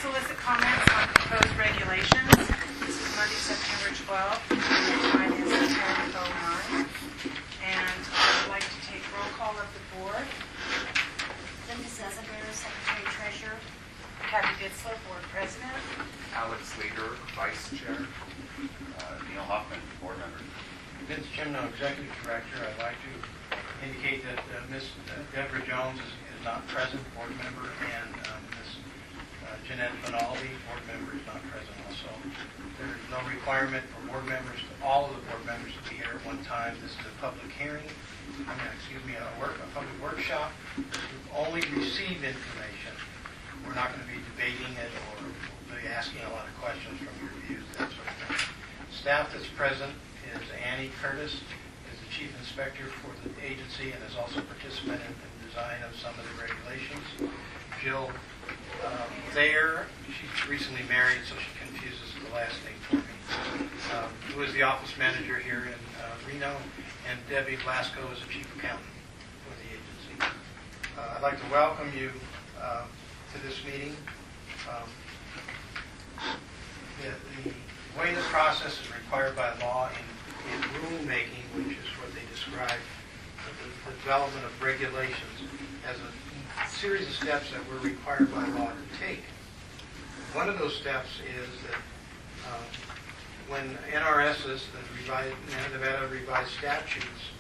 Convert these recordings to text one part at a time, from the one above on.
solicit comments on proposed regulations. This is Monday, September 12th. The time is 10:09. And I would like to take roll call of the board. Linda Sezeger, Secretary Treasurer. Kathy Bitzler, Board President. Alex Leader, Vice Chair. Neil Hoffman, Board Member. Vince Chimno, Executive Director. I'd like to indicate that Ms. Deborah Jones is not present, Board Member, and Ms. Jeanette Finaldi, Board Member, is not present also. There is no requirement for board members, all of the board members, to be here at one time. This is a public hearing, a public workshop to only receive information. We're not going to be debating it or be asking a lot of questions from your views, that sort of thing. Staff that's present is Annie Curtis, is the Chief Inspector for the agency and is also a participant in the design of some of the regulations. Jill Thayer, she's recently married, so she confuses the last name for me, who is the office manager here in Reno, and Debbie Blasco is the Chief Accountant for the agency. I'd like to welcome you to this meeting. The way the process is required by law in rulemaking, which is what they describe, the development of regulations, as a series of steps that we're required by law to take. One of those steps is that when NRSs, the Nevada revised statutes,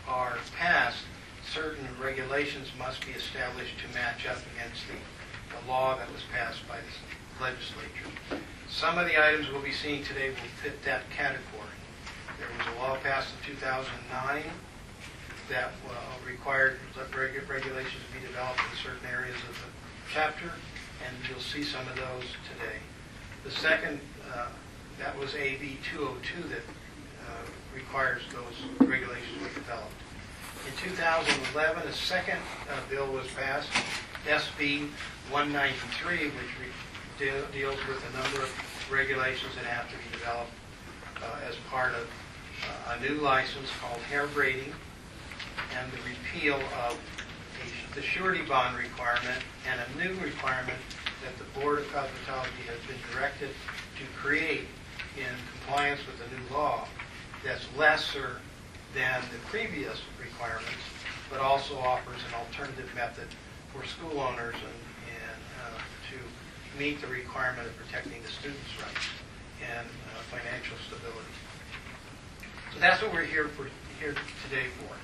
are passed, certain regulations must be established to match up against the law that was passed by the legislature. Some of the items we'll be seeing today will fit that category. There was a law passed in 2009 that required regulations to be developed in certain areas of the chapter, and you'll see some of those today. The second, that was AB 202 that requires those regulations to be developed. In 2011, a second bill was passed, SB 193, which deals with a number of regulations that have to be developed as part of a new license called hair braiding, and the repeal of the surety bond requirement and a new requirement that the Board of Cosmetology has been directed to create in compliance with the new law that's lesser than the previous requirements, but also offers an alternative method for school owners and to meet the requirement of protecting the students' rights and financial stability. So that's what we're here today for.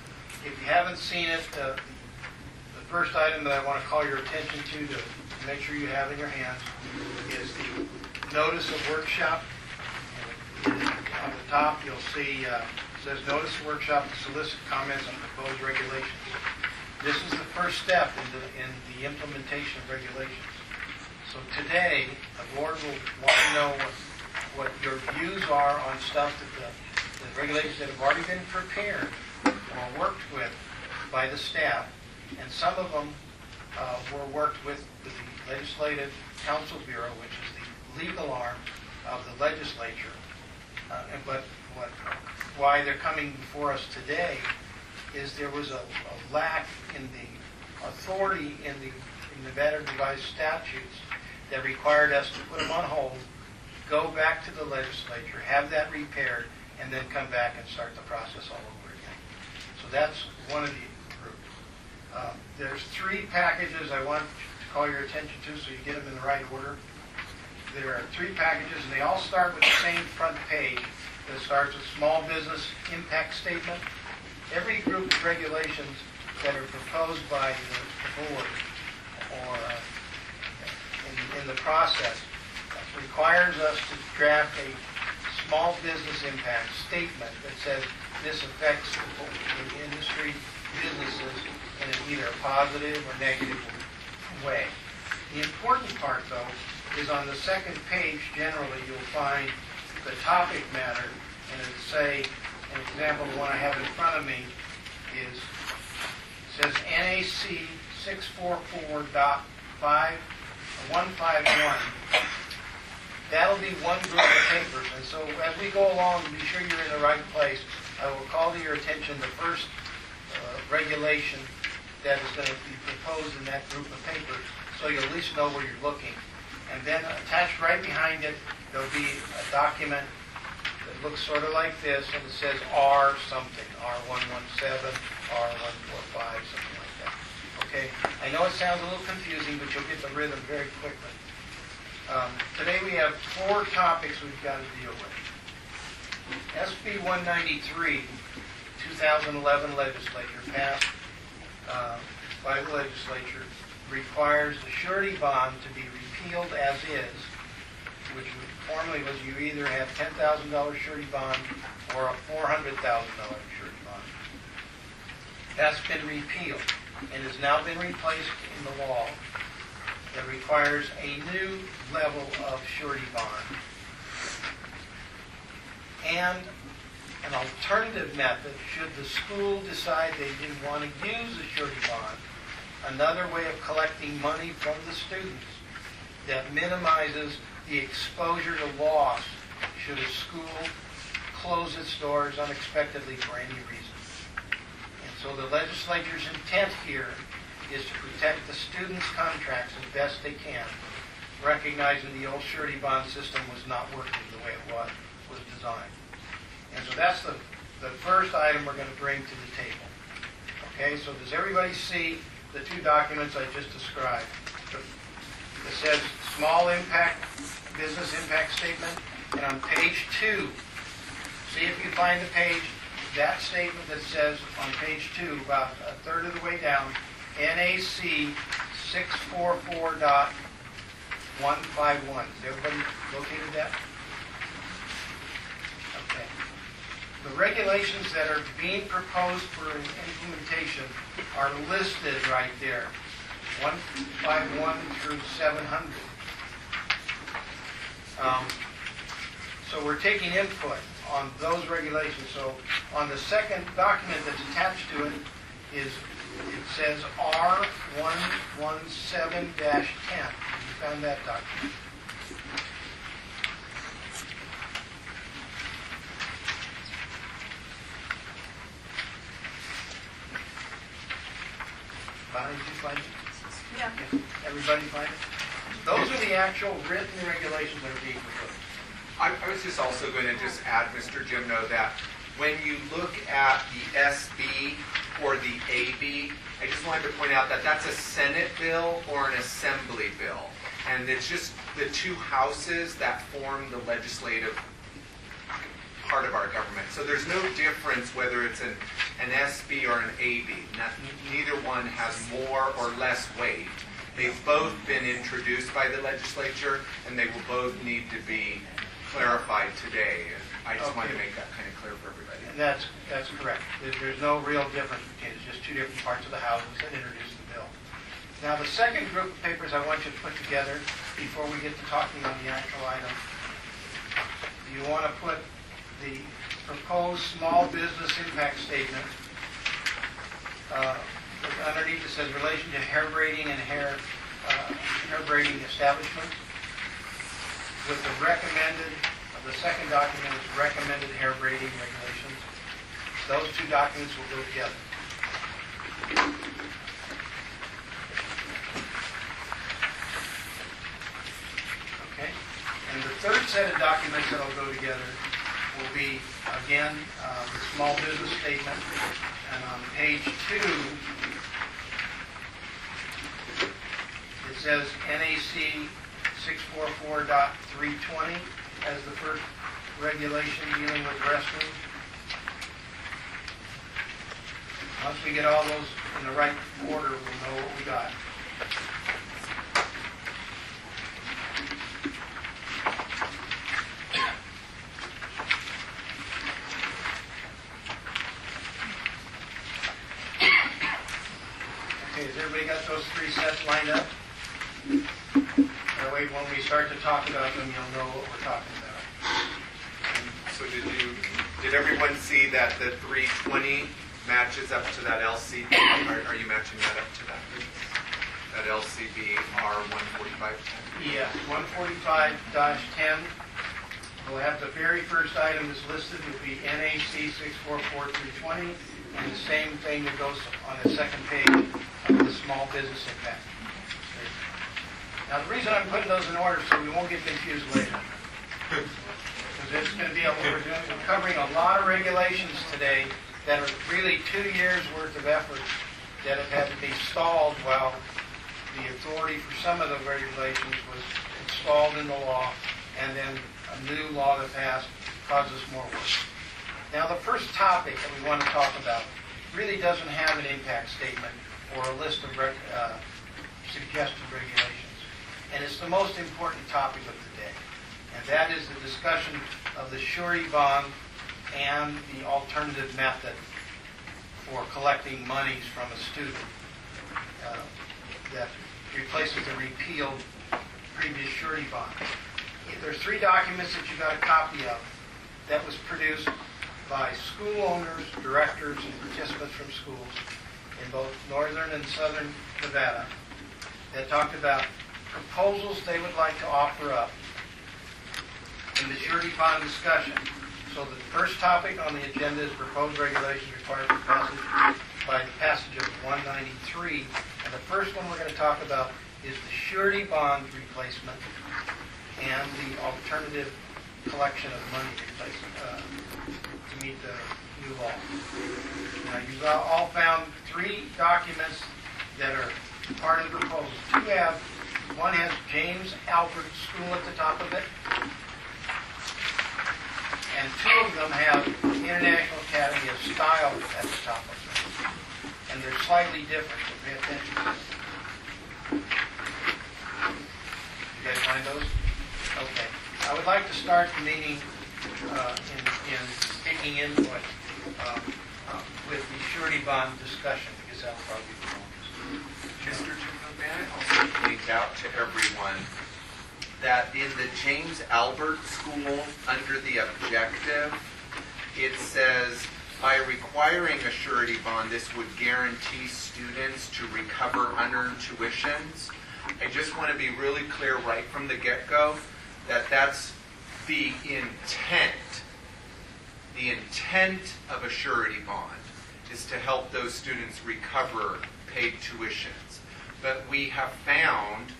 If you haven't seen it, the first item that I want to call your attention to make sure you have in your hands is the notice of workshop. And on the top, you'll see it says notice of workshop to solicit comments on proposed regulations. This is the first step in the implementation of regulations. So today, the board will want to know what your views are on stuff that the regulations that have already been prepared or worked with by the staff, and some of them were worked with the Legislative Counsel Bureau, which is the legal arm of the legislature. But why they're coming before us today is there was a lack in the authority in the Nevada revised statutes that required us to put them on hold, go back to the legislature, have that repaired, and then come back and start the process all over again. So that's one of the groups. There's three packages I want to call your attention to so you get them in the right order. There are three packages, and they all start with the same front page that starts with small business impact statement. Every group of regulations that are proposed by the board or in the process requires us to draft a small business impact statement that says this affects the industry, businesses in either a positive or negative way. The important part, though, is on the second page. Generally, you'll find the topic matter, and it'll say, an example, the one I have in front of me says NAC 644.151. That'll be one group of papers, and so as we go along, be sure you're in the right place. I will call to your attention the first regulation that is going to be proposed in that group of papers, so you'll at least know where you're looking. And then attached right behind it, there'll be a document that looks sort of like this, and it says R something, R117, R145, something like that. Okay? I know it sounds a little confusing, but you'll get the rhythm very quickly. Today we have 4 topics we've got to deal with. SB 193, 2011 legislature, passed by the legislature, requires the surety bond to be repealed as is, which formerly was you either have $10,000 surety bond or a $400,000 surety bond. That's been repealed and has now been replaced in the law that requires a new level of surety bond and an alternative method should the school decide they didn't want to use a surety bond, another way of collecting money from the students that minimizes the exposure to loss should a school close its doors unexpectedly for any reason. And so the legislature's intent here is to protect the students' contracts as best they can, recognizing the old surety bond system was not working the way it was designed. And so that's the first item we're going to bring to the table. Okay, so does everybody see the 2 documents I just described? It says small impact, business impact statement, and on page 2, see if you find the page, that statement that says on page 2, about a third of the way down, NAC 644.151. Has everybody located that? Okay. The regulations that are being proposed for implementation are listed right there, 151 through 700. So we're taking input on those regulations. So on the second document that's attached to it it says R117-10. You found that document. Bonnie, did you find it? Yeah. Everybody find it? Those are the actual written regulations that are being proposed. I was just also going to just add, Mr. Jimno, that when you look at the SB or the AB, I just wanted to point out that that's a Senate bill or an Assembly bill. And it's just the 2 houses that form the legislative part of our government. So there's no difference whether it's an SB or an AB. Neither one has more or less weight. They've both been introduced by the legislature, and they will both need to be clarified today. And I just wanted to make that kind of clear for everybody. And that's correct. There's no real difference between it. It's just 2 different parts of the houses that introduce the bill. Now, the second group of papers I want you to put together before we get to talking on the actual item, you want to put the proposed small business impact statement. Underneath it says relation to hair braiding and hair braiding establishments. With the recommended, the second document is recommended hair braiding regulations. Those 2 documents will go together. Okay? And the third set of documents that will go together will be, again, the small business statement. And on page 2, it says NAC 644.320 as the first regulation dealing with wrestling. Once we get all those in the right order, we'll know what we got. Okay, has everybody got those 3 sets lined up? That way, when we start to talk about them, you'll know what we're talking about. So did everyone see that the 320 matches up to that LCB? Are you matching that up to that? That LCB R14510? Yeah, 145-10. We'll have the very first item that's listed will be NAC 644-320, and the same thing that goes on the second page of the small business impact. Now, the reason I'm putting those in order so we won't get confused later. Because it's going to be, we're covering a lot of regulations today that are really 2 years' worth of effort that have had to be stalled while the authority for some of the regulations was installed in the law, and then a new law that passed causes more work. Now, the first topic that we want to talk about really doesn't have an impact statement or a list of suggested regulations. And it's the most important topic of the day. And that is the discussion of the surety bond and the alternative method for collecting monies from a student that replaces the repealed previous surety bond. There's 3 documents that you got a copy of that was produced by school owners, directors, and participants from schools in both northern and southern Nevada that talked about proposals they would like to offer up in the surety bond discussion. So the first topic on the agenda is proposed regulations required for passage by the passage of 193. And the first one we're going to talk about is the surety bond replacement and the alternative collection of money replacement to meet the new law. Now, you've all found 3 documents that are part of the proposal. One has James Albert School at the top of it, and 2 of them have International Academy of Style at the top of it. And they're slightly different, so pay attention to this. You guys find those? Okay. I would like to start the meeting in taking input with the surety bond discussion, because that'll probably be the longest. Mr. Chairman, I also point out to everyone that in the James Albert School, under the objective, it says, by requiring a surety bond, this would guarantee students to recover unearned tuitions. I just want to be really clear right from the get-go that that's the intent. The intent of a surety bond is to help those students recover paid tuitions. But we have found,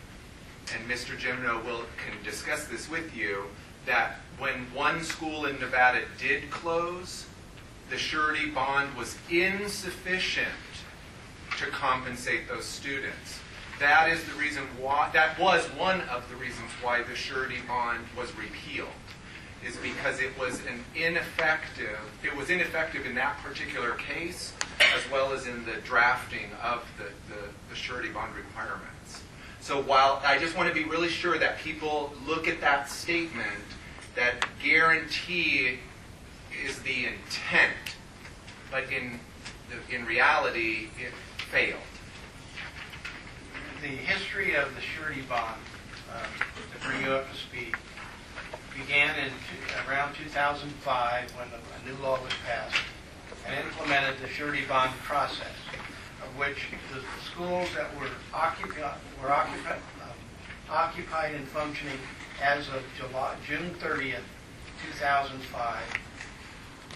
and Mr. Jimno can discuss this with you, that when one school in Nevada did close, the surety bond was insufficient to compensate those students. That is the reason why, that was one of the reasons why the surety bond was repealed, is because it was ineffective in that particular case, as well as in the drafting of the surety bond requirements. So while I just want to be really sure that people look at that statement, that guarantee is the intent, but in reality, it failed. The history of the surety bond, to bring you up to speed, began in around 2005 when a new law was passed and implemented the surety bond process, of which the schools that were occupied and functioning as of June 30th, 2005,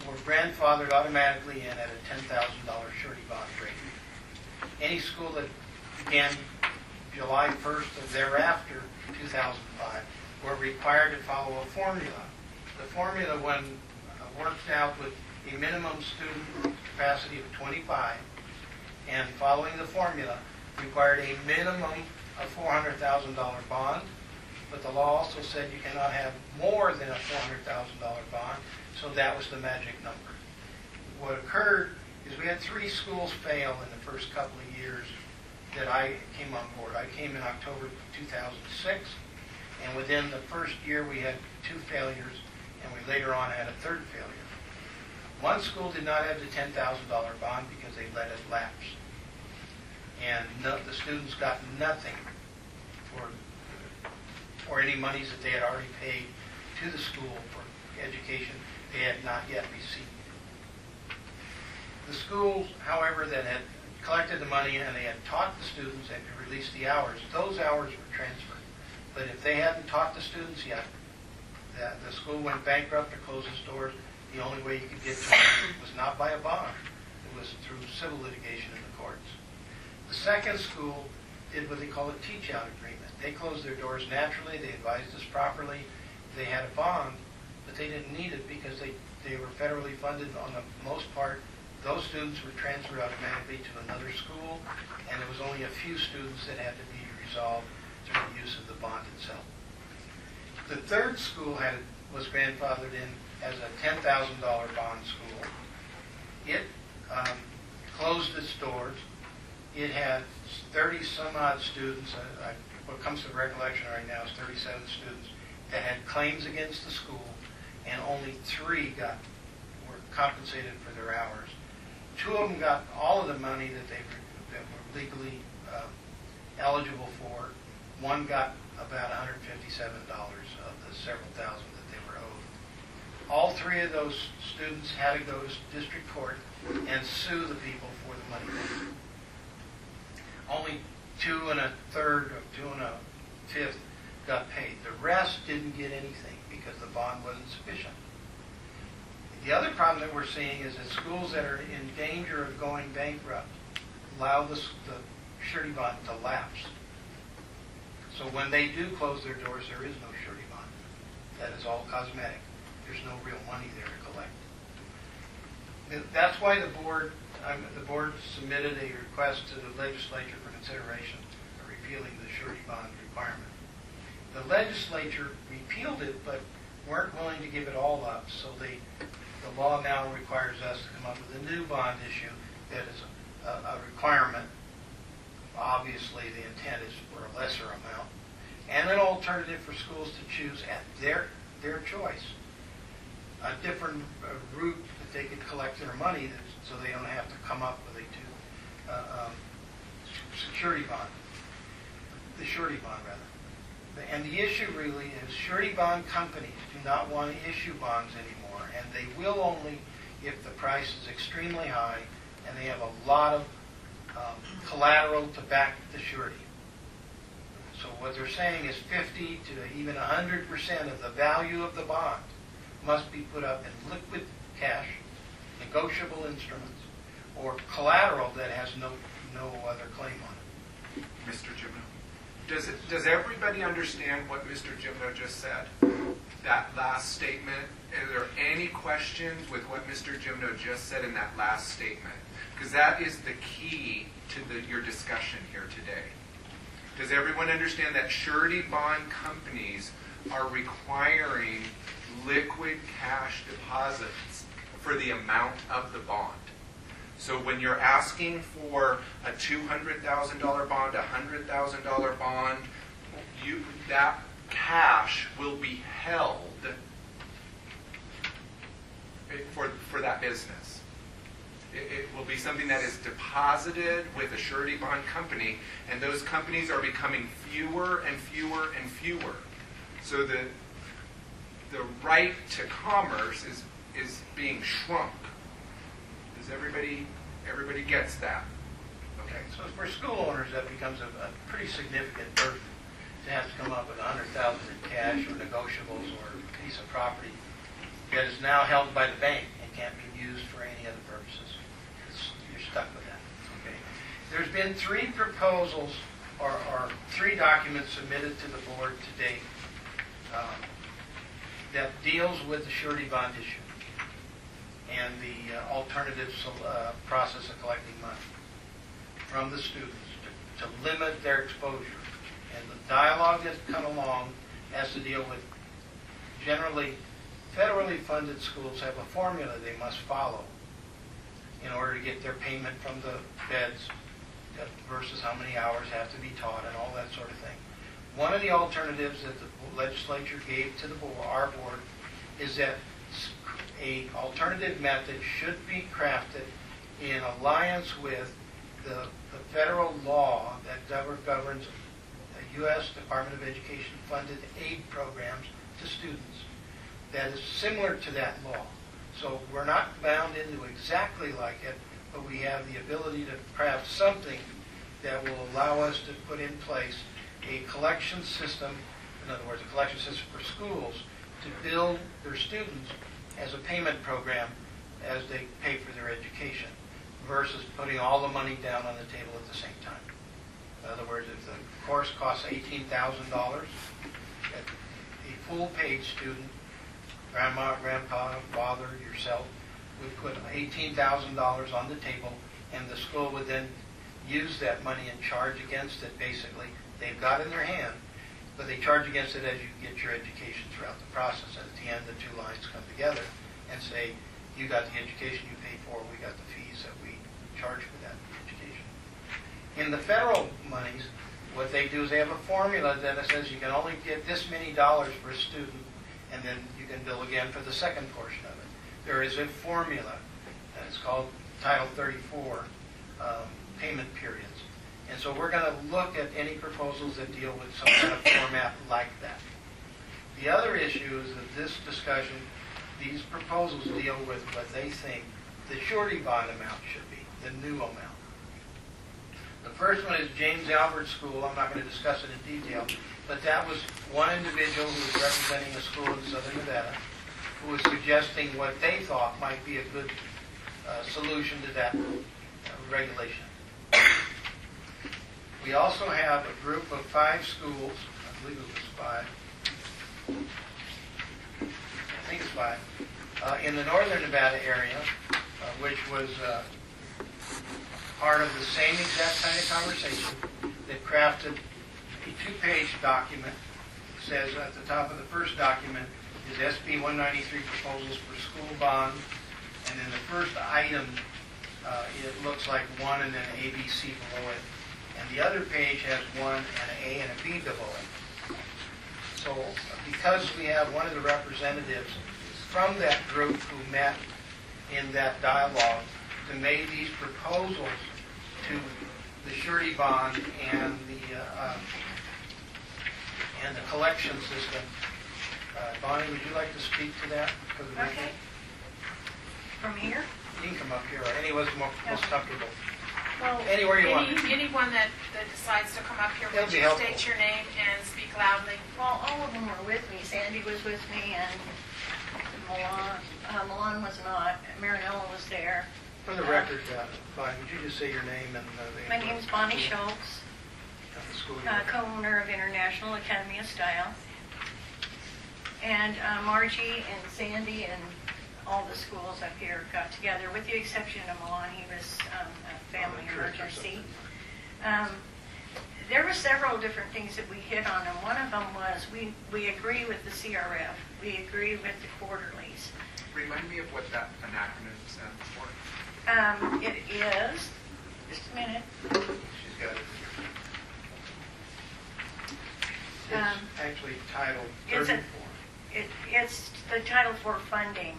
were grandfathered automatically in at a $10,000 surety bond rate. Any school that began July 1st or thereafter, 2005, were required to follow a formula. The formula, when worked out with a minimum student capacity of 25, and following the formula, required a minimum of $400,000 bond, but the law also said you cannot have more than a $400,000 bond, so that was the magic number. What occurred is we had 3 schools fail in the first couple of years that I came on board. I came in October 2006, and within the first year we had 2 failures, and we later on had a 3rd failure. One school did not have the $10,000 bond because they let it lapse. And the students got nothing for any monies that they had already paid to the school for education they had not yet received. The schools, however, that had collected the money and they had taught the students and could release the hours, those hours were transferred. But if they hadn't taught the students yet, the school went bankrupt or closed its doors. The only way you could get to them was not by a bond. It was through civil litigation in the courts. The second school did what they call a teach-out agreement. They closed their doors naturally, they advised us properly, they had a bond, but they didn't need it because they were federally funded on the most part. Those students were transferred automatically to another school, and there was only a few students that had to be resolved through the use of the bond itself. The third school was grandfathered in as a $10,000 bond school. It closed its doors. It had 30-some-odd students. What comes to recollection right now is 37 students that had claims against the school, and only 3 were compensated for their hours. 2 of them got all of the money that were legally eligible for. 1 got about $157 of the several thousand that they were owed. All 3 of those students had to go to district court and sue the people for the money. Only 2 1/3 or 2 1/5 got paid. The rest didn't get anything because the bond wasn't sufficient. The other problem that we're seeing is that schools that are in danger of going bankrupt allow the surety bond to lapse. So when they do close their doors, there is no surety bond. That is all cosmetic. There's no real money there to collect. That's why the board submitted a request to the legislature for consideration of repealing the surety bond requirement. The legislature repealed it, but weren't willing to give it all up, so the law now requires us to come up with a new bond issue that is a requirement. Obviously, the intent is for a lesser amount, and an alternative for schools to choose at their choice. A different route that they could collect their money, so they don't have to come up with a security bond, the surety bond rather. And the issue really is surety bond companies do not want to issue bonds anymore, and they will only if the price is extremely high and they have a lot of collateral to back the surety. So what they're saying is 50 to even 100% of the value of the bond must be put up in liquid cash, negotiable instruments, or collateral that has no other claim on it. Mr. Gimno, does everybody understand what Mr. Gimno just said? That last statement? Are there any questions with what Mr. Gimno just said in that last statement? Because that is the key to your discussion here today. Does everyone understand that surety bond companies are requiring liquid cash deposits for the amount of the bond? So when you're asking for a $200,000 bond, a $100,000 bond, that cash will be held for that business. It will be something that is deposited with a surety bond company, and those companies are becoming fewer and fewer and fewer. So the right to commerce is being shrunk. Does everybody gets that? Okay, so for school owners, that becomes a pretty significant burden to have to come up with $100,000 in cash or negotiables or a piece of property that is now held by the bank and can't be used for any other purposes. You're stuck with that. Okay. There's been 3 proposals or 3 documents submitted to the board to date that deals with the surety bond issue and the alternative process of collecting money from the students to limit their exposure. And the dialogue that's come along has to deal with generally federally funded schools have a formula they must follow in order to get their payment from the feds versus how many hours have to be taught and all that sort of thing. One of the alternatives that the legislature gave to our board is that a alternative method should be crafted in alliance with the federal law that governs the U.S. Department of Education funded aid programs to students that is similar to that law. So we're not bound into exactly like it, but we have the ability to craft something that will allow us to put in place a collection system, in other words, a collection system for schools to bill their students as a payment program as they pay for their education versus putting all the money down on the table at the same time. In other words, if the course costs $18,000, a full-paid student, grandma, grandpa, father, yourself, would put $18,000 on the table, and the school would then use that money and charge against it, basically. They've got it in their hand, but they charge against it as you get your education throughout the process. And at the end, the two lines come together and say, you got the education you paid for, we got the fees that we charge for that education. In the federal monies, what they do is they have a formula that says you can only get this many dollars for a student, and then you can bill again for the second portion of it. There is a formula, and it's called Title 34 payment periods. And so we're going to look at any proposals that deal with some kind of format like that. The other issue is that this discussion, these proposals deal with what they think the surety bond amount should be, the new amount. The first one is James Albert School. I'm not going to discuss it in detail, but that was one individual who was representing a school in Southern Nevada who was suggesting what they thought might be a good solution to that regulation. We also have a group of 5 schools, I believe it was 5, I think it's 5, in the northern Nevada area, which was part of the same exact kind of conversation that crafted a 2-page document. It says at the top of the first document is SB 193 proposals for school bond, and then the first item, it looks like 1 and then ABC below it. And the other page has 1 and an A and a B below it. So because we have one of the representatives from that group who met in that dialogue to make these proposals to the surety bond and the collection system, Bonnie, would you like to speak to that? Okay. From here? You can come up here, or anyone's most comfortable. Well, Anywhere you want. anyone that decides to come up here, It'll would be you helpful. state your name and speak loudly? Well, all of them were with me. Sandy was with me, and Milan was not. Marinella was there. For the record, Bonnie, would you just say your name and the My name's Bonnie Schultz, the school? co-owner of International Academy of Style. And Margie and Sandy and all the schools up here got together, with the exception of Milan. He was a family emergency. There were several different things that we hit on, and one of them was we agree with the CRF. We agree with the quarterlies. Remind me of what that an acronym stands for. It is, just a minute. She's got it. It's actually titled It's 34. It's the Title IV funding,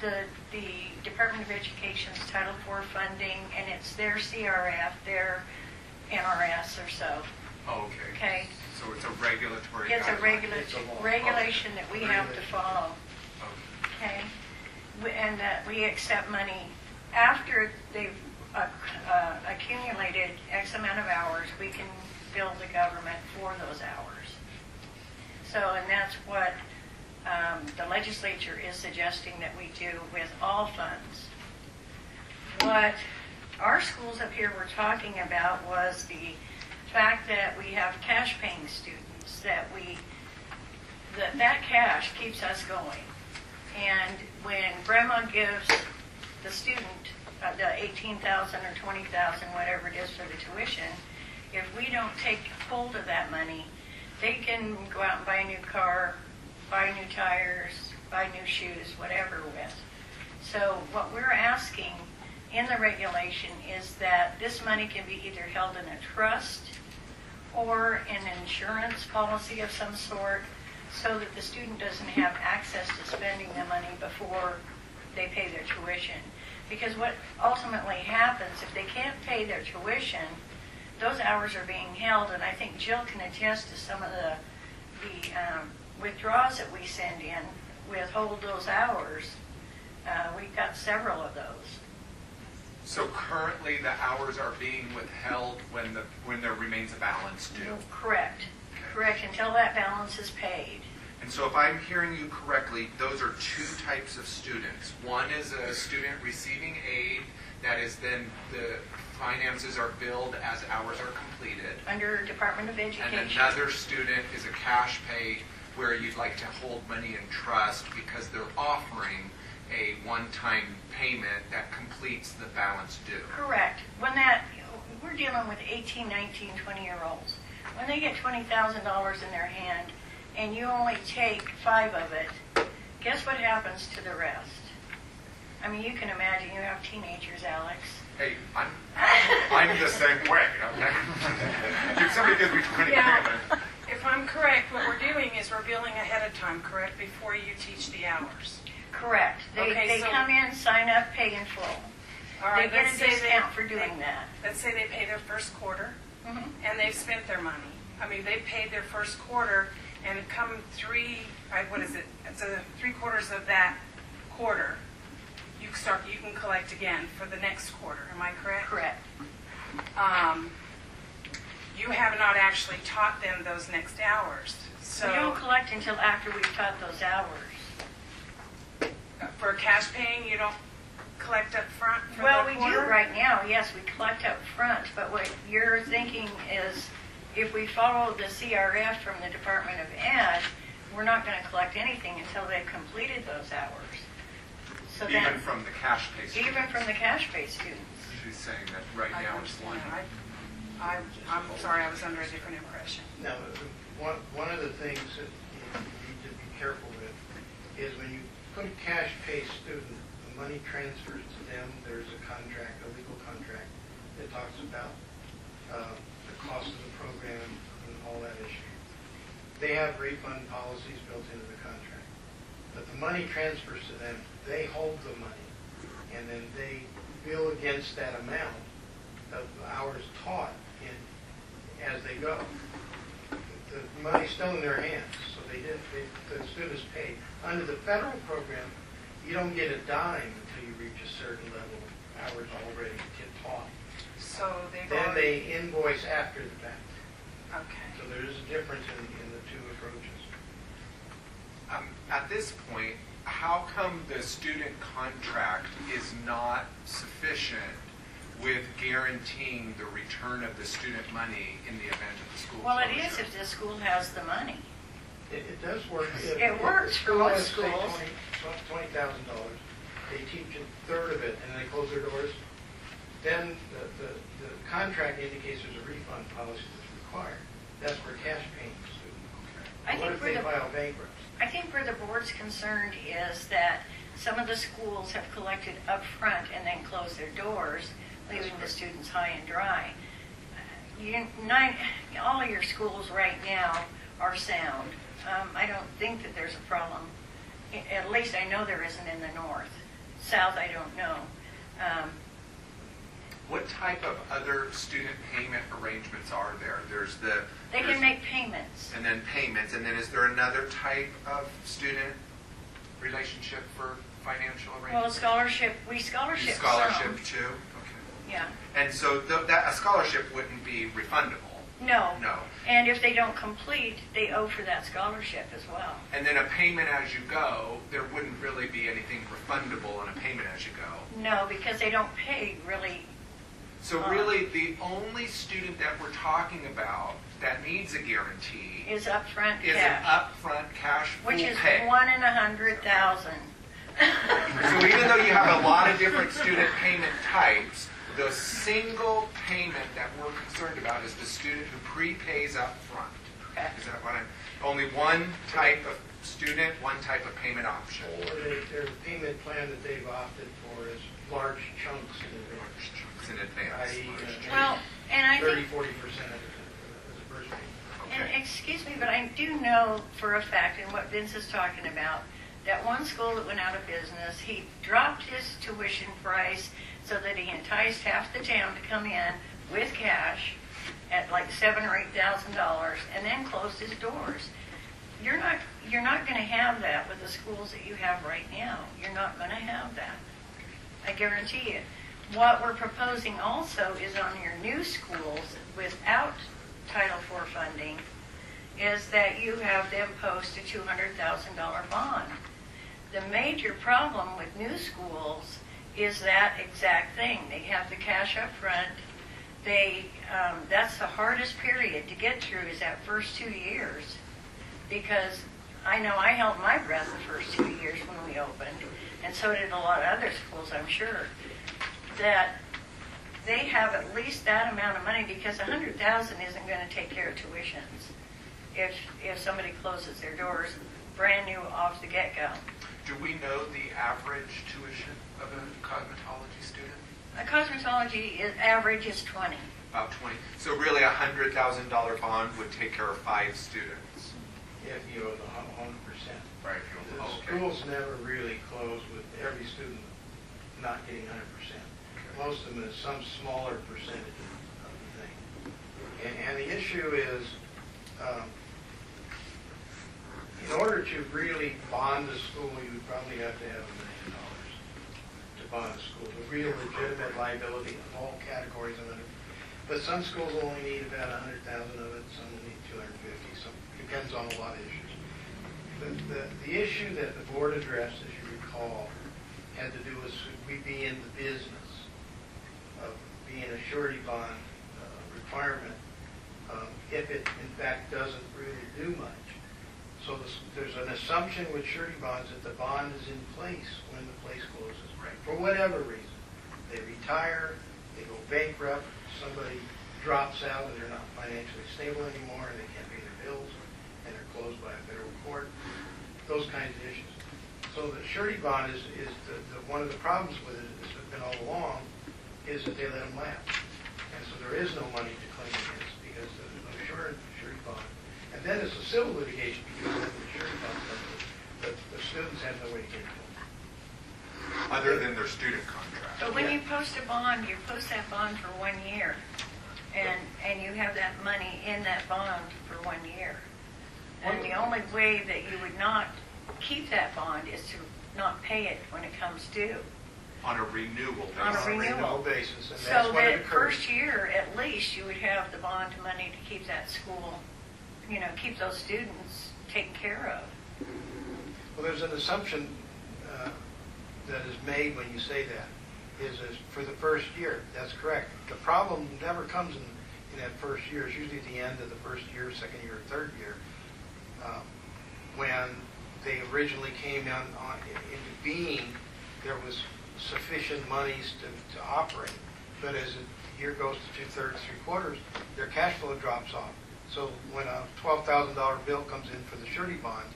the Department of Education's Title IV funding, and it's their CRF, their NRS or so. Oh, okay. Okay. So it's a regulatory. It's a guideline. regulation that we have to follow. Okay. Okay, and that we accept money after they've accumulated X amount of hours. We can bill the government for those hours. So, and that's what the legislature is suggesting that we do with all funds. What our schools up here were talking about was the fact that we have cash-paying students, that cash keeps us going. And when grandma gives the student the $18,000 or $20,000, whatever it is for the tuition, if we don't take hold of that money, they can go out and buy a new car, buy new tires, buy new shoes, whatever with. So what we're asking in the regulation is that this money can be either held in a trust or an insurance policy of some sort, so that the student doesn't have access to spending the money before they pay their tuition. Because what ultimately happens, if they can't pay their tuition, those hours are being held, and I think Jill can attest to some of the withdrawals that we send in, withhold those hours. We've got several of those. So currently, the hours are being withheld when there remains a balance due. Correct. Correct, until that balance is paid. And so if I'm hearing you correctly, those are 2 types of students. One is a student receiving aid that is then the finances are billed as hours are completed. Under Department of And Education. another student is a cash pay where you'd like to hold money in trust because they're offering a one-time payment that completes the balance due. Correct. We're dealing with 18, 19, 20-year-olds. When they get $20,000 in their hand and you only take 5 of it, guess what happens to the rest? I mean, you can imagine you have teenagers, Alex. Hey, I'm the same way. Okay? If somebody gives me 20 Yeah. grand, If I'm correct, what we're doing is we're billing ahead of time, correct, before you teach the hours. Correct. Okay, They so- come in, sign up, pay in full. All They right, get let's a say discount for doing that. Let's say they pay their first quarter, Mhm. and they've spent their money. I mean, they paid their first quarter, and come so 3/4 of that quarter, you can collect again for the next quarter. Am I correct? Correct. You have not actually taught them those next hours. So We don't collect until after we've taught those hours. for cash paying, you don't collect up front for Well, the we quarter? do right now, yes, we collect up front, but what you're thinking is if we follow the CRF from the Department of Ed, we're not going to collect anything until they've completed those hours. So even then, from the cash pay students. even from the cash pay students. She's saying that right I now it's one. understand. I'm sorry, I was under a different impression. Now, one of the things that you need to be careful with is when you put a cash pay student, the money transfers to them, there's a contract, a legal contract that talks about the cost of the program and all that issue. They have refund policies built into the contract. But the money transfers to them, they hold the money, and then they bill against that amount of hours taught as they go. The money's still in their hands, so the students pay. Under the federal program, you don't get a dime until you reach a certain level of hours already get taught. So they've Then already... they invoice after the fact. Okay. So there is a difference in the two approaches. At this point, how come the student contract is not sufficient with guaranteeing the return of the student money in the event of the school Well, it closure? is if the school has the money. It does work. It works for School most has, say, schools. $20,000. They teach a third of it, and they close their doors. Then the contract indicates there's a refund policy that's required. That's for cash paying students. I What think if where they the file bankruptcy? I think where the board's concerned is that some of the schools have collected up front and then closed their doors, leaving the students high and dry. All of your schools right now are sound. I don't think that there's a problem. At least I know there isn't in the north. South, I don't know. What type of other student payment arrangements are there? They can make payments. and then payments, and then is there another type of student relationship for financial Well, arrangements? scholarship, we You scholarship scholarship some. too? Okay. Yeah. And so that a scholarship wouldn't be refundable? No. No. And if they don't complete, they owe for that scholarship as well. And then a payment as you go, there wouldn't really be anything refundable in a payment as you go? No, because they don't pay really. So really, the only student that we're talking about that needs a guarantee Is upfront is an cash, upfront cash full which is pay. 1 in 100,000. So even though you have a lot of different student payment types, the single payment that we're concerned about is the student who prepays up front. Okay. Is that what only one type of student, one type of payment option? Or their payment plan that they've opted for is large chunks in advance, Large chunks in advance. i.e. large chunks. Well, and I 30, think, 40% of it as a first payment. and Okay. excuse me, but I do know for a fact, and what Vince is talking about, that one school that went out of business, he dropped his tuition price so that he enticed half the town to come in with cash at like $7,000 or $8,000, and then closed his doors. You're not going to have that with the schools that you have right now. You're not going to have that. I guarantee you. What we're proposing also is on your new schools without Title IV funding is that you have them post a $200,000 bond. The major problem with new schools is that exact thing. They have the cash up front. That's the hardest period to get through is that first 2 years, because I know I held my breath the first 2 years when we opened, and so did a lot of other schools, I'm sure, that they have at least that amount of money, because $100,000 isn't going to take care of tuitions if somebody closes their doors brand new off the get-go. Do we know the average tuition of a cosmetology student? A cosmetology average is 20. About 20. So really a $100,000 bond would take care of 5 students. If you owe the 100%. Right. The Okay. schools never really close with every student not getting 100%. Most of them is some smaller percentage of the thing. And the issue is, in order to really bond a school, you would probably have to have $1 million to bond a school. A real legitimate liability of all categories of it. But some schools only need about 100,000 of it, some will need 250. Some depends on a lot of issues. The issue that the board addressed, as you recall, had to do with should we be in the business of being a surety bond requirement if it in fact doesn't really do much. So there's an assumption with surety bonds that the bond is in place when the place closes, right? For whatever reason. They retire, they go bankrupt, somebody drops out and they're not financially stable anymore and they can't pay their bills and they're closed by a federal court, those kinds of issues. So the surety bond is one of the problems with it has been all along is that they let them lapse. And so there is no money to claim against because there's no surety bond. And then it's a civil litigation because of the surety bond, but the students have no way to get it. Other than their student contract. But when you post a bond, you post that bond for 1 year, and you have that money in that bond for 1 year. And the only way that you would not keep that bond is to not pay it when it comes due. On a renewal basis. On a renewal basis. And So that's when it that occurs. first year, at least, you would have the bond money to keep that school, keep those students taken care of. Well, there's an assumption that is made when you say that, is for the first year. That's correct. The problem never comes in that first year. It's usually at the end of the first year, second year, third year, when they originally came into being, there was sufficient monies to operate. But as the year goes to 2/3, 3/4, their cash flow drops off. So when a $12,000 bill comes in for the surety bond,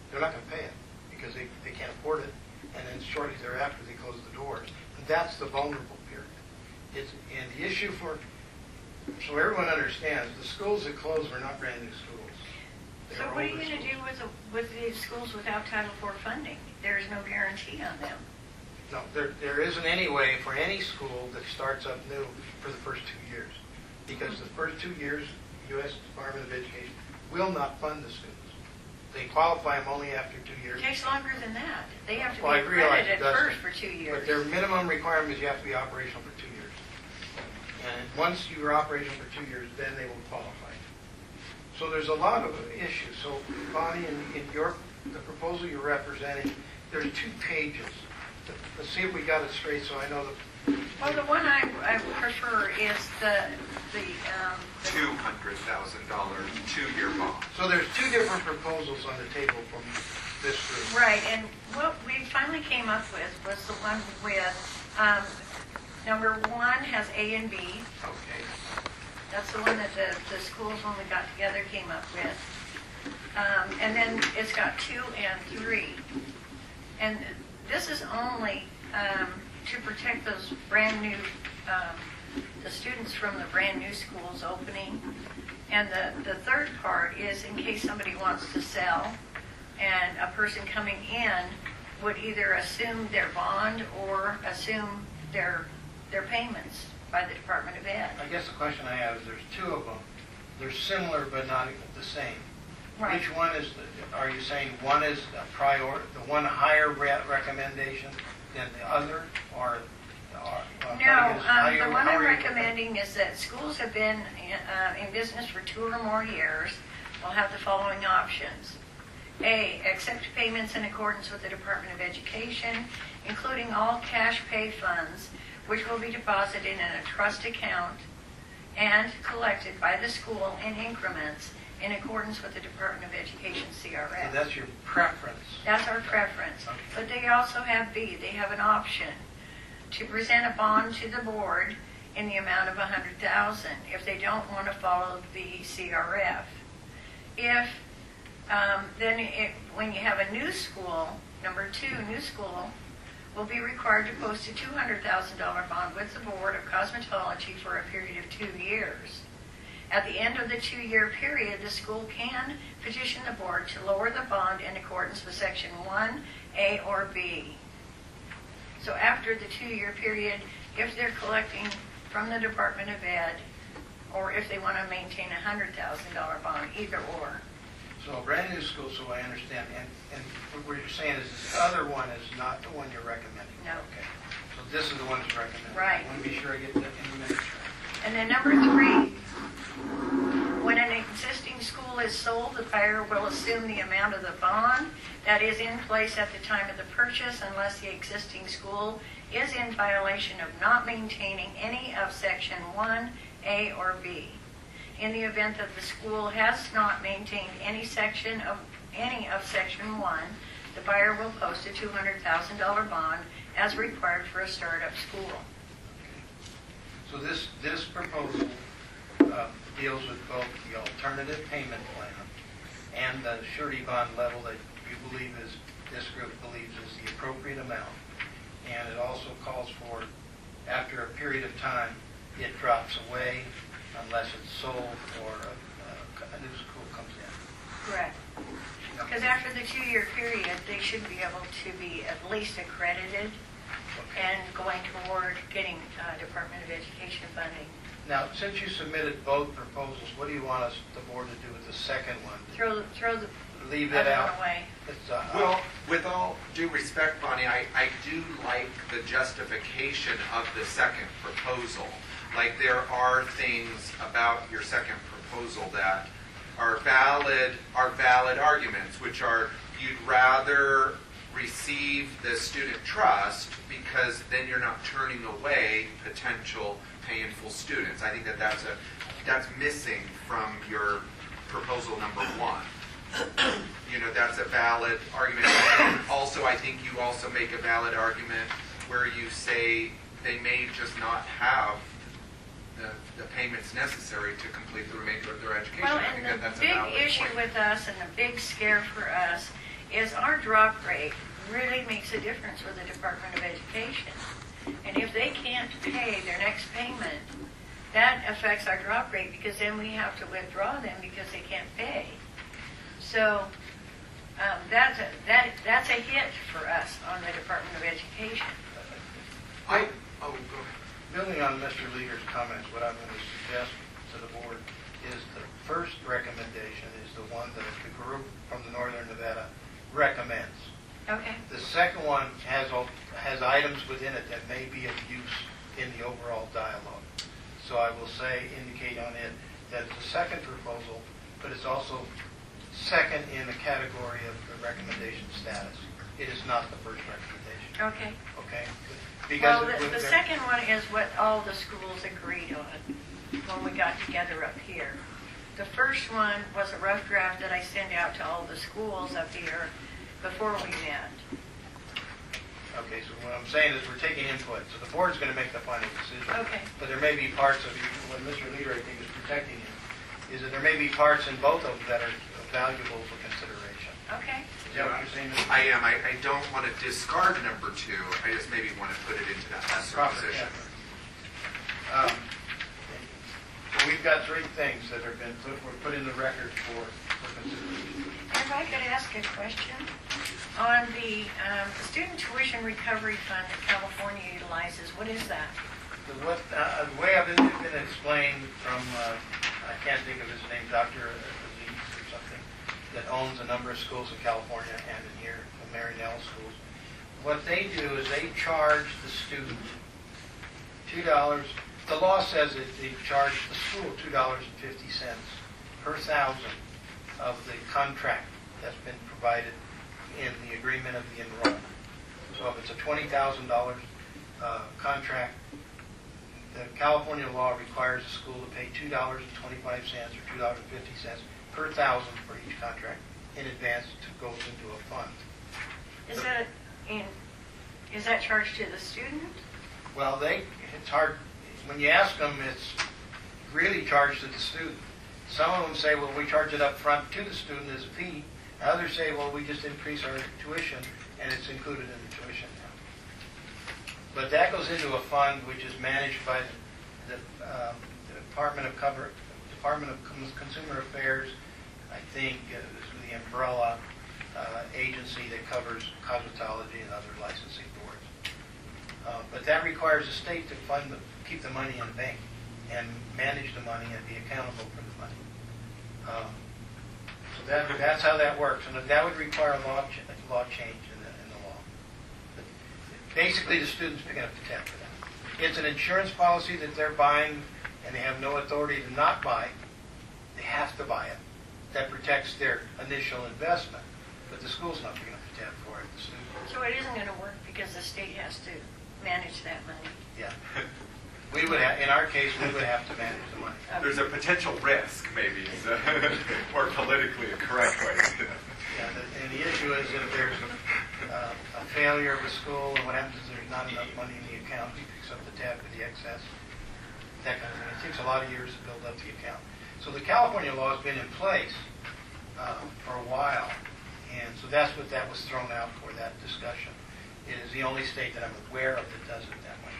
they're not going to pay it because they can't afford it. And then shortly thereafter, they close the doors. And that's the vulnerable period. And the issue so everyone understands, the schools that closed were not brand new schools. They So were what are you older going to schools. do with the schools without Title IV funding? There is no guarantee on them. No, there isn't any way for any school that starts up new for the first 2 years. Because the first 2 years, the U.S. Department of Education will not fund the students. They qualify them only after 2 years. It takes longer than that. They have to be Well, I realize it accredited does. first for 2 years. But their minimum requirement is you have to be operational for 2 years. And once you're operational for 2 years, then they will qualify. So there's a lot of issues. So Bonnie, in the proposal you're representing, there's 2 pages. Let's see if we got it straight so I know Well, the one I prefer is the $200,000 2-year bond. So there's 2 different proposals on the table from this group. right, and what we finally came up with was the one with number 1 has A and B. Okay. That's the one that the schools, when we got together, came up with. And then it's got 2 and 3. And this is only to protect those brand new, the students from the brand new schools opening. And the third part is in case somebody wants to sell and a person coming in would either assume their bond or assume their payments by the Department of Ed. I guess the question I have is there's 2 of them. They're similar but not the same. Right. Which one are you saying one is a the one higher recommendation than the other? Or No, the one I'm recommending is that schools have been in business for 2 or more years will have the following options. A, accept payments in accordance with the Department of Education, including all cash pay funds, which will be deposited in a trust account and collected by the school in increments in accordance with the Department of Education So CRF. that's your preference. That's our preference. Okay. But they also have B, they have an option to present a bond to the board in the amount of $100,000 if they don't want to follow the CRF. If when you have a new school, number 2, new school will be required to post a $200,000 bond with the Board of Cosmetology for a period of 2 years. At the end of the 2-year period, the school can petition the board to lower the bond in accordance with Section 1A or B. So after the 2-year period, if they're collecting from the Department of Ed, or if they want to maintain a $100,000 bond, either or. So a brand new school, so I understand, and what you're saying is this other one is not the one you're recommending? No. Okay. So this is the one that's recommended? Right. I want to be sure I get that in the minutes right. And then number 3, when an existing school is sold, the buyer will assume the amount of the bond that is in place at the time of the purchase unless the existing school is in violation of not maintaining any of Section 1A or B. In the event that the school has not maintained any section of Section 1, the buyer will post a $200,000 bond as required for a startup school. So this proposal deals with both the alternative payment plan and the surety bond level that you believe this group believes is the appropriate amount. And it also calls for, after a period of time, it drops away unless it's sold or a new school comes in. Correct. Because after the 2-year period, they should be able to be at least accredited and going toward getting Department of Education funding. Now, since you submitted both proposals, what do you want us, the board, to do with the second one? Throw the Leave that other out? one away. It's, Well, with all due respect, Bonnie, I do like the justification of the second proposal. Like, there are things about your second proposal that are valid arguments, which are you'd rather receive the student trust because then you're not turning away potential painful students. I think that's missing from your proposal number 1. That's a valid argument. And also, I think you also make a valid argument where you say they may just not have the payments necessary to complete the remainder of their education. Well, I think and that's the a big valid issue point. with us and the big scare for us is our drop rate really makes a difference with the Department of Education. And if they can't pay their next payment, that affects our drop rate because then we have to withdraw them because they can't pay. So that's a hit for us on the Department of Education. Go ahead. Building on Mr. Leader's comments, what I'm going to suggest to the board is the first recommendation is the one that the group from the Northern Nevada recommends. Okay. The second one has items within it that may be of use in the overall dialogue. So I will indicate on it that it's the second proposal, but it's also second in the category of the recommendation status. It is not the first recommendation. Okay. Okay? Well, the second one is what all the schools agreed on when we got together up here. The first one was a rough draft that I sent out to all the schools up here before we met. Okay, so what I'm saying is we're taking input. So the board's going to make the final decision. Okay. But there may be parts of what Mr. Leader, I think, is protecting him, is that there may be parts in both of them that are valuable for consideration. Okay. Is that what you're saying, Mr. I am. I don't want to discard number 2. I just maybe want to put it into that lesser Proper, position. yeah. So we've got 3 things that have been put in the record for consideration. If I could ask a question on the student tuition recovery fund that California utilizes, what is that? The way I've been explained from, I can't think of his name, Dr. Aziz or something, that owns a number of schools in California and in here, the Marynell schools. What they do is they charge the student $2. The law says that they charge the school $2.50 per thousand of the contract that's been provided in the agreement of the enrollment. So if it's a $20,000 contract, the California law requires the school to pay $2.25 or $2.50 per thousand for each contract in advance to go into a fund. Is that charged to the student? Well, it's hard, when you ask them, it's really charged to the student. Some of them say, well, we charge it up front to the student as a fee. Others say, well, we just increase our tuition and it's included in the tuition now. But that goes into a fund which is managed by the Department of Consumer Affairs. I think this is the umbrella agency that covers cosmetology and other licensing boards. But that requires the state to keep the money in the bank and manage the money and be accountable for the money. So that's how that works, and that would require a law change in the law. But basically, the student's picking up the tab for that. It's an insurance policy that they're buying, and they have no authority to not buy. They have to buy it. That protects their initial investment, but the school's not picking up the tab for it. The student. So it isn't going to work because the state has to manage that money. Yeah. We would have, in our case, we would have to manage the money. There's a potential risk, maybe, is a more politically correct way. Yeah, and the issue is if there's a failure of the school, and what happens is there's not enough money in the account, he picks up the tab for the excess, that kind of thing. It takes a lot of years to build up the account. So the California law has been in place for a while, and so that's what that was thrown out for, that discussion. It is the only state that I'm aware of that does it that way.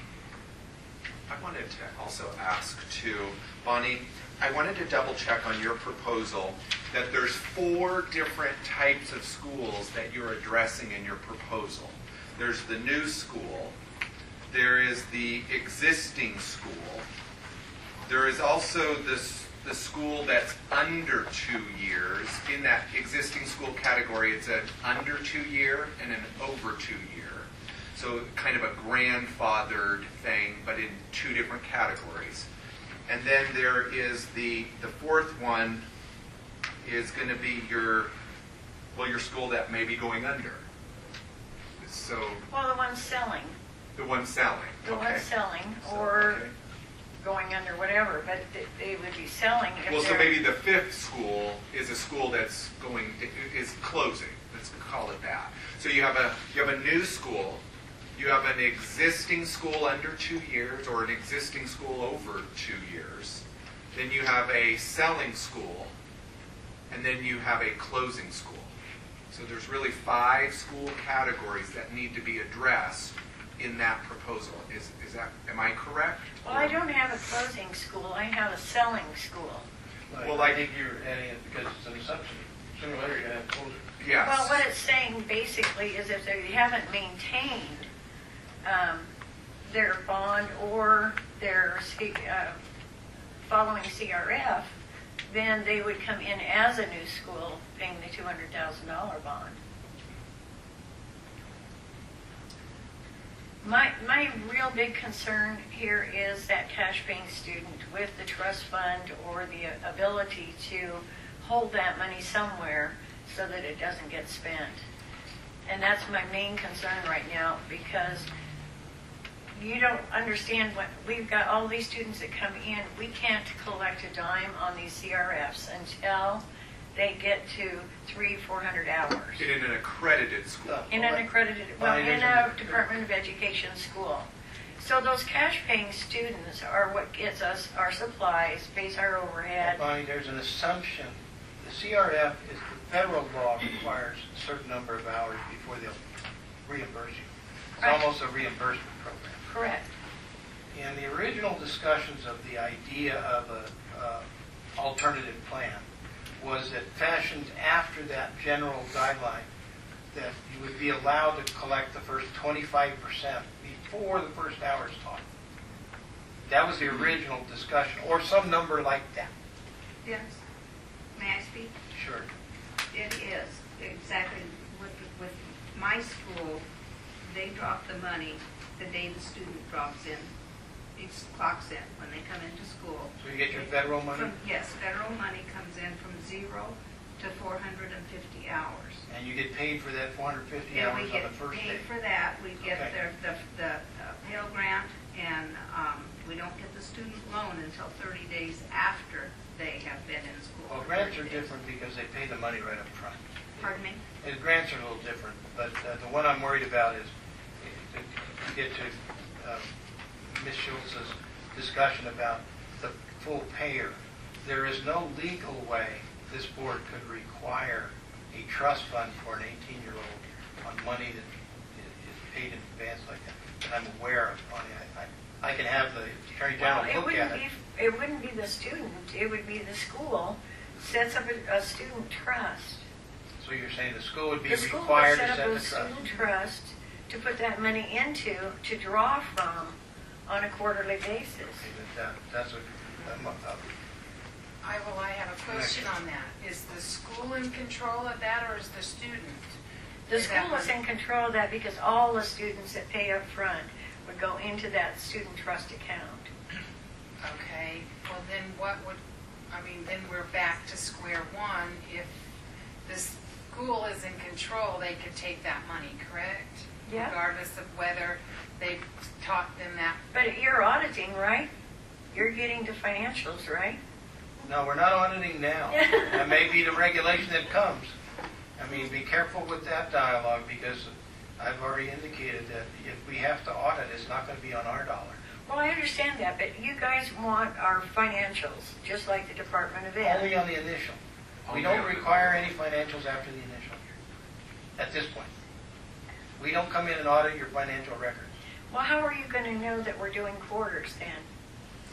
I wanted to also ask too, Bonnie, I wanted to double check on your proposal that there's 4 different types of schools that you're addressing in your proposal. There's the new school, there is the existing school, there is also the school that's under 2 years. In that existing school category, it's an under 2 year and an over 2 year. So kind of a grandfathered thing, but in 2 different categories. And then there is the 4th one is going to be your school that may be going under. So Well, the one selling. the one selling. The okay. one selling, So, or okay. going under whatever, but they would be selling if Well, so they're- maybe the 5th school is a school that's is closing. Let's call it that. So you have a new school. You have an existing school under 2 years or an existing school over 2 years. Then you have a selling school, and then you have a closing school. So there's really 5 school categories that need to be addressed in that proposal. Am I correct? Well, I don't have a closing school. I have a selling school. Well, I think you're adding it because it's an assumption. Sooner or later, you're going to have to close it. Yes. Well, what it's saying basically is if they haven't maintained their bond or their following CRF, then they would come in as a new school paying the $200,000 bond. My real big concern here is that cash-paying student with the trust fund or the ability to hold that money somewhere so that it doesn't get spent. And that's my main concern right now, because you don't understand what we've got. All these students that come in, we can't collect a dime on these CRFs until they get to 300-400 hours In an accredited school. in an accredited, well, in a Department of Education school. So those cash-paying students are what gets us our supplies, pays our overhead. Bonnie, there's an assumption. The CRF is the federal law requires a certain number of hours before they'll reimburse you. It's Right. almost a reimbursement program. Correct. In the original discussions of the idea of a alternative plan was that fashioned after that general guideline that you would be allowed to collect the first 25% before the first hour is taught. That was the original discussion, or some number like that. Yes. May I speak? Sure. It is exactly with my school. They drop the money the day the student drops in. It clocks in when they come into school. So you get your federal money? Yes, federal money comes in from 0 to 450 hours. And you get paid for that 450 And we hours on get the first day? paid for that. We get Okay. the Pell Grant, and we don't get the student loan until 30 days after they have been in school. Well, for grants 30 are days. different because they pay the money right up front. Pardon me? And grants are a little different, but the one I'm worried about is to get to Ms. Schultz's discussion about the full payer. There is no legal way this board could require a trust fund for an 18-year-old on money that is paid in advance like that I'm aware of. I can have the Attorney General Well, look at it. it wouldn't be the student, it would be the school sets up a student trust. So you're saying the school would be The school would required to set up set a the trust? student trust to put that money into, to draw from on a quarterly basis. Okay, that's a I have a question on that. Is the school in control of that, or is the student? The Is that school is money- in control of that because all the students that pay up front would go into that student trust account. Okay, well then then we're back to square one. If the school is in control, they could take that money, correct? Yeah. Regardless of whether they taught them that. But you're auditing, right? You're getting the financials, right? No, we're not auditing now. That may be the regulation that comes. I mean, be careful with that dialogue because I've already indicated that if we have to audit, it's not going to be on our dollar. Well, I understand that, but you guys want our financials, just like the Department of Ed. Only on the initial. We Only don't on the require any financials after the initial, at this point. We don't come in and audit your financial records. Well, how are you going to know that we're doing quarters then?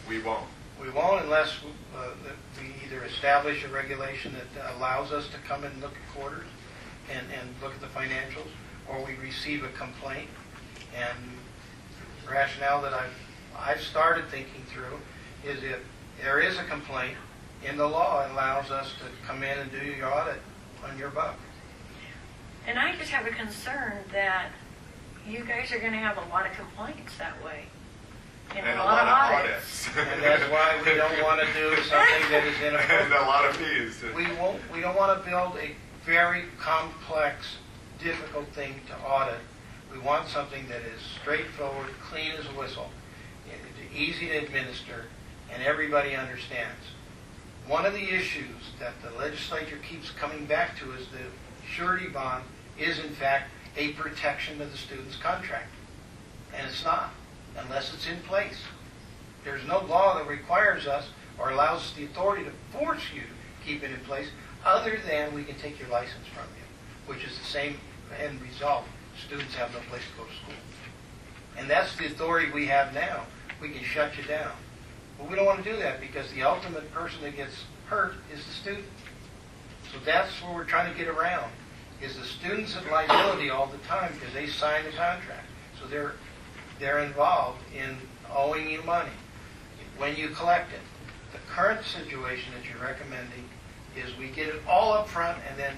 We won't. We won't unless that we either establish a regulation that allows us to come and look at quarters and look at the financials, or we receive a complaint. And the rationale that I've started thinking through is if there is a complaint in the law, it allows us to come in and do your audit on your buck. And I just have a concern that you guys are going to have a lot of complaints that way. And a lot of audits. And that's why we don't want to do something that is And inappropriate. a lot of fees. We don't want to build a very complex, difficult thing to audit. We want something that is straightforward, clean as a whistle, easy to administer, and everybody understands. One of the issues that the legislature keeps coming back to is the surety bond is in fact a protection of the student's contract. And it's not, unless it's in place. There's no law that requires us or allows us the authority to force you to keep it in place, other than we can take your license from you, which is the same end result. Students have no place to go to school. And that's the authority we have now. We can shut you down. But we don't want to do that because the ultimate person that gets hurt is the student. So that's what we're trying to get around, is the students at liability all the time because they sign the contract. So they're involved in owing you money when you collect it. The current situation that you're recommending is we get it all up front and then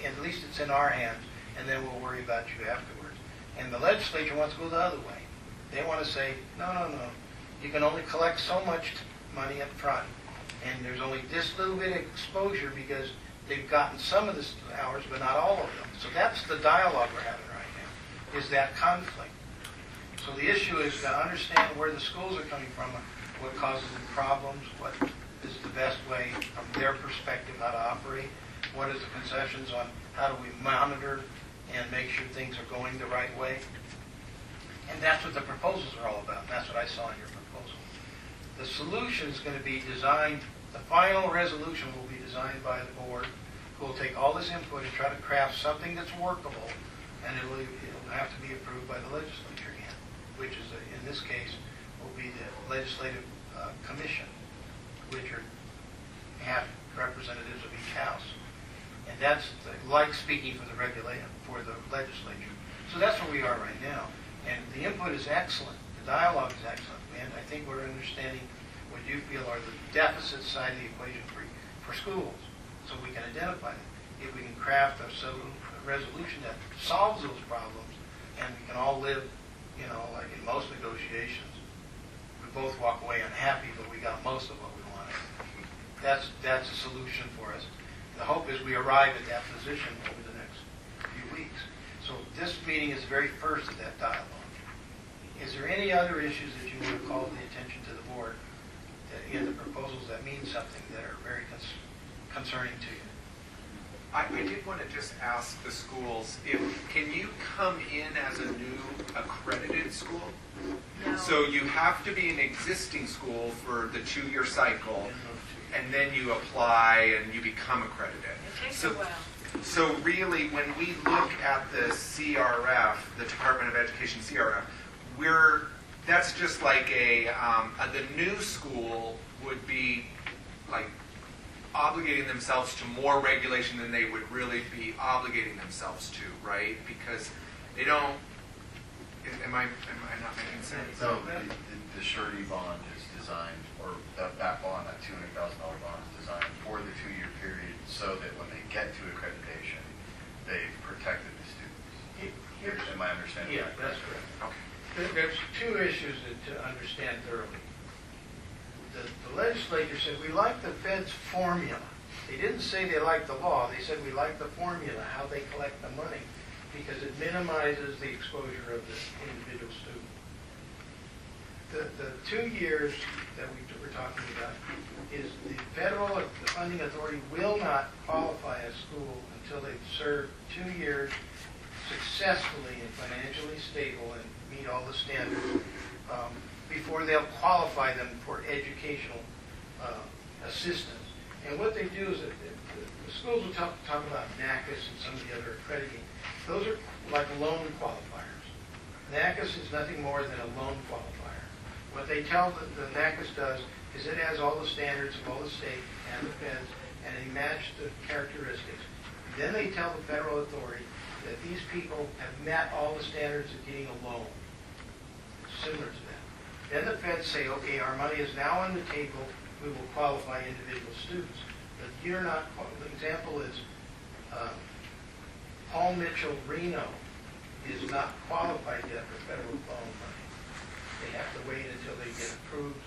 at least it's in our hands and then we'll worry about you afterwards. And the legislature wants to go the other way. They want to say, no. You can only collect so much money up front and there's only this little bit of exposure because they've gotten some of the hours but not all of them. So that's the dialogue we're having right now, is that conflict. So the issue is to understand where the schools are coming from, what causes the problems, what is the best way from their perspective how to operate, what is the concessions on how do we monitor and make sure things are going the right way. And that's what the proposals are all about. And that's what I saw in your proposal. The solution is going to be designed, the final resolution will be designed by the board, who will take all this input and try to craft something that's workable, and it'll have to be approved by the legislature again, which is, in this case, will be the legislative commission, which have representatives of each house. And that's like speaking for the legislature. So that's where we are right now. And the input is excellent. The dialogue is excellent. And I think we're understanding what you feel are the deficit side of the equation for schools, so we can identify them. If we can craft a resolution that solves those problems, and we can all live, like in most negotiations, we both walk away unhappy, but we got most of what we wanted. That's a solution for us. the hope is we arrive at that position over the next few weeks. So this meeting is the very first of that dialogue. Is there any other issues that you want to call to the attention to the board in the proposals that mean something, that are very concerning to you? I did want to just ask the schools, can you come in as a new accredited school? No. So you have to be an existing school for the 2-year cycle, and then you apply and you become accredited. It takes So- a while. So really, when we look at the CRF, the Department of Education CRF, that's just like the new school would be like obligating themselves to more regulation than they would really be obligating themselves to, right? Because they don't, am I not making sense? So the surety bond is designed, or that bond, that $200,000 bond is designed for the 2-year period so that when they get to accreditation, they've protected the students. Am I understanding? Yeah, that's correct. There's two issues to understand thoroughly. The legislature said, we like the Fed's formula. They didn't say they like the law. They said we like the formula, how they collect the money, because it minimizes the exposure of the individual student. The 2 years that we were talking about is the federal funding authority will not qualify a school until they've served 2 years successfully and financially stable and meet all the standards before they'll qualify them for educational assistance. And what they do is that the schools will talk about NACIS and some of the other accrediting. Those are like loan qualifiers. NACIS is nothing more than a loan qualifier. What they tell the NACIS does is it has all the standards of all the state and the feds, and they match the characteristics. Then they tell the federal authority that these people have met all the standards of getting a loan. Similar to that. Then the feds say, okay, our money is now on the table, we will qualify individual students. But you're not, the example is Paul Mitchell, Reno, is not qualified yet for federal loan money. They have to wait until they get approved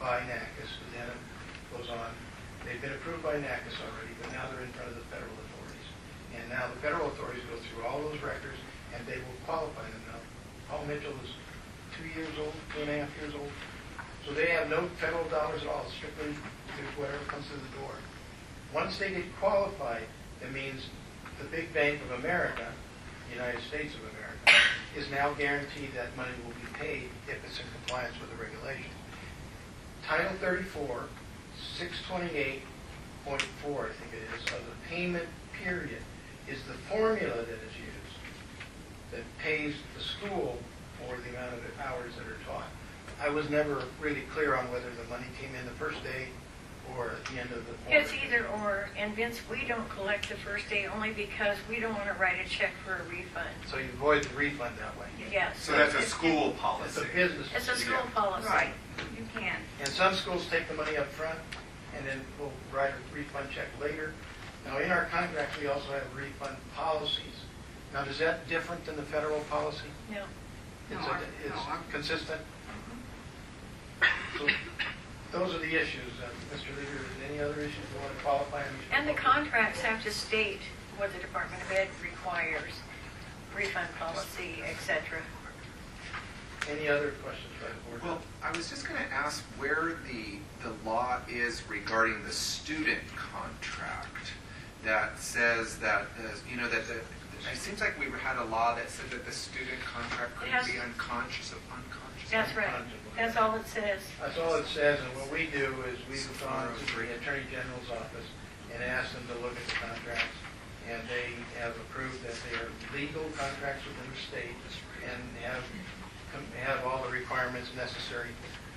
by NACIS, and then it goes on. They've been approved by NACIS already, but now they're in front of the federal authorities. And now the federal authorities go through all those records, and they will qualify them. Now, Paul Mitchell is 2 years old, 2.5 years old. So they have no federal dollars at all, strictly to whatever comes through the door. Once they get qualified, it means the big bank of America, the United States of America, is now guaranteed that money will be paid if it's in compliance with the regulation. Title 34, 628.4, I think it is, of the payment period is the formula that is used that pays the school for the amount of hours that are taught. I was never really clear on whether the money came in the first day or at the end of the quarter. It's either or, and Vince, we don't collect the first day only because we don't want to write a check for a refund. So you avoid the refund that way. Yes. So that's a It's- school It's policy. a business. It's a school policy. Right, you can. And some schools take the money up front and then we'll write a refund check later. Now, in our contract, we also have refund policies. Now, is that different than the federal policy? No. It's, No, it's no, consistent? So those are the issues. Mr. Leader, is there any other issues you want to qualify? And the contracts have to state what the Department of Ed requires, refund policy, etc. Any other questions by the board? Well, I was just going to ask where the law is regarding the student contract that says that, it seems like we had a law that said that the student contract couldn't Yes. be unconscious of unconscious. That's right. That's all it says. That's all it says, and what we do is we've gone to the Attorney General's office and asked them to look at the contracts, and they have approved that they are legal contracts within the state and have all the requirements necessary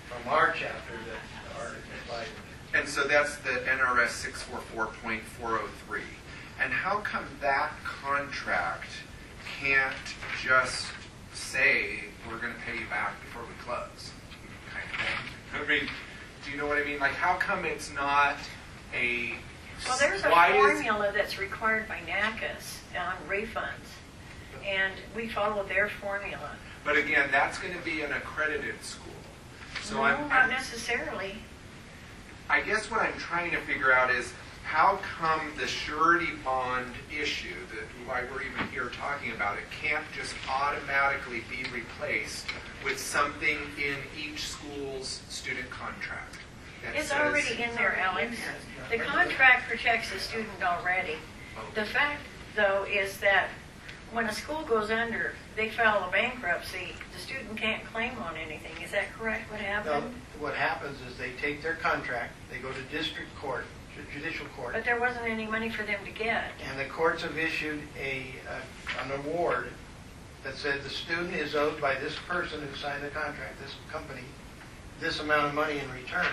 from our chapter that are applied. And so that's the NRS 644.403. And how come that contract can't just say, we're going to pay you back before we close? Kind of thing. I mean, do you know what I mean? Like, how come it's not a... Well, there's a why is- formula that's required by NACIS on refunds, and we follow their formula. But again, that's going to be an accredited school. So No, I'm not necessarily. I guess what I'm trying to figure out is how come the surety bond issue, that why we're even here talking about it, can't just automatically be replaced with something in each school's student contract? that It's says- already in there, Alex. The contract protects the student already. The fact, though, is that when a school goes under, they file a bankruptcy, the student can't claim on anything. Is that correct, what No, happened? what happens is they take their contract, they go to district court, judicial court, But there wasn't any money for them to get. and the courts have issued an award that said the student is owed by this person who signed the contract, this company, this amount of money in return.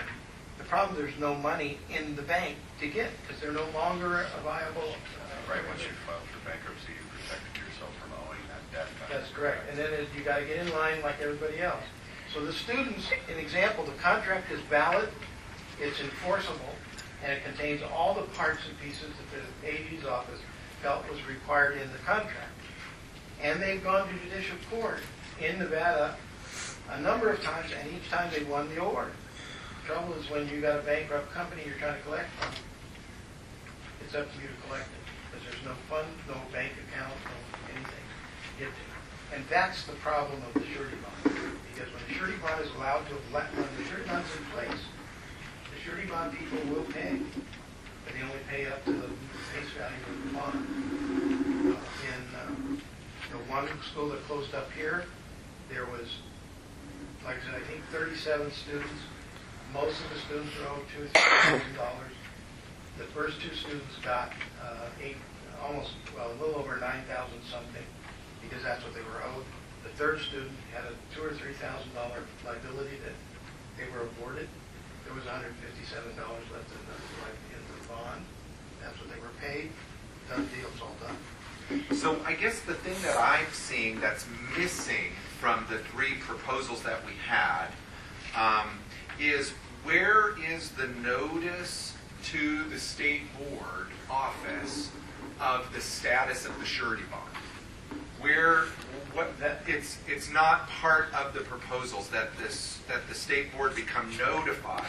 The problem, there's no money in the bank to get, because they're no longer a viable. Right, once you file for bankruptcy, you protected yourself from owing that debt. That's correct. And then you got to get in line like everybody else. So the students, an example, the contract is valid, it's enforceable, and it contains all the parts and pieces that the AG's office felt was required in the contract. And they've gone to judicial court in Nevada a number of times, and each time they won the award. The trouble is when you got a bankrupt company you're trying to collect from, it's up to you to collect it, because there's no fund, no bank account, no anything. And that's the problem of the surety bond. Because when the surety bond is allowed to, when the surety bond is in place, the surety bond people will pay, but they only pay up to the face value of the bond. In the one school that closed up here, there was, like I said, I think 37 students. Most of the students were owed $2,000 or $3,000. The first two students got a little over 9,000 something, because that's what they were owed. The third student had a $2,000 or $3,000 liability that they were awarded. There was $157 left in the bond. That's what they were paid. Done deal, it's all done. So I guess the thing that I'm seeing that's missing from the three proposals that we had is, where is the notice to the state board office of the status of the surety bond? It's not part of the proposals that the state board become notified.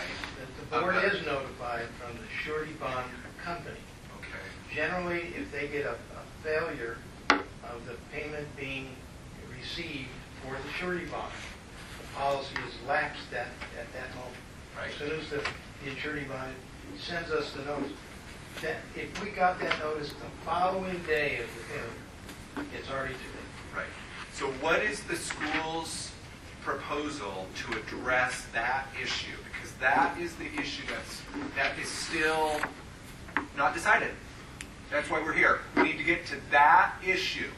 The board is notified from the surety bond company. Okay. Generally, if they get a failure of the payment being received for the surety bond, the policy is lapsed at that moment. Right. As soon as the surety bond sends us the notice, that if we got that notice the following day of the failure, it's already too late. Right. So what is the school's proposal to address that issue? Because that is the issue that is still not decided. That's why we're here. We need to get to that issue.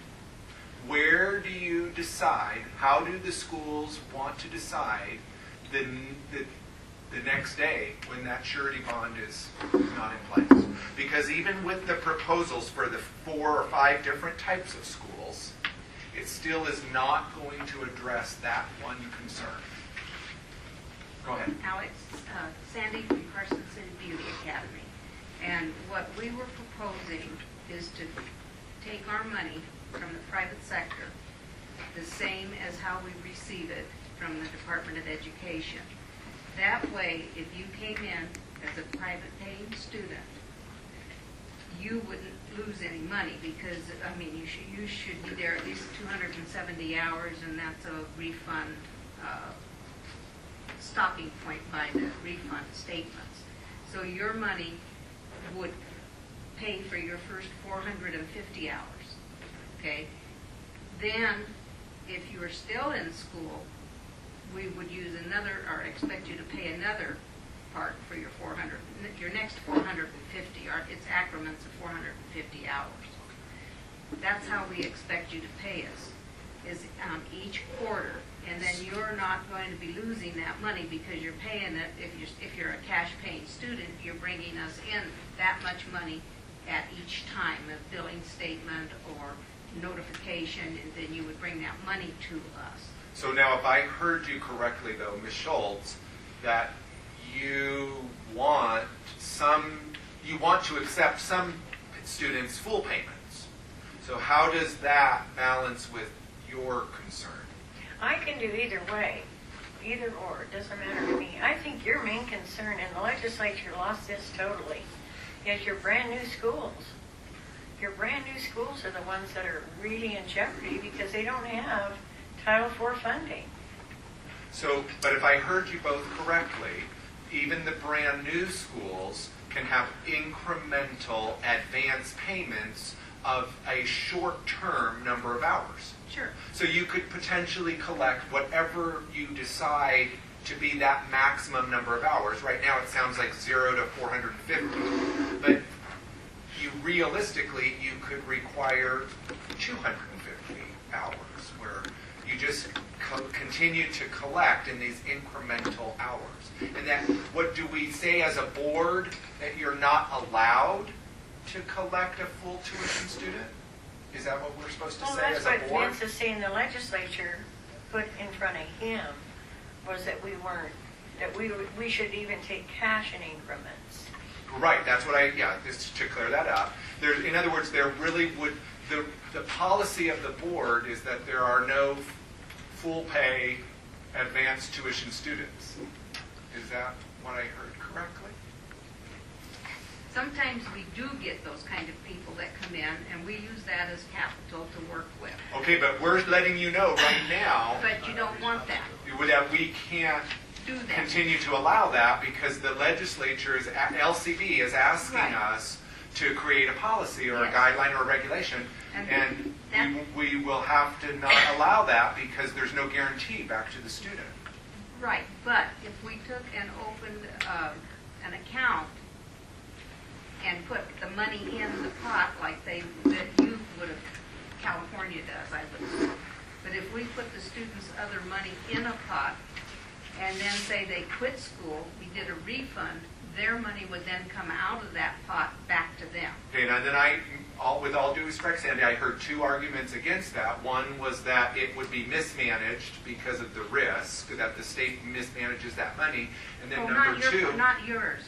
Where do you decide, how do the schools want to decide the next day when that surety bond is not in place? Because even with the proposals for the 4 or 5 different types of schools, it still is not going to address that one concern. Go ahead. Alex, Sandy from Carson City Beauty Academy. And what we were proposing is to take our money from the private sector, the same as how we receive it from the Department of Education. That way, if you came in as a private paying student, you wouldn't lose any money, because, I mean, you should be there at least 270 hours, and that's a refund stopping point by the refund statements. So your money would pay for your first 450 hours, okay? Then, if you are still in school, we would use another, or expect you to pay another part for your next 450, or it's accrements of 450 hours. That's how we expect you to pay us, is each quarter. And then you're not going to be losing that money, because you're paying it, if you're a cash paying student, you're bringing us in that much money at each time, a billing statement or notification, and then you would bring that money to us. So now, if I heard you correctly, though, Ms. Schultz, that you want to accept some students' full payments. So how does that balance with your concern? I can do either way, either or, it doesn't matter to me. I think your main concern, and the legislature lost this totally, is your brand new schools. Your brand new schools are the ones that are really in jeopardy because they don't have Title IV funding. So, but if I heard you both correctly, even the brand new schools can have incremental advance payments of a short-term number of hours. Sure. So you could potentially collect whatever you decide to be that maximum number of hours. Right now it sounds like 0 to 450, but realistically you could require 250 hours where you just continue to collect in these incremental hours. And that, what do we say as a board, that you're not allowed to collect a full tuition student? Is that what we're supposed to Well, say that's as a what board? Vince is saying the legislature put in front of him, was that we weren't, that we should even take cash in increments. Right, that's what just to clear that up. In other words, there really would, the policy of the board is that there are no full pay advanced tuition students. Is that what I heard correctly? Sometimes we do get those kind of people that come in, and we use that as capital to work with. Okay, but we're letting you know right now But you don't want that. that we can't Do that. continue to allow that because the legislature, LCB, is asking Right. us to create a policy or Yes. a guideline or a regulation, And and we will have to not allow that because there's no guarantee back to the student. Right, but if we took and opened an account and put the money in the pot like that you would have, California does, I would. But if we put the students' other money in a pot and then say they quit school, we did a refund, their money would then come out of that pot back to them. Okay, and then with all due respect, Sandy, I heard two arguments against that. One was that it would be mismanaged because of the risk, that the state mismanages that money. And then number two, Not yours.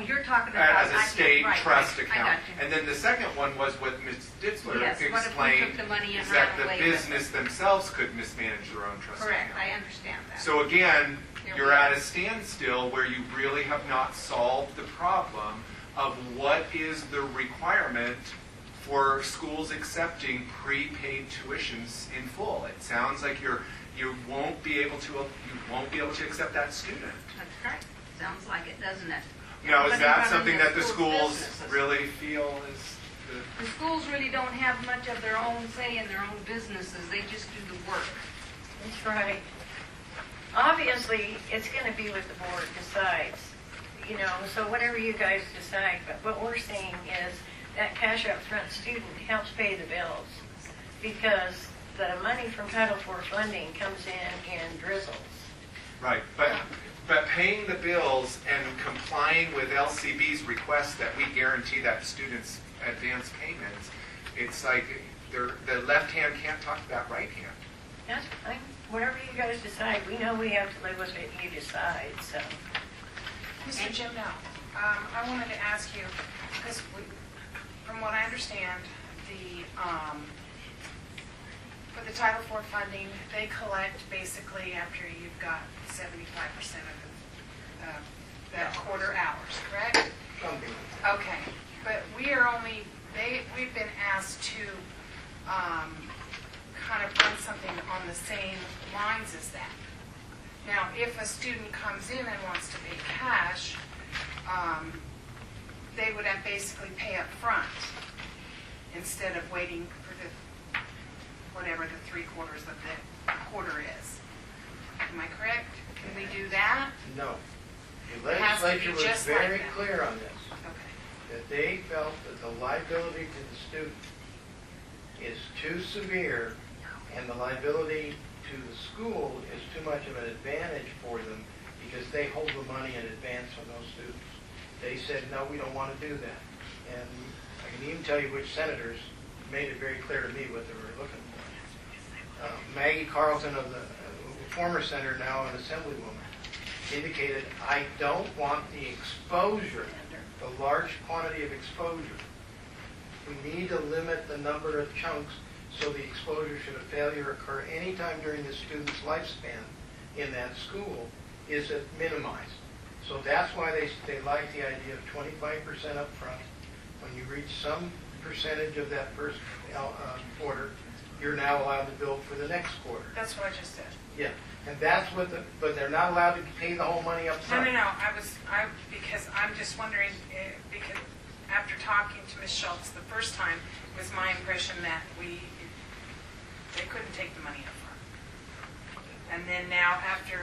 You're talking about... as a state right, trust right, account. I got you. And then the second one was what Ms. Ditzler Yes, what if we explained, took the money and is that ran the away with it? business themselves could mismanage their own trust Correct, account. I understand that. So again, Here you're we at are. a standstill where you really have not solved the problem of what is the requirement for schools accepting prepaid tuitions in full. It sounds like you won't be able to accept that student. That's correct. Sounds like it, doesn't it? Now, is Everybody that running something their that the school schools businesses. really feel is the... The schools really don't have much of their own say in their own businesses. They just do the work. That's right. Obviously, it's going to be what the board decides, so whatever you guys decide, but what we're saying is that cash up front student helps pay the bills because the money from Title IV funding comes in drizzles. Right, but paying the bills and complying with LCB's request that we guarantee that students advance payments, it's like the left hand can't talk to that right hand. That's fine. Whatever you guys decide, we know we have to live with it, you decide, so. Mr. Jim, now, I wanted to ask you, because from what I understand, for the Title IV funding, they collect basically after you've got 75% of that quarter hours, correct? Something. Okay, but we've been asked to kind of run something on the same lines as that. Now, if a student comes in and wants to pay cash, they would have basically pay up front instead of waiting for whatever the 3/4 of the quarter is. Am I correct? Can we do that? No. The It has to be legislature was just like very that. clear on this, Okay. that they felt that the liability to the student is too severe and the liability to the school is too much of an advantage for them because they hold the money in advance from those students. They said, no, we don't want to do that. And I can even tell you which senators made it very clear to me what they were looking for. Maggie Carlton, of the former senator, now an assemblywoman, indicated, I don't want the exposure, the large quantity of exposure. We need to limit the number of chunks so the exposure, should a failure occur anytime during the student's lifespan in that school, is minimized. So that's why they like the idea of 25% up front. When you reach some percentage of that first quarter, you're now allowed to bill for the next quarter. That's what I just said. Yeah, and that's what but they're not allowed to pay the whole money up No, front. no, no, because I'm just wondering, because after talking to Ms. Schultz the first time, it was my impression that they couldn't take the money up front. And then now after,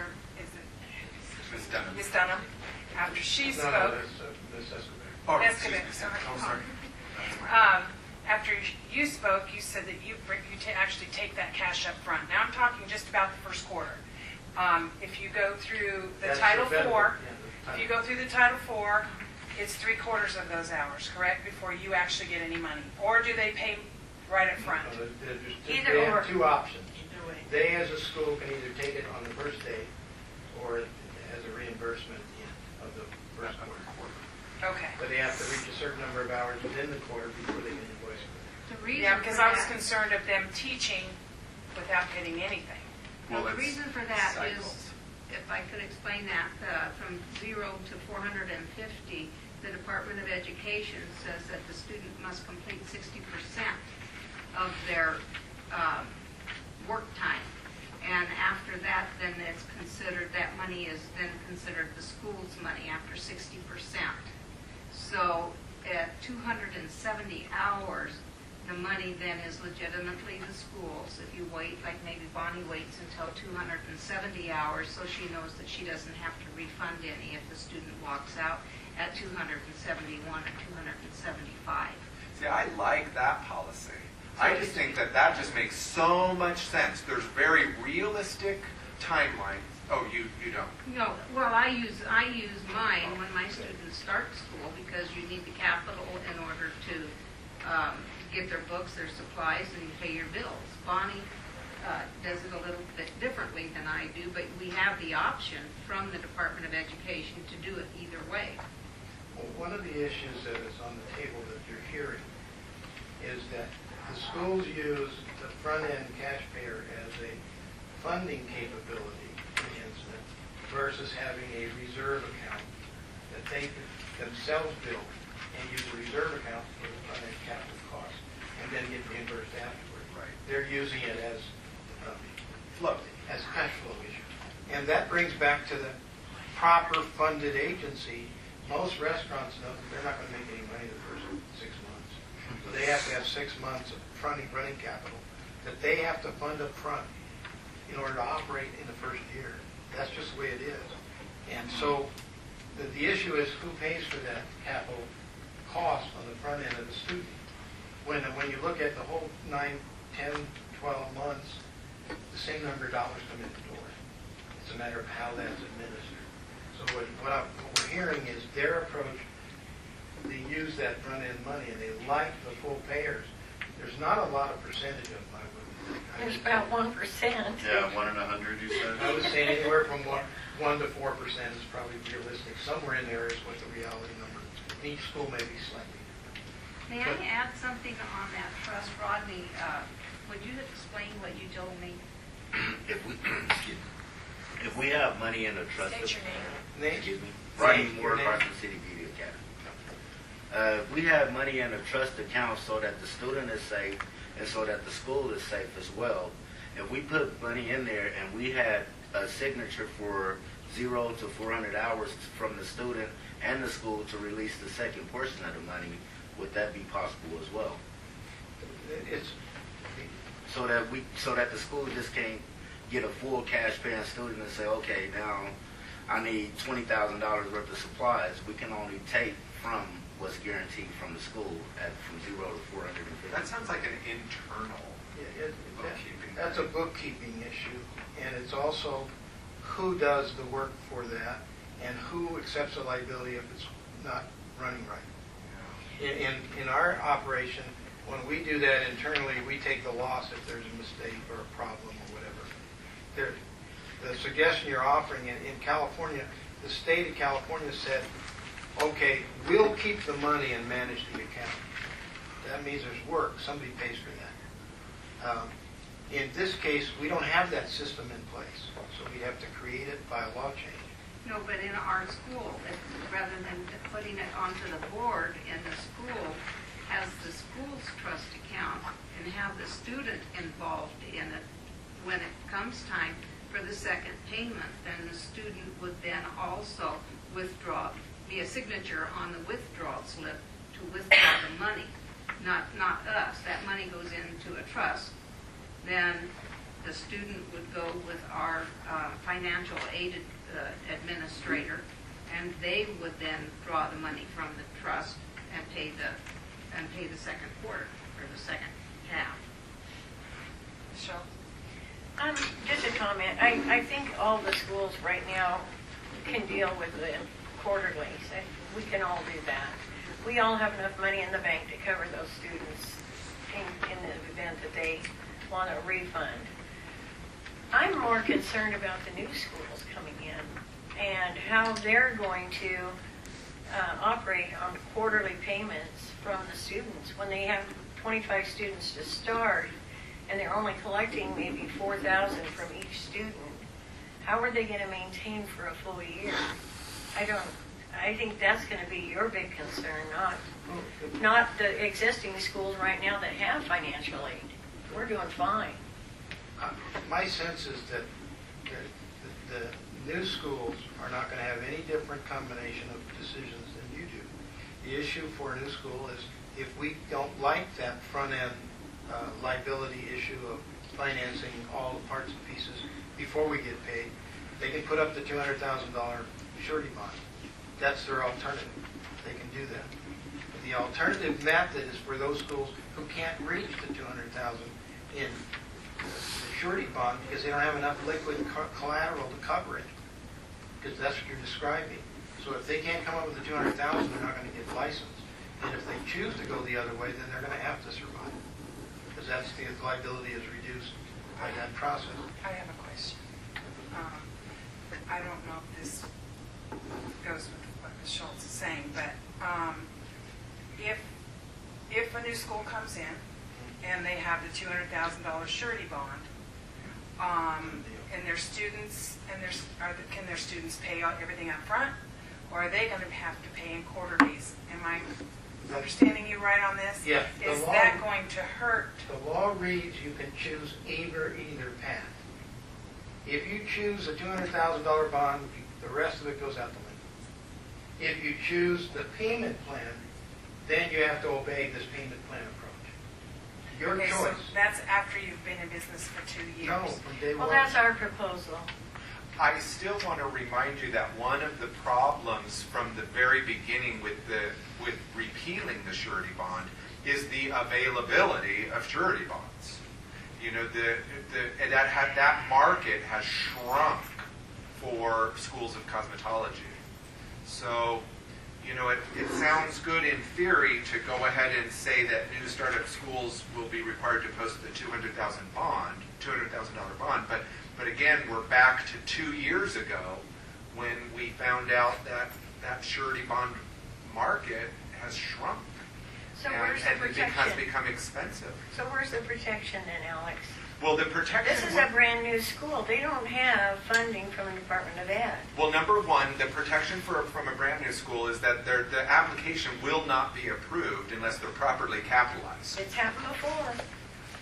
Ms. Dunham. Ms. Dunham, after she spoke. No, that's Escobar. Oh, Escobar, excuse me. sorry. Oh, sorry. After you spoke, you said that you actually take that cash up front. Now I'm talking just about the first quarter. If you go through the That's Title the federal, IV, yeah, if you go through the Title IV, it's 3/4 of those hours, correct, before you actually get any money? Or do they pay right up front? Either They or. have two options. They, as a school, can either take it on the first day or as a reimbursement at the end of the first quarter. Okay. But they have to reach a certain number of hours within the quarter before they can invoice for The reason Yeah, for because I was that- concerned of them teaching without getting anything. Well, the it's reason for that cycles. is, if I could explain that, from 0 to 450, the Department of Education says that the student must complete 60% of their work time. And after that, then it's considered, that money is then considered the school's money after 60%. So at 270 hours, the money then is legitimately the school's. If you wait, like maybe Bonnie waits until 270 hours, so she knows that she doesn't have to refund any if the student walks out at 271 or 275. See, I like that policy. I just think that just makes so much sense. There's very realistic timelines. Oh, you don't? No, well, I use mine when my students start school because you need the capital in order to get their books, their supplies, and you pay your bills. Bonnie does it a little bit differently than I do, but we have the option from the Department of Education to do it either way. Well, one of the issues that is on the table that you're hearing is that the schools use the front-end cash payer as a funding capability enhancement versus having a reserve account that they themselves build and use a reserve account for the front-end capital costs and then get reimbursed afterward. Right. They're using it as Flow. as a cash flow issue. And that brings back to the proper funded agency. Most restaurants know that they're not going to make any money the first 6 months. So they have to have 6 months of running capital that they have to fund up front in order to operate in the first year. That's just the way it is. And so the issue is who pays for that capital cost on the front end of the student. When you look at the whole 9, 10, 12 months, the same number of dollars come in the door. It's a matter of how that's administered. So what we're hearing is their approach, they use that front-end money and they like the full payers. There's not a lot of percentage of them, I would think. There's about 1%. Yeah, 1 in 100, you said? I would say anywhere from 1 to 4% is probably realistic. Somewhere in there is what the reality number. Each school may be slightly different. May I add something on that trust, Rodney? Would you explain what you told me? If we have money in a trust, State your name. Name? excuse me, Right. Rodney Moore, Your name? Carson City Beauty Academy. If we have money in a trust account so that the student is safe and so that the school is safe as well, if we put money in there and we had a signature for 0 to 400 hours from the student and the school to release the second portion of the money, would that be possible as well? It's, So that the school just can't get a full cash paying student and say, okay, now I need $20,000 worth of supplies. We can only take from what's guaranteed from the school from 0 to 450. That sounds like an internal bookkeeping. that's a bookkeeping issue, and it's also who does the work for that and who accepts the liability if it's not running right. In our operation, when we do that internally, we take the loss if there's a mistake or a problem or whatever. The suggestion you're offering in California, the state of California said, okay, we'll keep the money and manage the account. That means there's work. Somebody pays for that. In this case, we don't have that system in place, so we have to create it by a law change. No, but in our school, rather than putting it onto the board in the school, has the school's trust account and have the student involved in it. When it comes time for the second payment, then the student would then also withdraw, be a signature on the withdrawal slip to withdraw the money, not us. That money goes into a trust. Then the student would go with our financial aid administrator, and they would then draw the money from the trust and pay the second quarter or the second half. Michelle? Just a comment. I think all the schools right now can deal with the quarterlies. We can all do that. We all have enough money in the bank to cover those students in the event that they want a refund. I'm more concerned about the new schools coming in and how they're going to operate on quarterly payments from the students when they have 25 students to start and they're only collecting maybe $4,000 from each student. How are they going to maintain for a full year? I think that's going to be your big concern, not the existing schools right now that have financial aid. We're doing fine. My sense is that the new schools are not going to have any different combination of decisions than you do. The issue for a new school is if we don't like that front-end liability issue of financing all the parts and pieces before we get paid, they can put up the $200,000 surety bond. That's their alternative. They can do that. But the alternative method is for those schools who can't reach the $200,000 in the surety bond because they don't have enough liquid collateral to cover it. Because that's what you're describing. So if they can't come up with the $200,000, they're not going to get licensed. And if they choose to go the other way, then they're going to have to survive. Because that's the liability is reduced by that process. I have a question. I don't know if this goes with what Ms. Schultz is saying, but if a new school comes in and they have the $200,000 surety bond, and their students can their students pay everything up front, or are they going to have to pay in quarterlies? Am I understanding you right on this? Yeah. Is that going to hurt? The law reads you can choose either path. If you choose a $200,000 bond, the rest of it goes out the window. If you choose the payment plan, then you have to obey this payment plan approach. Your Okay, choice. so that's after you've been in business for 2 years. No, from day Well, one. that's our proposal. I still want to remind you that one of the problems from the very beginning with repealing the surety bond is the availability of surety bonds. You know, that market has shrunk for schools of cosmetology. So, you know, it sounds good in theory to go ahead and say that new startup schools will be required to post the $200,000 bond, but again, we're back to 2 years ago when we found out that surety bond market has shrunk. So where's the and it has protection? become expensive. So where's the protection then, Alex? Well, the protection... This is a brand new school. They don't have funding from the Department of Ed. Well, number one, the protection from a brand new school is that the application will not be approved unless they're properly capitalized. It's happened before.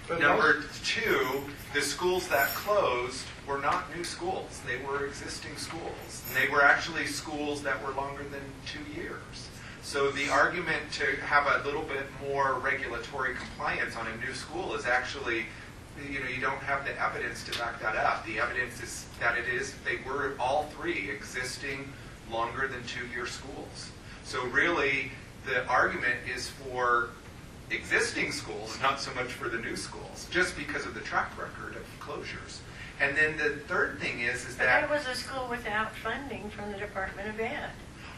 But Number two, the schools that closed were not new schools. They were existing schools. And they were actually schools that were longer than 2 years. So the argument to have a little bit more regulatory compliance on a new school is actually, you know, you don't have the evidence to back that up. The evidence is that they were all three existing longer than 2-year schools. So really, the argument is for existing schools, not so much for the new schools, just because of the track record of closures. And then the third thing is But that... that was a school without funding from the Department of Ed.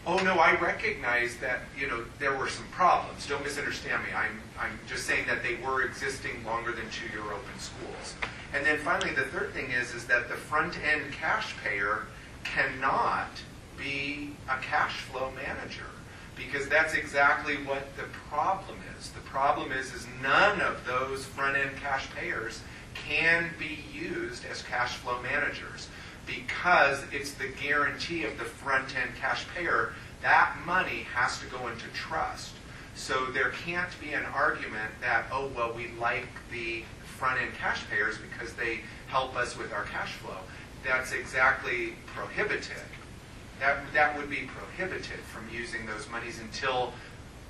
Oh, no, I recognize that, you know, there were some problems. Don't misunderstand me. I'm just saying that they were existing longer than 2-year open schools. And then finally, the third thing is that the front-end cash payer cannot be a cash flow manager, because that's exactly what the problem is. The problem is none of those front-end cash payers can be used as cash flow managers. because it's the guarantee of the front-end cash payer, that money has to go into trust. So there can't be an argument that, oh, well, we like the front-end cash payers because they help us with our cash flow. That's exactly prohibited. That would be prohibited from using those monies until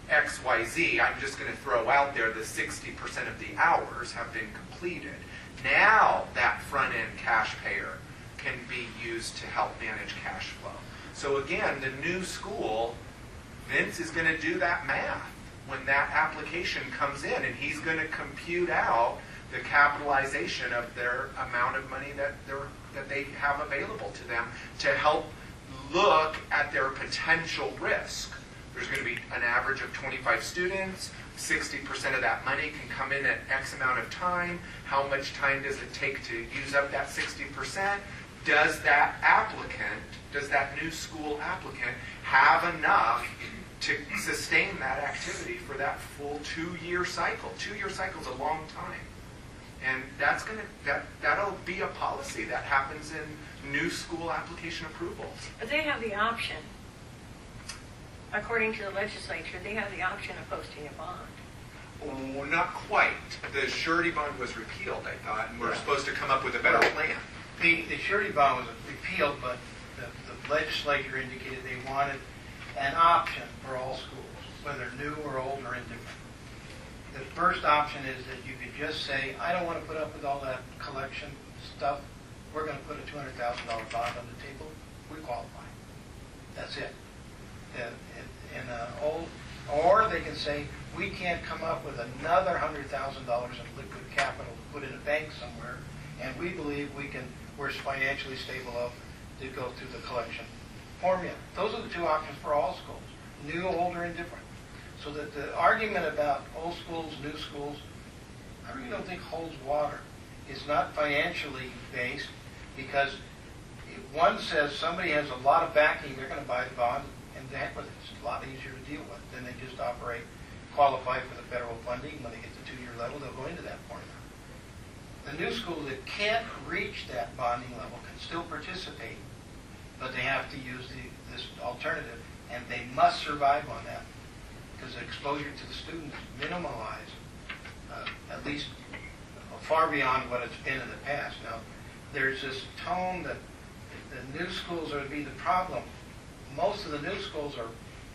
XYZ. I'm just going to throw out there the 60% of the hours have been completed. Now that front-end cash payer can be used to help manage cash flow. So again, the new school, Vince is going to do that math when that application comes in, and he's going to compute out the capitalization of their amount of money that they have available to them to help look at their potential risk. There's going to be an average of 25 students. 60% of that money can come in at X amount of time. How much time does it take to use up that 60%? Does that applicant, does that new school applicant have enough to sustain that activity for that full 2-year cycle? 2-year cycle is a long time. And that'll be a policy that happens in new school application approvals. But they have the option, according to the legislature, they have the option of posting a bond. Oh, not quite. The surety bond was repealed, I thought, and we're supposed to come up with a better plan. The surety bond was repealed, but the legislature indicated they wanted an option for all schools, whether new or old or indifferent. The first option is that you could just say, I don't want to put up with all that collection stuff. We're going to put a $200,000 bond on the table. We qualify. That's it. Or they can say, we can't come up with another $100,000 in liquid capital to put in a bank somewhere, and we believe we're financially stable enough to go through the collection formula. Those are the two options for all schools, new, old, or indifferent. So that the argument about old schools, new schools, I really don't think holds water. It's not financially based, because if one says somebody has a lot of backing, they're going to buy the bond, and the heck with it. It's a lot easier to deal with. Then they just qualify for the federal funding. When they get to 2-year level, they'll go into that formula. The new school that can't reach that bonding level can still participate, but they have to use this alternative, and they must survive on that, because the exposure to the students is minimalized, at least far beyond what it's been in the past. Now, there's this tone that the new schools are to be the problem. Most of the new schools are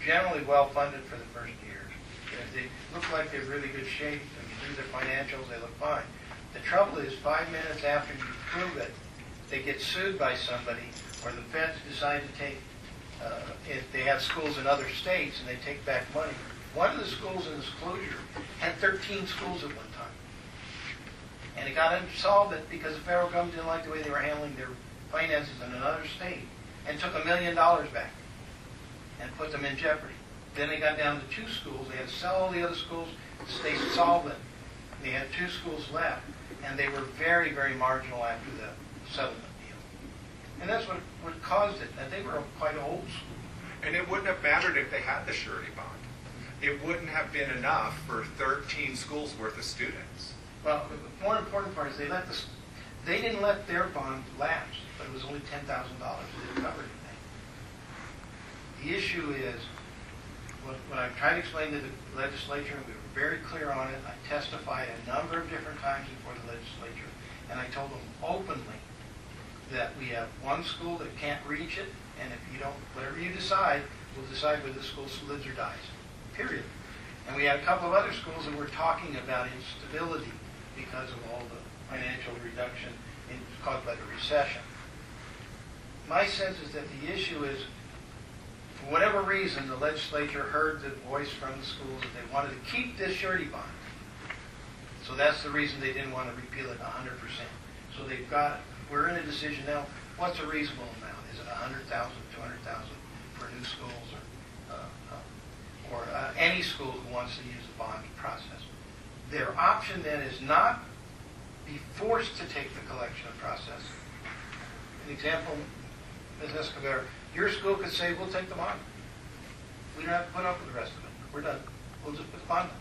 generally well funded for the first year. They look like they're in really good shape, and you do their financials, they look fine. The trouble is, 5 minutes after you prove it, they get sued by somebody, or the feds decide to take, if they have schools in other states and they take back money. One of the schools in this closure had 13 schools at one time. And it got solved because the federal government didn't like the way they were handling their finances in another state, and took $1 million back and put them in jeopardy. Then they got down to 2 schools. They had to sell all the other schools to stay solvent. They had 2 schools left, and they were very, very marginal after the settlement deal. And that's what caused it. And they were quite old school. And it wouldn't have mattered if they had the surety bond. It wouldn't have been enough for 13 schools worth of students. Well, the more important part is they didn't let their bond lapse, but it was only $10,000. It didn't cover anything. The issue is, what I've tried to explain to the legislature, and we were very clear on it. I testified a number of different times before the legislature, and I told them openly that we have one school that can't reach it, and if you don't, whatever you decide, we'll decide whether the school lives or dies, period. And we had a couple of other schools that were talking about instability because of all the financial reduction caused by the recession. My sense is that the issue is, for whatever reason, the legislature heard the voice from the schools that they wanted to keep this surety bond. So that's the reason they didn't want to repeal it 100%. So they've got it. We're in a decision now. What's a reasonable amount? Is it 100,000, 200,000 for new schools, or any school who wants to use the bond process? Their option then is not be forced to take the collection process. An example, Ms. Escobar, your school could say, we'll take the bond. We don't have to put up with the rest of it. We're done. We'll just put the bond up.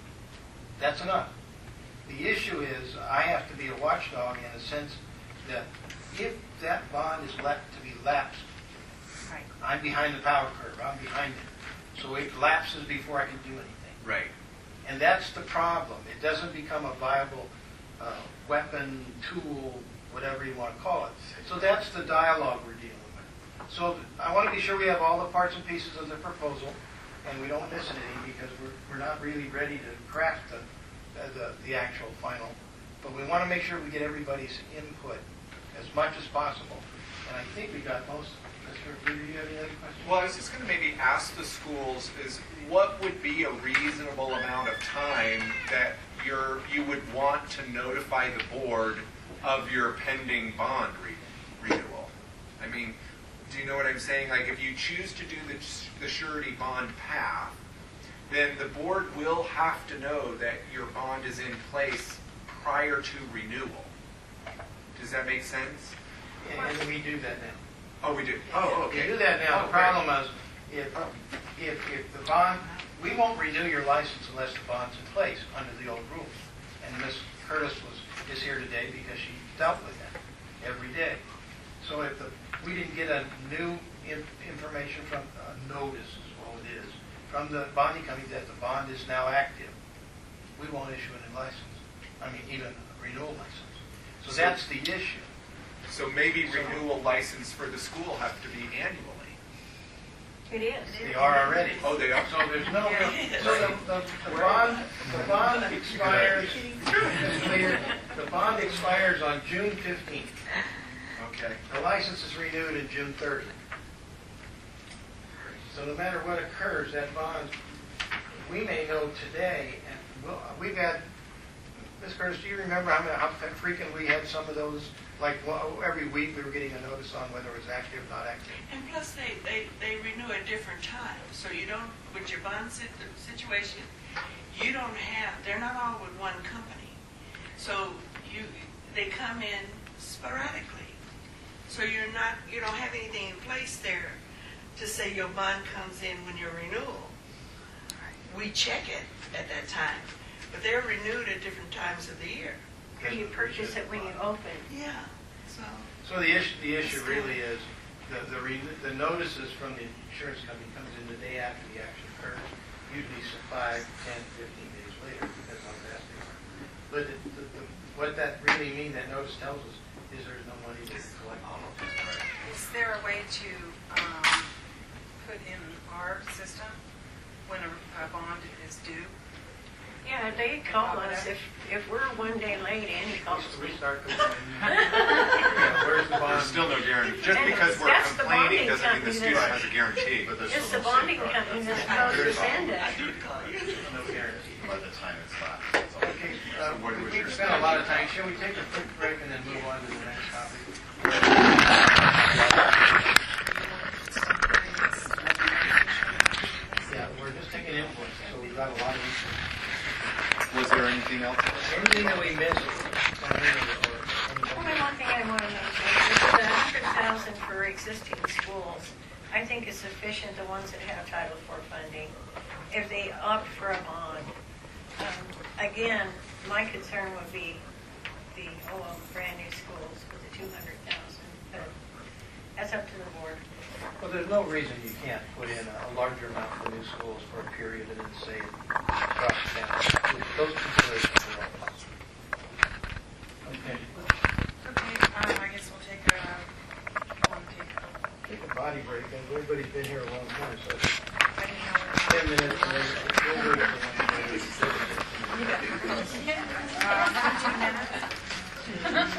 That's enough. The issue is, I have to be a watchdog in a sense that if that bond is left to be lapsed, Right. I'm behind the power curve, I'm behind it. So it lapses before I can do anything. Right. And that's the problem. It doesn't become a viable weapon, tool, whatever you want to call it. So that's the dialogue we're dealing with. So I want to be sure we have all the parts and pieces of the proposal, and we don't miss anything because we're not really ready to craft the actual final. But we want to make sure we get everybody's input as much as possible. And I think we got most of it. Mr. Reader, do you have any other questions? Well, I was just going to maybe ask the schools is what would be a reasonable amount of time that you would want to notify the board of your pending bond renewal? I mean, do you know what I'm saying? Like if you choose to do the surety bond path, then the board will have to know that your bond is in place prior to renewal. Does that make sense? And we do that now. Oh, we do. Oh, okay. We do that now. Oh, The problem is, if the bond, we won't renew your license unless the bond's in place under the old rules. And Ms. Curtis is here today because she dealt with that every day. So if we didn't get a new information from notice, is what it is, from the bonding company that the bond is now active, we won't issue a new license. I mean, even a renewal license. So that's the issue. So maybe renewal license for the school have to be annually. It is. They are already. Oh, they are? So there's no real, so the bond expires, the bond expires on June 15th. Okay. The license is renewed in June 30th. So no matter what occurs, that bond, we may know today, and we've had, Ms. Curtis, do you remember how frequent we had some of those? Like every week we were getting a notice on whether it was active or not active. And plus, they renew at different times. So you don't, with your bond situation, you don't have, they're not all with one company. So they come in sporadically. So you don't have anything in place there to say your bond comes in when your renewal. We check it at that time, but they're renewed at different times of the year. Or you purchase it when you open. Yeah. So the issue really is the notices from the insurance company comes in the day after the action occurs, usually 5, 10, 15 days later, depends on how fast they are. But what that really means, that notice tells us, is there's no money to collect. Is there a way to put in our system when a bond is due? Yeah, they call us. If we're one day late, Andy calls Just me. restart the yeah, where's the bond? There's still no guarantee. Just And because we're that's the complaining bonding doesn't mean the company student that's- has a guarantee. But there's It's still the no bonding safeguard. company that's supposed to send it. No guarantee. By the time it's lapsed. That's all. Okay, What was your we've spent a lot of time. Shall we take a quick break and then move on to the next topic? Yeah, we're just taking input, so we've got a lot of input. Was there anything else? Anything that we missed? Only one thing I want to mention is the 100,000 for existing schools. I think is sufficient, the ones that have Title IV funding, if they opt for a bond. Again, my concern would be the brand new schools with the 200,000, but that's up to the board. Well, there's no reason you can't put in a larger amount for new schools for a period and then say drop it down. Those considerations are all possible. Okay. Okay, I guess we'll take Take a body break. Everybody's been here a long time, so I didn't know 10 minutes. And we'll wait for 1 minute. 2 minutes.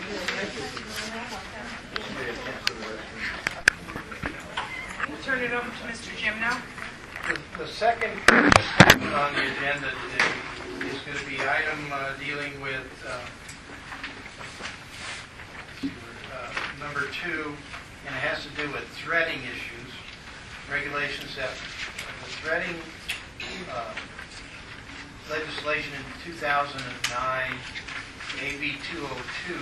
Turn it over to Mr. Jim now. The second item on the agenda today is going to be item dealing with number 2, and it has to do with threading issues, regulations that the threading legislation in 2009, AB 202,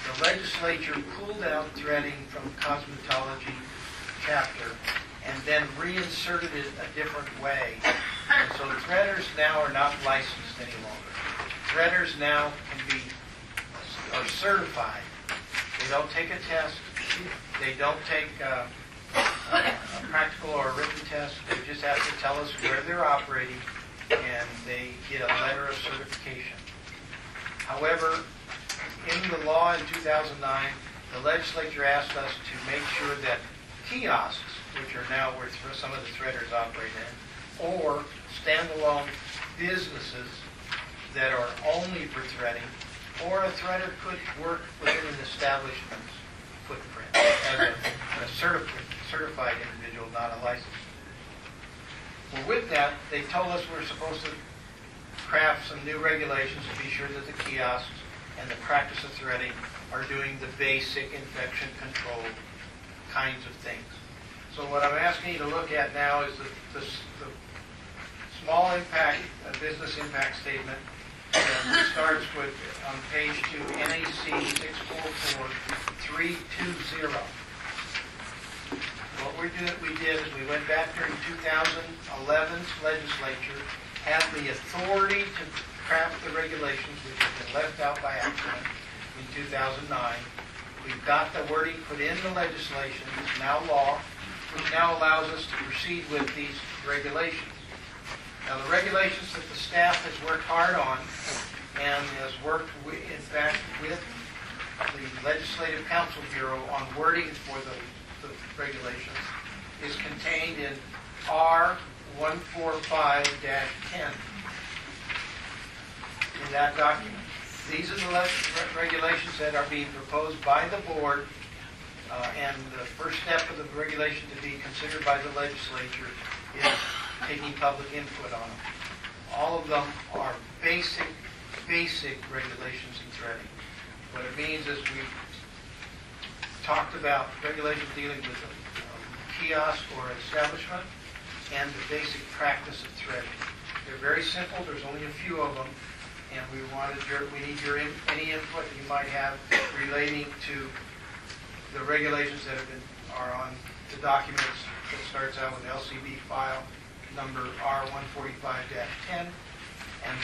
the legislature pulled out threading from Cosmetology chapter and then reinserted it a different way. And so threaders now are not licensed any longer. Threaders now are certified They don't take a test. They don't take a practical or a written test. They just have to tell us where they're operating, and they get a letter of certification. However, in the law in 2009, the legislature asked us to make sure that kiosks, which are now where some of the threaders operate in, or standalone businesses that are only for threading, or a threader could work within an establishment's footprint as a certified individual, not a licensed individual. Well, with that, they told us we're supposed to craft some new regulations to be sure that the kiosks and the practice of threading are doing the basic infection control kinds of things. So what I'm asking you to look at now is the small impact, business impact statement. And it starts with, on page 2, NAC 644320. What we did is we went back during 2011's legislature, had the authority to craft the regulations, which had been left out by accident in 2009. We've got the wording put in the legislation, it's now law, which now allows us to proceed with these regulations. Now, the regulations that the staff has worked hard on and has worked, in fact, with the Legislative Counsel Bureau on wording for the regulations is contained in R145-10 in that document. These are the regulations that are being proposed by the board, and the first step of the regulation to be considered by the legislature is taking public input on them. All of them are basic regulations in threading. What it means is we've talked about regulations dealing with a kiosk or establishment and the basic practice of threading. They're very simple. There's only a few of them, and we need any input you might have relating to the regulations that are on the documents that starts out with LCB file number R145-10, and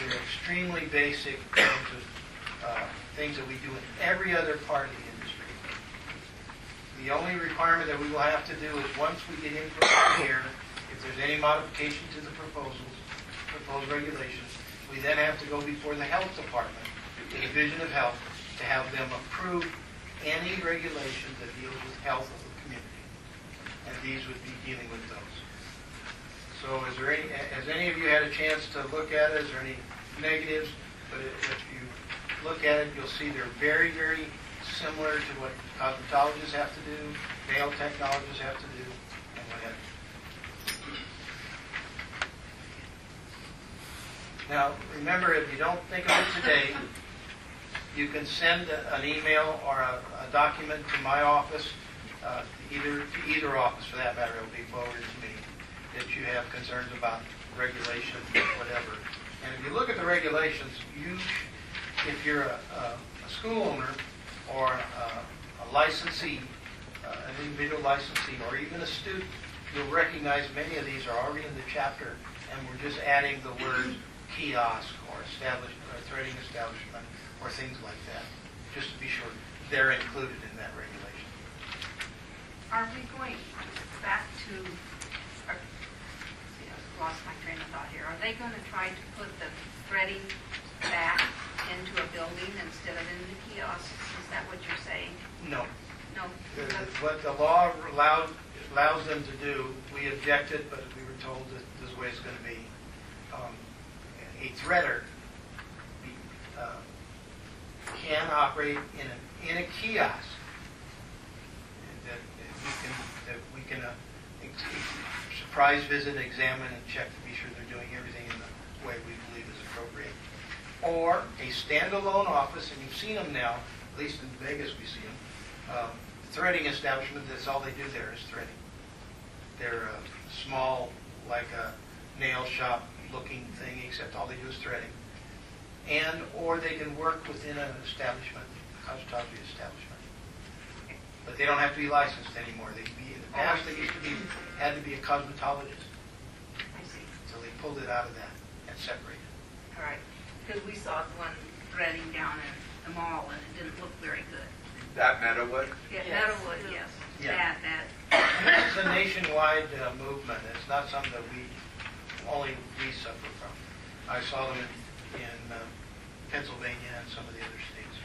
they're extremely basic kinds of things that we do in every other part of the industry. The only requirement that we will have to do is once we get input from here, if there's any modification to the proposed regulations, we then have to go before the health department, the Division of Health, to have them approve any regulation that deals with health of the community. And these would be dealing with those. So has any of you had a chance to look at it? Is there any negatives? But if you look at it, you'll see they're very, very similar to what cosmetologists have to do, nail technologists have to do, and what have you. Now, remember, if you don't think of it today, you can send an email or a document to my office, to either office for that matter. It will be forwarded to me, that you have concerns about regulation, whatever. And if you look at the regulations, if you're a school owner or a licensee, an individual licensee, or even a student, you'll recognize many of these are already in the chapter, and we're just adding the word kiosk or establishment or threading establishment or things like that, just to be sure they're included in that regulation. Are we going back to, lost my train of thought here. Are they going to try to put the threading back into a building instead of in the kiosks? Is that what you're saying? No. No. What the law allows them to do, we objected, but we were told that this is the way it's going to be. A threader can operate in a kiosk that we can surprise visit, examine, and check to be sure they're doing everything in the way we believe is appropriate. Or a standalone office, and you've seen them now, at least in Vegas we see them, threading establishment, that's all they do there is threading. They're small, like a nail shop looking thing, except all they do is threading. Or they can work within an establishment, a cosmetology establishment. But they don't have to be licensed anymore. They can be, in the past, they had to be a cosmetologist. I see. So they pulled it out of that and separated. All right. Because we saw one threading down in the mall and it didn't look very good. That Meadowood? Yeah, Yes. Meadowood, yes. Yeah. That. It's a nationwide movement. It's not something that only we suffer from. I saw them in Pennsylvania and some of the other states.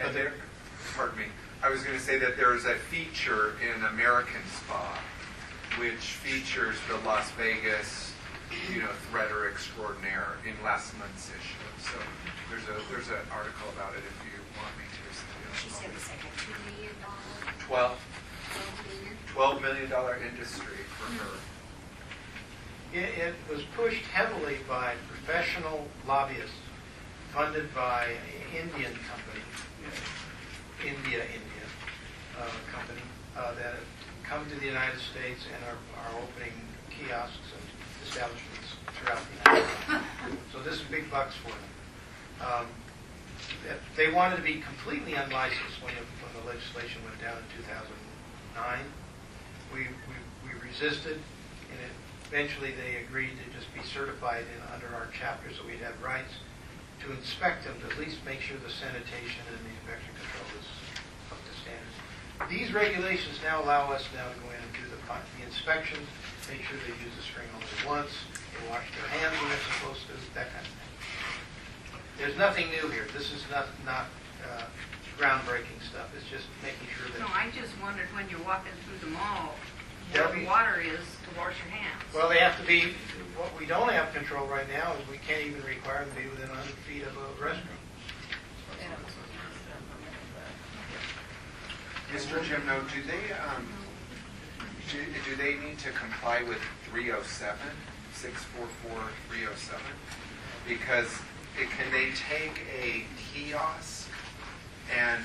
And there, pardon me, I was going to say that there is a feature in American Spa which features the Las Vegas, threader extraordinaire in last month's issue. So there's an article about it if you want me to. She said it's like a $2 million, $12 million industry for her. It was pushed heavily by professional lobbyists, funded by Indian company, India company, that have come to the United States and are opening kiosks and establishments throughout the United States. So this is big bucks for them. They wanted to be completely unlicensed when the legislation went down in 2009. We resisted, and eventually they agreed to just be certified under our chapter, so we'd have rights to inspect them, to at least make sure the sanitation and the infection control is up to standards. These regulations now allow us now to go in and do the inspections, make sure they use the string only once, they wash their hands when they're supposed to, that kind of thing. There's nothing new here. This is not groundbreaking stuff. It's just making sure that... No, I just wondered when you're walking through the mall, Yeah, where the water is to wash your hands. Well, they have to be... What we don't have control right now is we can't even require them to be within 100 feet of a restroom. Mr. Jimno, do they need to comply with 307, 644 307? Because can they take a kiosk and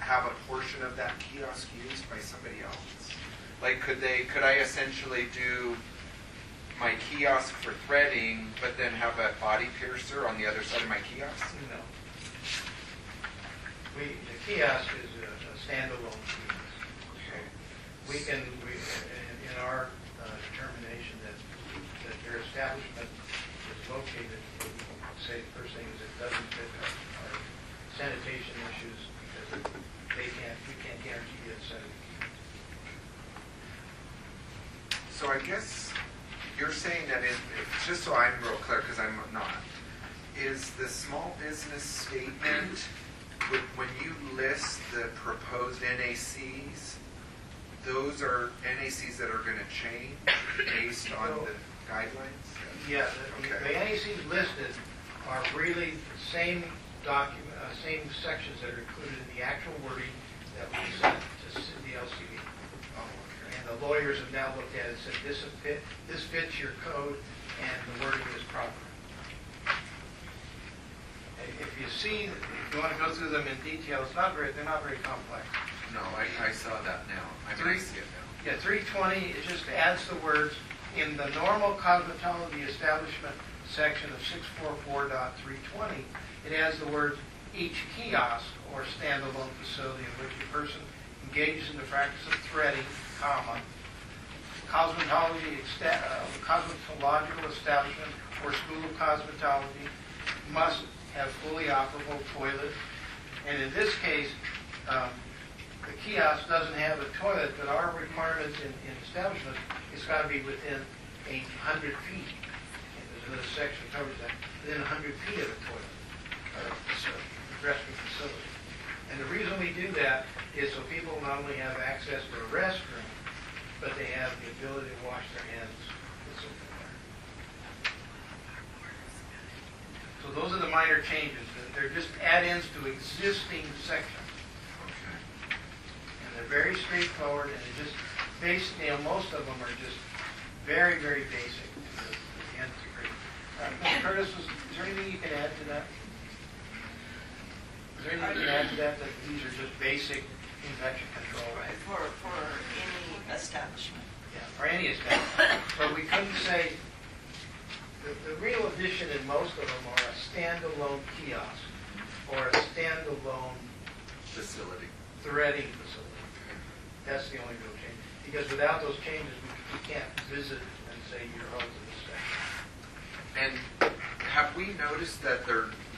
have a portion of that kiosk used by somebody else? Like, could I essentially do my kiosk for threading, but then have a body piercer on the other side of my kiosk? No. The kiosk is a standalone kiosk. So in our determination that their establishment is located, we can say the first thing is it doesn't fit our sanitation issues because we can't guarantee it's safe. So I guess you're saying that just so I'm real clear, because I'm not, is the small business statement, when you list the proposed NACs, those are NACs that are going to change based on the guidelines? Yeah, the NACs listed are really the same same sections that are included in the actual wording that we sent to the LCD. Oh, okay. And the lawyers have now looked at it and said, this fits your code and the wording is proper. If you see, if you want to go through them in detail, they're not very complex. No, I saw that now. I see it now. Yeah, 320, it just adds the words, in the normal cosmetology establishment section of 644.320, it adds the words, each kiosk or standalone facility in which a person engages in the practice of threading, cosmetological establishment or school of cosmetology must have fully operable toilet. And in this case, the kiosk doesn't have a toilet, but our requirements in establishments, it's got to be within 100 feet. And there's another section that covers that, within 100 feet of a toilet, restroom facility. And the reason we do that is so people not only have access to a restroom, but they have the ability to wash their hands with soap and water. So those are the minor changes. They're just add-ins to existing sections. And they're very straightforward, and they're just basically, most of them are just very, very basic. And the end is great. Mr. Curtis, is there anything you can add to that? Is there anything you can add to that, that these are just basic infection control? Right, for any establishment. Yeah, for any establishment. But we couldn't say, the real addition in most of them are a standalone kiosk or a standalone Facility. threading facility. That's the only real change. Because without those changes, we can't visit and say you're held to this section. And have we noticed that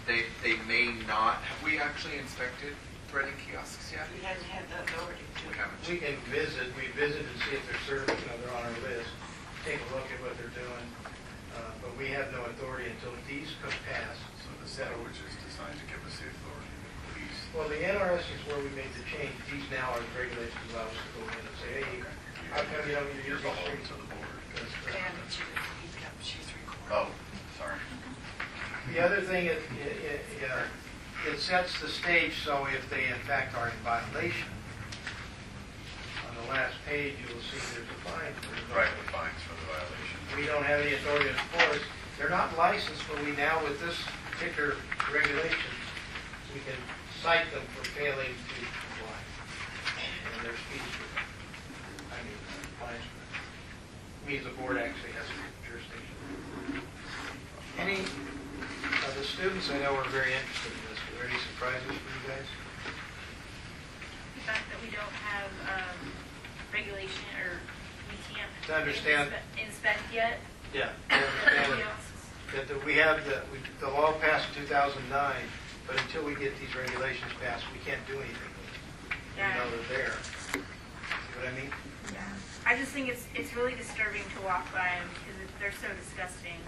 they may not, have we actually inspected spreading kiosks yet? He hasn't had the authority to. We haven't. We can we visit and see if they're certified, they're on our list, take a look at what they're doing, but we have no authority until these come pass. So the center, which is designed to give us the authority, please. Well, the NRS is where we made the change. These now are regulations allow us to go in and say, hey, how come you don't need to You're use these beholden streets? to the board. Damn it, he's got, she's recording. Oh, sorry. The other thing, it sets the stage so if they in fact are in violation, on the last page you will see there's a fine for the Right, violation. the fines for the violation. We don't have any authority to enforce. They're not licensed, but we now, with this particular regulation, we can cite them for failing to comply. And there's fees for that. I mean, fines for that. Means the board actually has jurisdiction. Any of the students I know are very interested in this. Are there any surprises for you guys? The fact that we don't have regulation, or we can't To understand- inspect yet. Yeah. Kiosks. We have the law passed in 2009, but until we get these regulations passed, we can't do anything with it. Even though they're there. See what I mean? Yeah. I just think it's really disturbing to walk by them because they're so disgusting.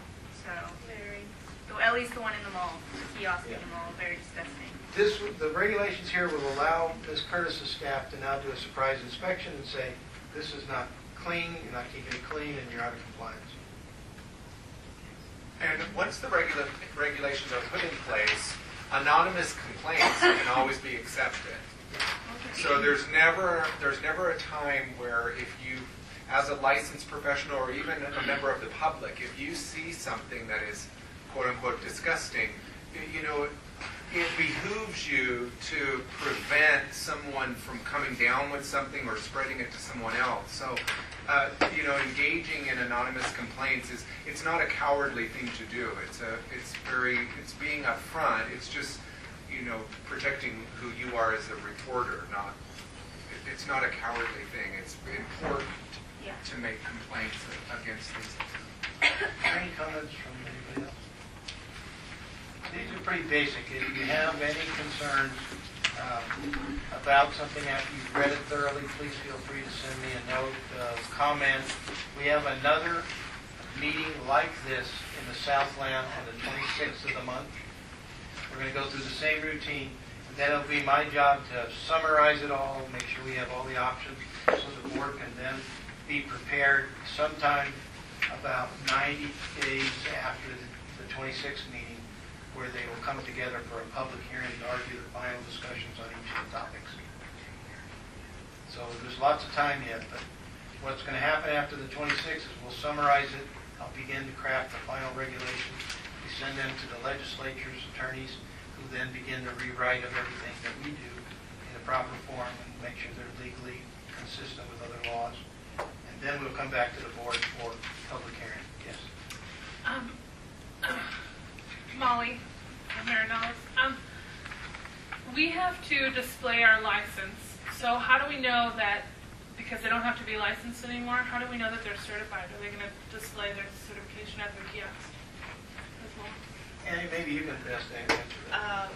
So at least the one in the mall, the kiosk in the mall, very disgusting. The regulations here will allow Ms. Curtis's staff to now do a surprise inspection and say, this is not clean, you're not keeping it clean, and you're out of compliance. And once the regulations are put in place, anonymous complaints can always be accepted. So there's never a time where if you, as a licensed professional or even a member of the public, if you see something that is quote unquote disgusting, it behooves you to prevent someone from coming down with something or spreading it to someone else. So, engaging in anonymous complaints it's not a cowardly thing to do. It's being upfront. It's just, protecting who you are as a reporter. It's not a cowardly thing. It's important to make complaints against these things. Any comments from anybody else? These are pretty basic. If you have any concerns about something after you've read it thoroughly, please feel free to send me a note, comment. We have another meeting like this in the Southland on the 26th of the month. We're going to go through the same routine. And then it'll be my job to summarize it all, make sure we have all the options, so the board can then be prepared sometime about 90 days after the 26th meeting, where they will come together for a public hearing to argue the final discussions on each of the topics. So there's lots of time yet, but what's going to happen after the 26th is we'll summarize it. I'll begin to craft the final regulations. We send them to the legislature's attorneys, who then begin the rewrite of everything that we do in a proper form and make sure they're legally consistent with other laws. And then we'll come back to the board for public hearing. Yes. Molly, Marinellis. We have to display our license. So how do we know that, because they don't have to be licensed anymore, how do we know that they're certified? Are they going to display their certification at their kiosk as well? Annie, maybe you can best answer that.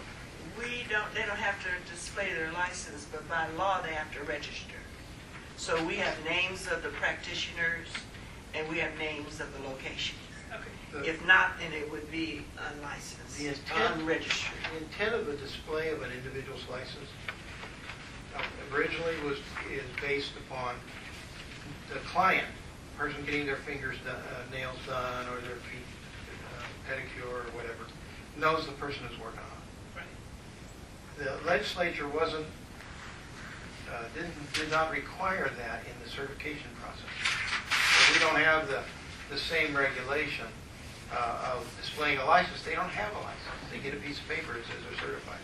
They don't have to display their license, but by law they have to register. So we have names of the practitioners and we have names of the locations. Okay. If not, then it would be unlicensed, The intent- unregistered. The intent of the display of an individual's license originally is based upon the client, person getting their nails done or their feet pedicure or whatever, knows the person is working on it. Right. The legislature did not require that in the certification process. So we don't have the same regulation of displaying a license. They don't have a license. They get a piece of paper that says they're certified.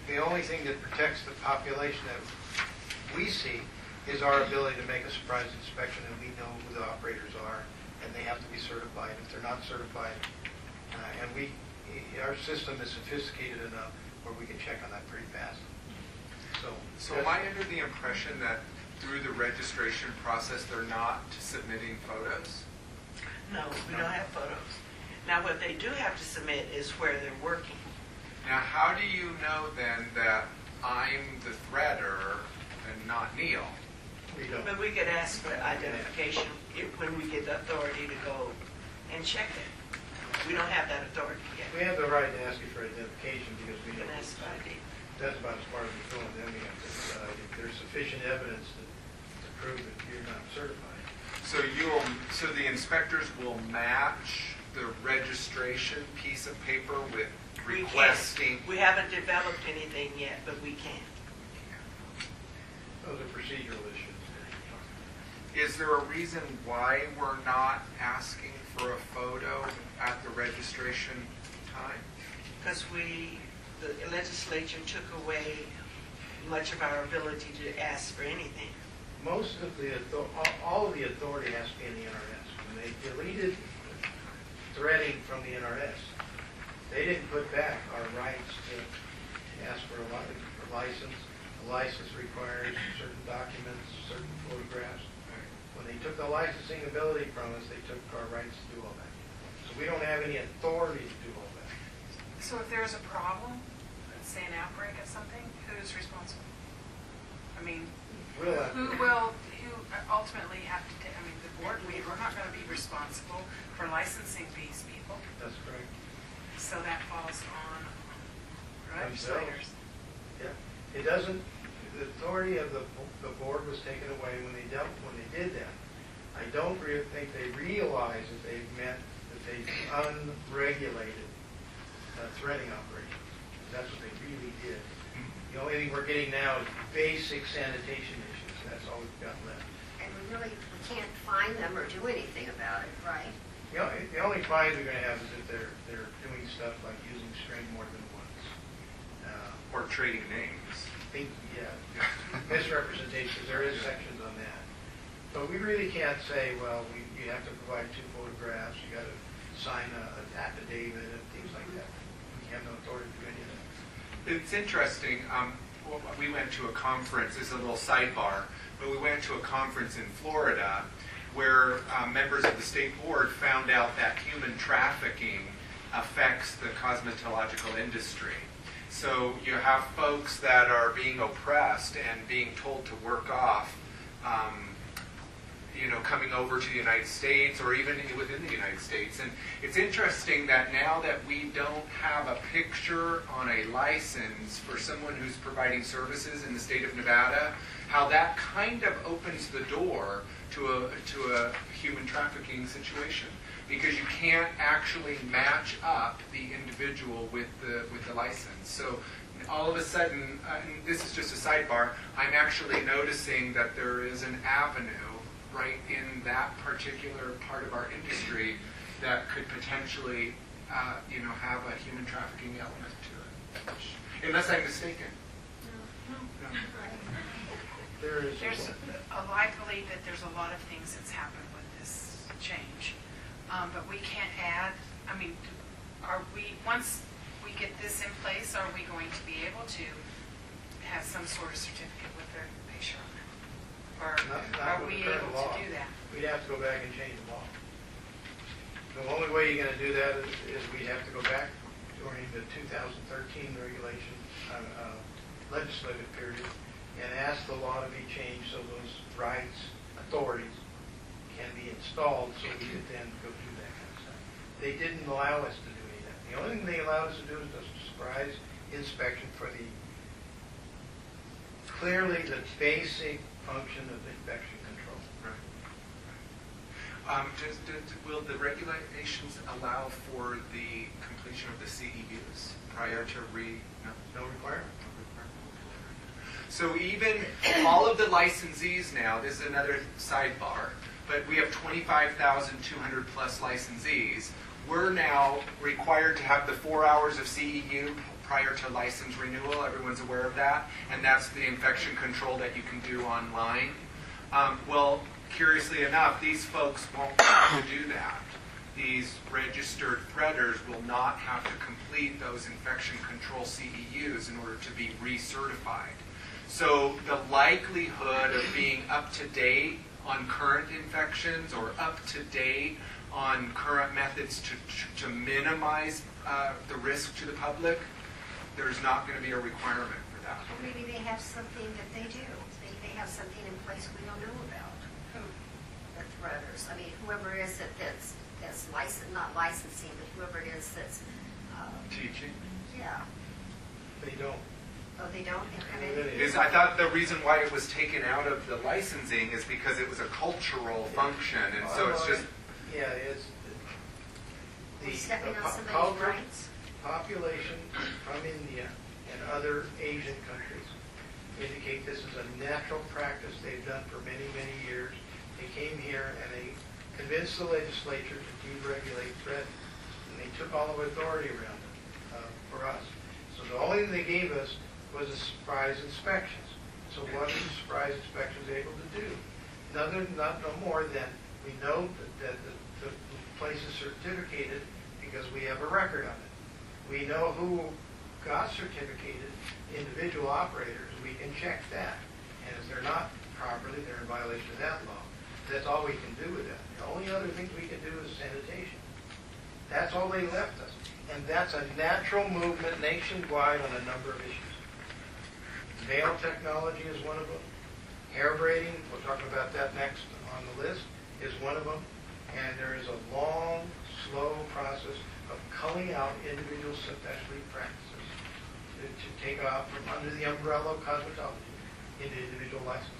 The only thing that protects the population that we see is our ability to make a surprise inspection, and we know who the operators are, and they have to be certified. If they're not certified, our system is sophisticated enough where we can check on that pretty fast. So am I under the impression that through the registration process they're not submitting photos? No, we don't have photos. Now, what they do have to submit is where they're working. Now, how do you know then that I'm the threader and not Neil. We don't. But we could ask for identification when we get the authority to go and check it. We don't have that authority yet. We have the right to ask you for identification because we We don't. can ask for ID. That's about as far as we go, and then we have to decide if there's sufficient evidence to prove that you're not certified. So the inspectors will match the registration piece of paper with We requesting. can. We haven't developed anything yet, but we can. Those are procedural issues. Is there a reason why we're not asking for a photo at the registration time? Because the legislature took away much of our ability to ask for anything. Most of all of the authority has to be in the NRS. When they deleted threading from the NRS, they didn't put back our rights to ask for a license. A license requires certain documents, certain photographs. When they took the licensing ability from us, they took our rights to do all that. So we don't have any authority to do all that. So if there's a problem, let's say an outbreak of something, who's responsible? I mean, We'll have who to- ultimately have to take, I mean, the board, we're not going to be responsible for licensing these people, That's correct. so that falls on Themselves. legislators. Yeah. It doesn't, the authority of the board was taken away when they did that. I don't think they realize that they meant that they unregulated threading operations. That's what they really did. The only thing we're getting now is basic sanitation issues. That's all we've got left. And we can't find them or do anything about it, right? The only fines we're going to have is if they're doing stuff like using string more than once. Or trading names? Misrepresentations, there is sections on that. But we really can't say, well, you have to provide 2 photographs, you got to sign an affidavit and things like that. We have no authority to do any of that. It's interesting. We went to a conference, this is a little sidebar, but we went to a conference in Florida where members of the state board found out that human trafficking affects the cosmetological industry. So you have folks that are being oppressed and being told to work off, coming over to the United States or even within the United States. And it's interesting that now that we don't have a picture on a license for someone who's providing services in the state of Nevada, how that kind of opens the door to a human trafficking situation, because you can't actually match up the individual with the license. So all of a sudden, and this is just a sidebar, I'm actually noticing that there is an avenue right in that particular part of our industry that could potentially, have a human trafficking element to it. Unless I'm mistaken. No. There's I believe that there's a lot of things that's happened with this change. But we can't add, I mean, once we get this in place, are we going to be able to have some sort of certificate with their picture on it? Or not are with we the current able law. to do that? We'd have to go back and change the law. The only way you're going to do that is we'd have to go back during the 2013 regulation, legislative period, and ask the law to be changed so those rights, authorities, can be installed so we could then go do that kind of stuff. They didn't allow us to do any of that. The only thing they allowed us to do is a surprise inspection for clearly the basic function of infection control. Right. Will the regulations allow for the completion of the CEUs prior to No requirement. So even all of the licensees now, this is another sidebar, but we have 25,200 plus licensees. We're now required to have the 4 hours of CEU prior to license renewal. Everyone's aware of that. And that's the infection control that you can do online. Well, curiously enough, these folks won't have to do that. These registered threaders will not have to complete those infection control CEUs in order to be recertified. So the likelihood of being up to date on current infections or up to date on current methods to minimize the risk to the public, there's not going to be a requirement for about. Well, maybe they have something that they do. Maybe they have something in place we don't know about. The threaders. I mean, whoever it is that's licensed, not licensing, but whoever it is that's, Teaching? yeah. They don't. Oh, they don't? They come in? Is I thought the reason why it was taken out of the licensing is because it was a cultural function, and so it's just Yeah, it's We're the stepping on somebody's culture, rights? population from India and other Asian countries indicate this is a natural practice they've done for many, many years. They came here and they convinced the legislature to deregulate thread, and they took all of authority around it for us. So the only thing they gave us was a surprise inspections. So what are the surprise inspections able to do? No more than we know that the place is certificated because we have a record of it. We know who got certificated, individual operators, we can check that. And if they're not properly, they're in violation of that law. That's all we can do with that. The only other things we can do is sanitation. That's all they left us. And that's a natural movement nationwide on a number of issues. Nail technology is one of them. Hair braiding, we'll talk about that next on the list, is one of them. And there is a long, slow process of culling out individual specialty practices to take off from under the umbrella of cosmetology into individual licenses.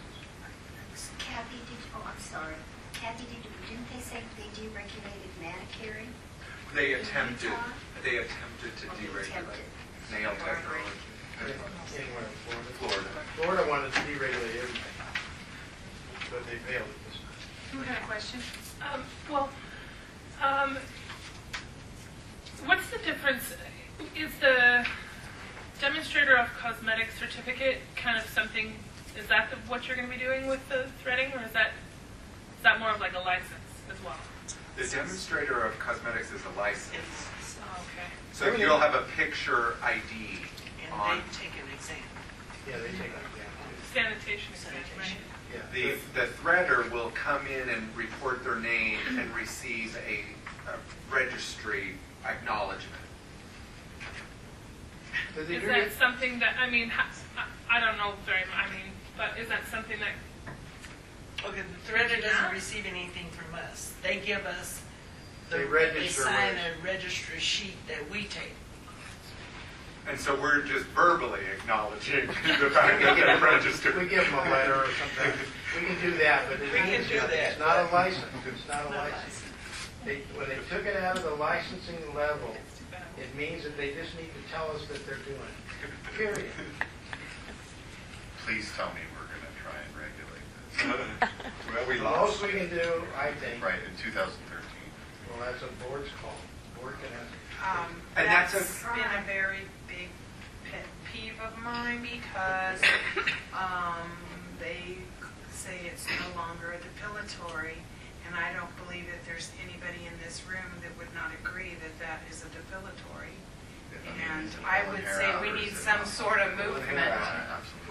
Kathy, I'm sorry. Kathy, didn't they say they deregulated manicuring? they In attempted Utah? to Oh, they deregulate attempted. nail technology. Anywhere in Florida. Florida. Florida wanted to deregulate everything, but they failed at this time. Who had a question? What's the difference? Is the demonstrator of cosmetic certificate kind of something? Is that what you're going to be doing with the threading, or is that more of like a license as well? The demonstrator of cosmetics is a license. Oh, okay. So you'll have a picture ID And on they take an exam. Yeah, they take it down. Sanitation exam, right? Yeah. the threader will come in and report their name and receive a registry acknowledgement. Did they Is do that it? something that, I don't know very much, but is that something that, Okay, the threader doesn't receive anything from us. They give us, They register sign with us. a registry sheet that we take. And so we're just verbally acknowledging the fact that they're registered. We give them a letter or something. We can do that, but it We can means do nothing. that, It's not a but- license. It's not a license. When they took it out of the licensing level, it means that they just need to tell us that they're doing it. Period. Please tell me we're going to try and regulate this. Well, we The lost. most we can do, I think, Right, in 2013. well, that's a board's call. Board can have. And that's been a very big pet peeve of mine because they say it's no longer a depilatory, and I don't believe that there's anybody in this room that would not agree that that is a depilatory. And I would say we need some sort of movement.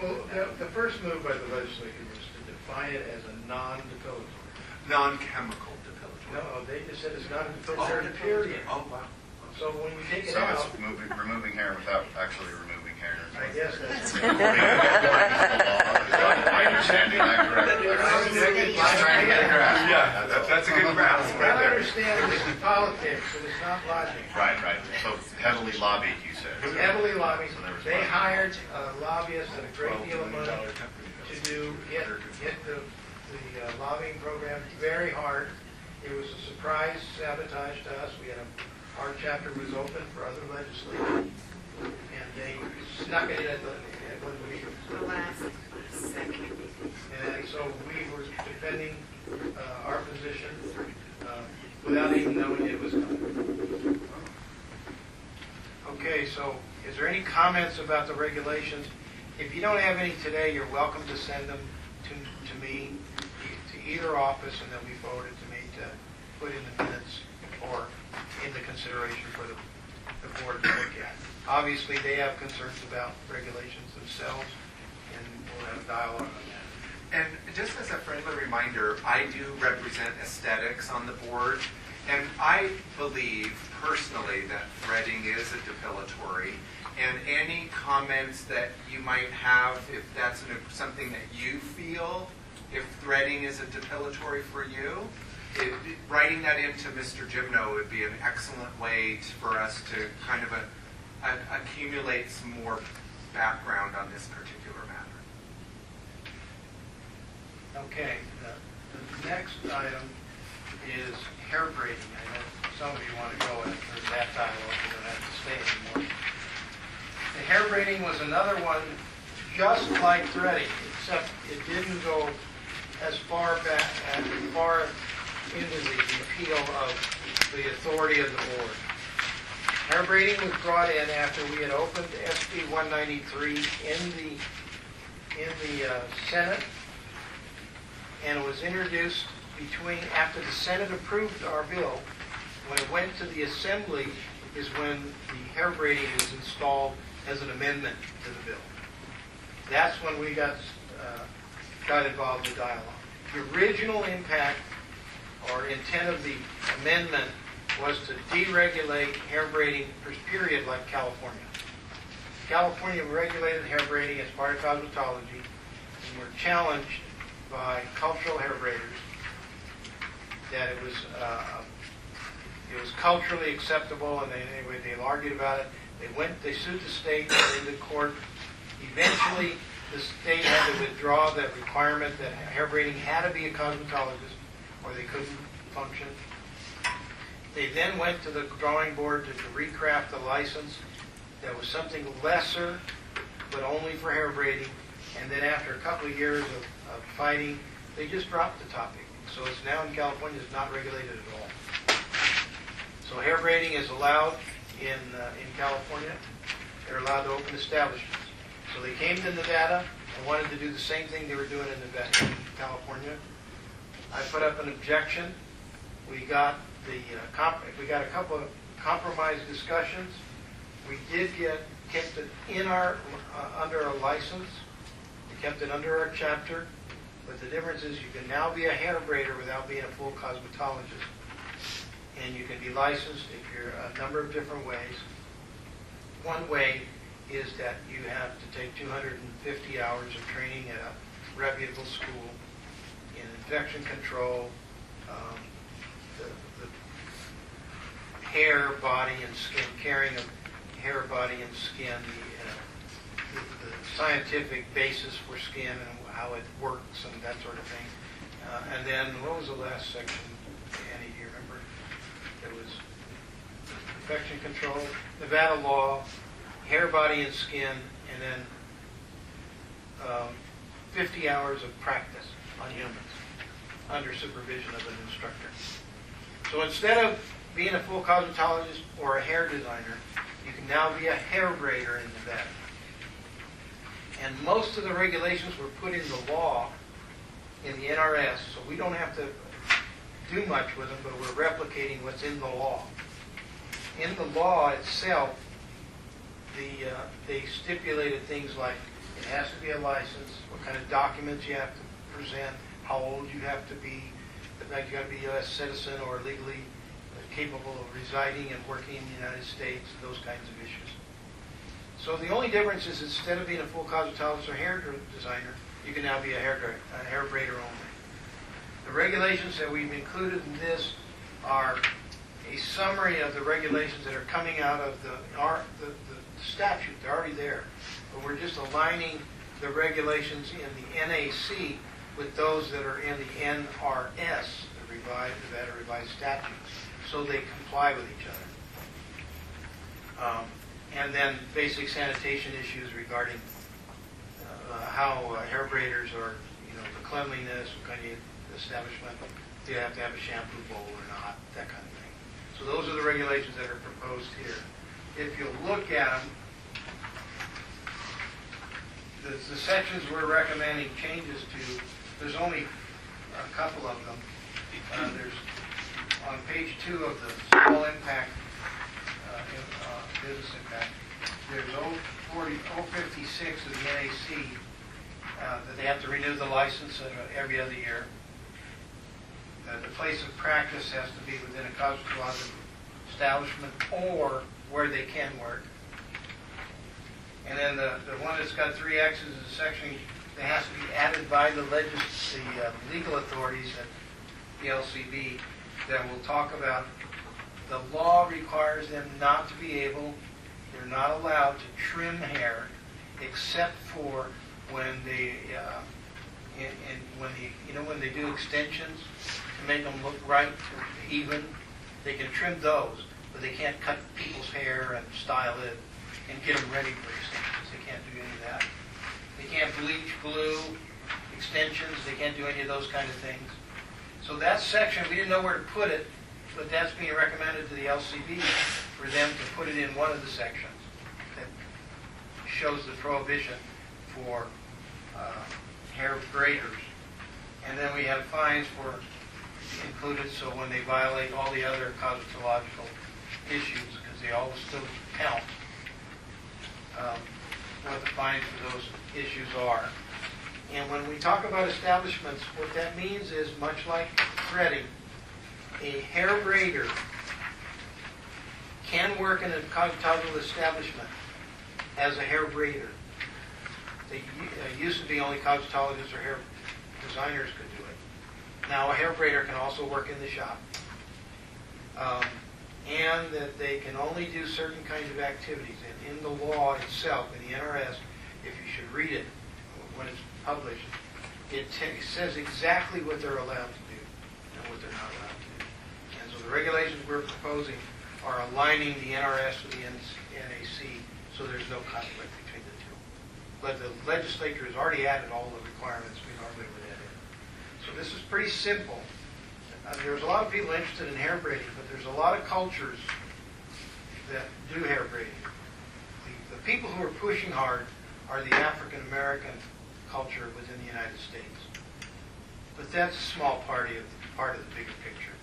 Well, the first move by the legislature was to define it as a non-depilatory. Non-chemical depilatory. No, they just said it's not a depilatory, period. Oh, wow. So when you take it So out, it's removing hair without actually removing hair. I guess that's. My understanding, I'm correct. Just trying to get a grasp. Yeah, that's a good grasp right I there. understand it's politics, but it's not logic. Right. So heavily lobbied, you said. Heavily lobbied. So there was They one. hired lobbyists at a great deal of money to get the lobbying program very hard. It was a surprise sabotage to us. Our chapter was open for other legislators, and they snuck it in at when we. The last second. And so we were defending our position without even knowing it was coming. Okay, so is there any comments about the regulations? If you don't have any today, you're welcome to send them to me, to either office, and they'll be forwarded to me to put in the minutes or into consideration for the board to look at. Obviously, they have concerns about regulations themselves, and we'll have dialogue on that. And just as a friendly reminder, I do represent aesthetics on the board, and I believe personally that threading is a depilatory, and any comments that you might have, if that's something that you feel, if threading is a depilatory for you, writing that into Mr. Gymno would be an excellent way for us to kind of accumulate some more background on this particular matter. Okay, the next item is hair braiding. I know some of you want to go after that dialogue, you don't have to stay anymore. The hair braiding was another one just like threading, except it didn't go as far back, as far into the repeal of the authority of the board. Hair braiding was brought in after we had opened SB 193 in the Senate, and it was introduced after the Senate approved our bill. When it went to the Assembly is when the hair braiding was installed as an amendment to the bill. That's when we got involved in dialogue. The original impact or intent of the amendment was to deregulate hair braiding period like California. California regulated hair braiding as part of cosmetology and were challenged by cultural hair braiders that it was culturally acceptable, and they argued about it. They sued the state, they into court. Eventually, the state had to withdraw that requirement that hair braiding had to be a cosmetologist or they couldn't function. They then went to the drawing board to recraft a license that was something lesser, but only for hair braiding. And then after a couple of years of fighting, they just dropped the topic. So it's now in California, it's not regulated at all. So hair braiding is allowed in California. They're allowed to open establishments. So they came to Nevada and wanted to do the same thing they were doing in California. I put up an objection. We got a couple of compromise discussions. We did kept it in under a license. We kept it under our chapter. But the difference is you can now be a hair braider without being a full cosmetologist. And you can be licensed if you're a number of different ways. One way is that you have to take 250 hours of training at a reputable school in infection control, the hair, body, and skin, caring of hair, body, and skin, the scientific basis for skin and how it works and that sort of thing. And then, what was the last section, Annie, do you remember? It was infection control, Nevada law, hair, body, and skin, and then 50 hours of practice on humans under supervision of an instructor. So instead of being a full cosmetologist or a hair designer, you can now be a hair braider in Nevada. And most of the regulations were put in the law in the NRS, so we don't have to do much with them, but we're replicating what's in the law. In the law itself, they stipulated things like it has to be a license, what kind of documents you have to present, how old you have to be, that you got to be a U.S. citizen or legally capable of residing and working in the United States, those kinds of issues. So the only difference is instead of being a full cosmetologist or hair designer, you can now be a hair braider only. The regulations that we've included in this are a summary of the regulations that are coming out of the statute. They're already there. But we're just aligning the regulations in the NAC with those that are in the NRS, the Nevada Revised Statutes, so they comply with each other. And then basic sanitation issues regarding how hair braiders are, the cleanliness, what kind of establishment, do you have to have a shampoo bowl or not, that kind of thing. So those are the regulations that are proposed here. If you look at them, the sections we're recommending changes to, there's only a couple of them. There's on page 2 of the small impact, business impact, there's 056 of the NAC that they have to renew the license every other year. The place of practice has to be within a cosmetological establishment or where they can work. And then the one that's got 3 X's is a section that has to be added by the legal authorities at the LCB that will talk about the law requires them not to be able, they're not allowed to trim hair except for when they, when they do extensions to make them look right or even, they can trim those, but they can't cut people's hair and style it and get them ready for extensions. They can't do any of that. They can't bleach, glue, extensions. They can't do any of those kind of things. So that section, we didn't know where to put it, but that's being recommended to the LCB for them to put it in one of the sections that shows the prohibition for hair braiders. And then we have fines for included, so when they violate all the other cosmetological issues, because they all still count, what the fines for those issues are. And when we talk about establishments, what that means is, much like threading, a hair braider can work in a cosmetological establishment as a hair braider. They used to be only cosmetologists or hair designers could do it. Now a hair braider can also work in the shop. And that they can only do certain kinds of activities. And in the law itself, in the NRS, if you should read it when it's published, it says exactly what they're allowed to do and what they're not allowed to do. And so the regulations we're proposing are aligning the NRS with the NAC so there's no conflict between the two. But the legislature has already added all the requirements we normally would add in. So this is pretty simple. There's a lot of people interested in hair braiding, but there's a lot of cultures that do hair braiding. The people who are pushing hard are the African American culture within the United States. But that's a small part of the bigger picture.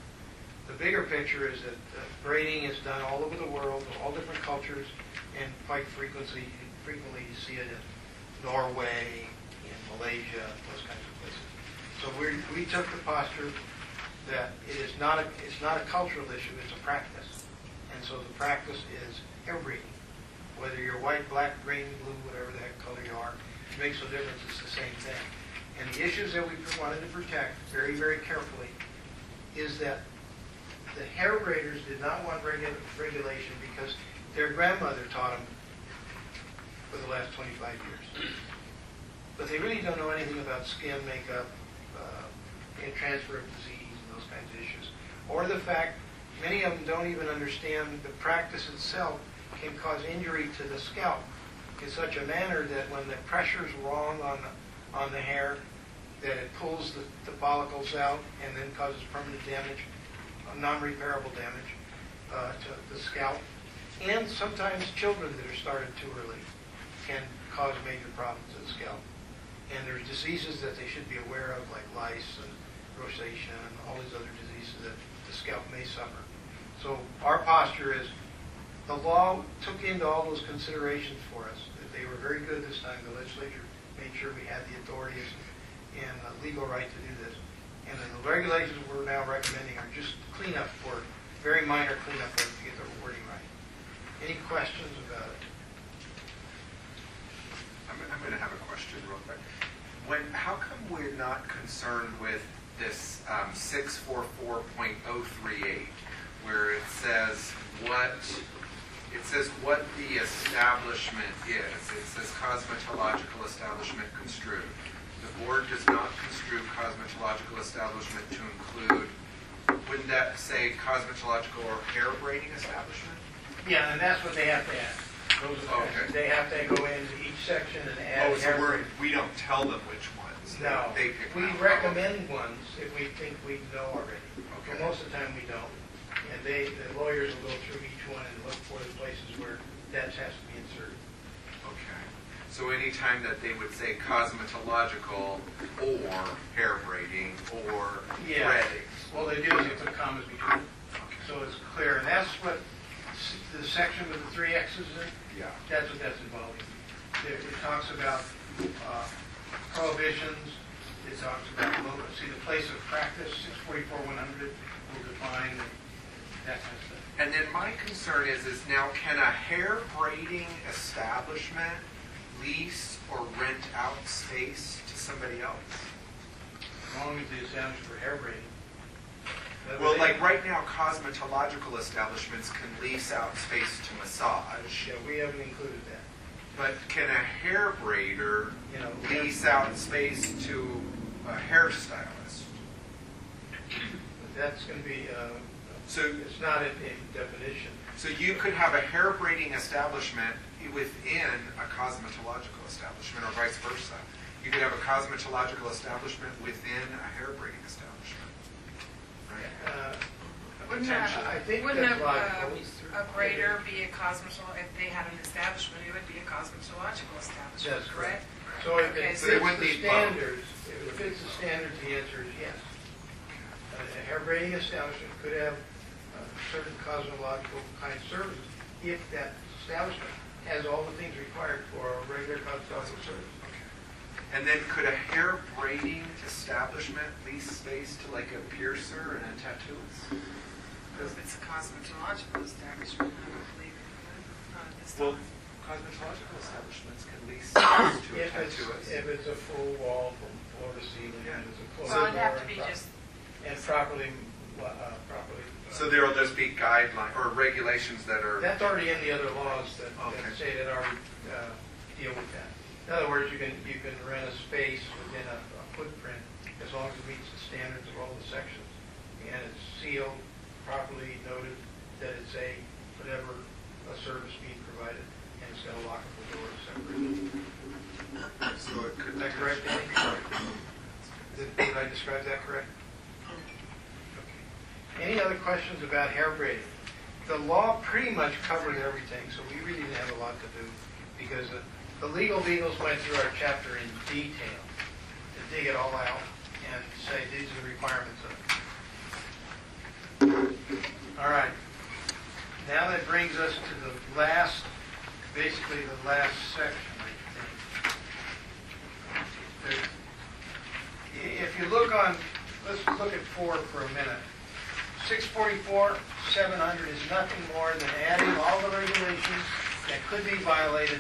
The bigger picture is that braiding is done all over the world, all different cultures, and quite frequently you see it in Norway, in Malaysia, those kinds of places. So we took the posture that it's not a cultural issue, it's a practice. And so the practice is hair braiding. Whether you're white, black, green, blue, whatever the heck color you are, it makes no difference, it's the same thing. And the issues that we wanted to protect very, very carefully is that the hair braiders did not want regulation because their grandmother taught them for the last 25 years. But they really don't know anything about skin, makeup, and transfer of disease, and those kinds of issues. Or the fact, many of them don't even understand the practice itself can cause injury to the scalp in such a manner that when the pressure is wrong on the hair, that it pulls the follicles out and then causes permanent damage, non-repairable damage to the scalp. And sometimes children that are started too early can cause major problems to the scalp. And there's diseases that they should be aware of, like lice and rosacea and all these other diseases that the scalp may suffer. So our posture is, the law took into all those considerations for us. They were very good this time. The legislature made sure we had the authorities and the legal right to do this. And then the regulations we're now recommending are just cleanup work, very minor cleanup work to get the wording right. Any questions about it? I'm going to have a question real quick. How come we're not concerned with this 644.038, where it says what the establishment is? It says cosmetological establishment construed. The board does not construe cosmetological establishment to include, wouldn't that say cosmetological or hair braiding establishment? Yeah, and that's what they have to add. Those are Okay. They have to go into each section and add. Oh, so we don't tell them which ones. No, They pick we them out. recommend ones if we think we know already. Okay. But most of the time we don't. And the lawyers will go through each one and look for the places where that has to be inserted. Okay. So anytime that they would say cosmetological or hair braiding or Yeah. threading. Well, they do is they put commas between them. So it's clear. And that's what the section with the 3 X's in, Yeah. that's what that's involving. It talks about prohibitions. It talks about, the place of practice, 644-100 will define that kind of stuff. And then my concern is now can a hair braiding establishment lease or rent out space to somebody else? As long as the establishment for hair braiding. Well, like right now, cosmetological establishments can lease out space to massage. Yeah, we haven't included that. But can a hair braider You know, lease out space to a hairstylist? That's going to be, So, it's not in definition. so you could have a hair braiding establishment within a cosmetological establishment, or vice versa. You could have a cosmetological establishment within a hair braiding establishment. Right? Wouldn't I think Wouldn't that's logical. a braider be a cosmetological, if they had an establishment, it would be a cosmetological establishment, That's correct. correct? So if Okay, it so they fits wouldn't the need both. standards, if it fits the standards, the answer is yes. A hair braiding establishment could have certain cosmetological kind of service if that establishment has all the things required for a regular cosmetological service. And then could a hair braiding establishment lease space to like a piercer and a tattooist? If it's a cosmetological establishment, I don't believe it would, not at this Well, time. cosmetological establishments can lease space to a tattooist. If it's a full wall from floor to ceiling, and it's a closed Well, door. it'd have to and be pro- just, And properly. So there'll just be guidelines or regulations that are. That's already in the other laws that Okay. say that already deal with that. In other words, you can rent a space within a footprint as long as it meets the standards of all the sections. And it's sealed, properly noted that it's whatever a service being provided, and it's got a lockable door separate. So it could. Is that correct, Danny? Did I describe that correct? Okay. Any other questions about hair braiding? The law pretty much covered everything, so we really didn't have a lot to do, because the legal beagles went through our chapter in detail to dig it all out and say these are the requirements of it. All right. Now that brings us to the last, basically the last section, I think. If you look on, let's look at 4 for a minute. 644, 700 is nothing more than adding all the regulations that could be violated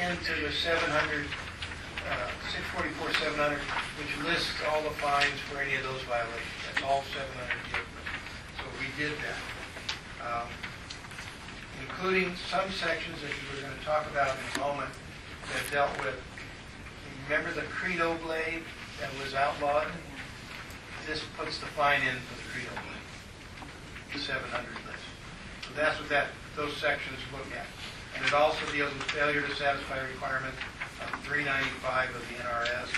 into the 700, 644, 700, which lists all the fines for any of those violations. That's all 700 gives us. So we did that. Including some sections that we were going to talk about in a moment that dealt with, remember the Credo blade that was outlawed? This puts the fine in for the Credo blade, the 700 list. So that's what those sections look at. And it also deals with failure to satisfy requirement of 395 of the NRS,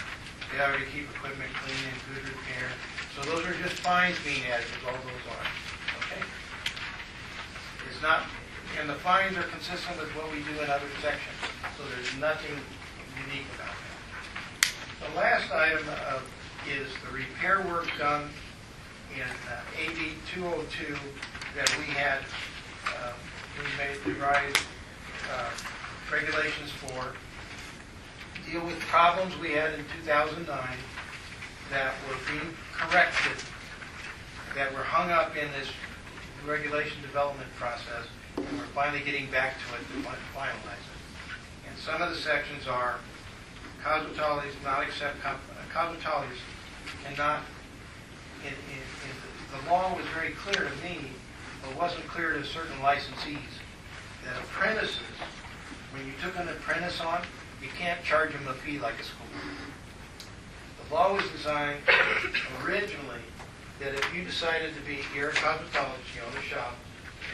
failure to keep equipment clean and good repair. So those are just fines being added, as all those are. Okay? It's not, and the fines are consistent with what we do in other sections. So there's nothing unique about that. The last item is the repair work done in AB 202 that we had, we made revised regulations for, deal with problems we had in 2009 that were being corrected, that were hung up in this regulation development process, and we're finally getting back to it to finalize it. And some of the sections are cosmetologies not accept cosmetologies and not the law was very clear to me, but wasn't clear to certain licensees that apprentices, when you took an apprentice on, you can't charge them a fee like a school. The law was designed originally that if you decided to be here a cosmetologist, you own a shop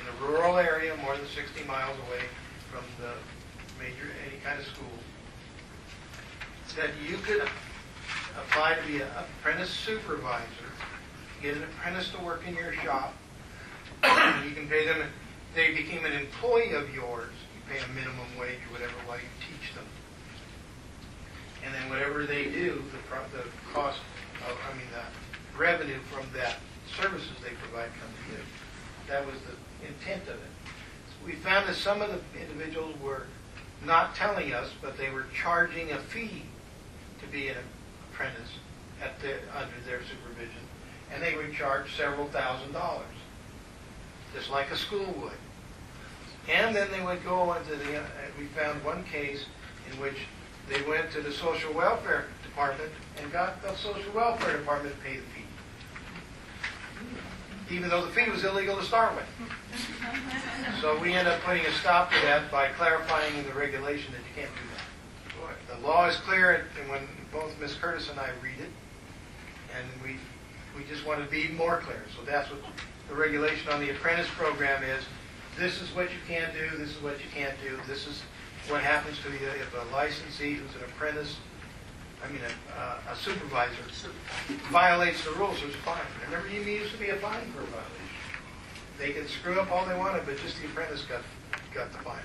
in a rural area more than 60 miles away from the any kind of school, that you could apply to be an apprentice supervisor, get an apprentice to work in your shop, you can pay them, they became an employee of yours, you pay a minimum wage or whatever while you teach them. And then whatever they do, the cost of, the revenue from that services they provide come to you. That was the intent of it. So we found that some of the individuals were not telling us, but they were charging a fee to be an apprentice under their supervision, and they would charge several $1,000s, just like a school would. And then they would go into we found one case in which they went to the social welfare department and got the social welfare department to pay the fee, even though the fee was illegal to start with. So we end up putting a stop to that by clarifying in the regulation that you can't do that. The law is clear, and when both Ms. Curtis and I read it, and we just want to be more clear. So that's what the regulation on the apprentice program is. This is what you can do, this is what you can't do, this is what happens to you if a licensee who's an apprentice, a supervisor, violates the rules, there's a fine. Remember, there used to be a fine for a violation. They could screw up all they wanted, but just the apprentice got the fine.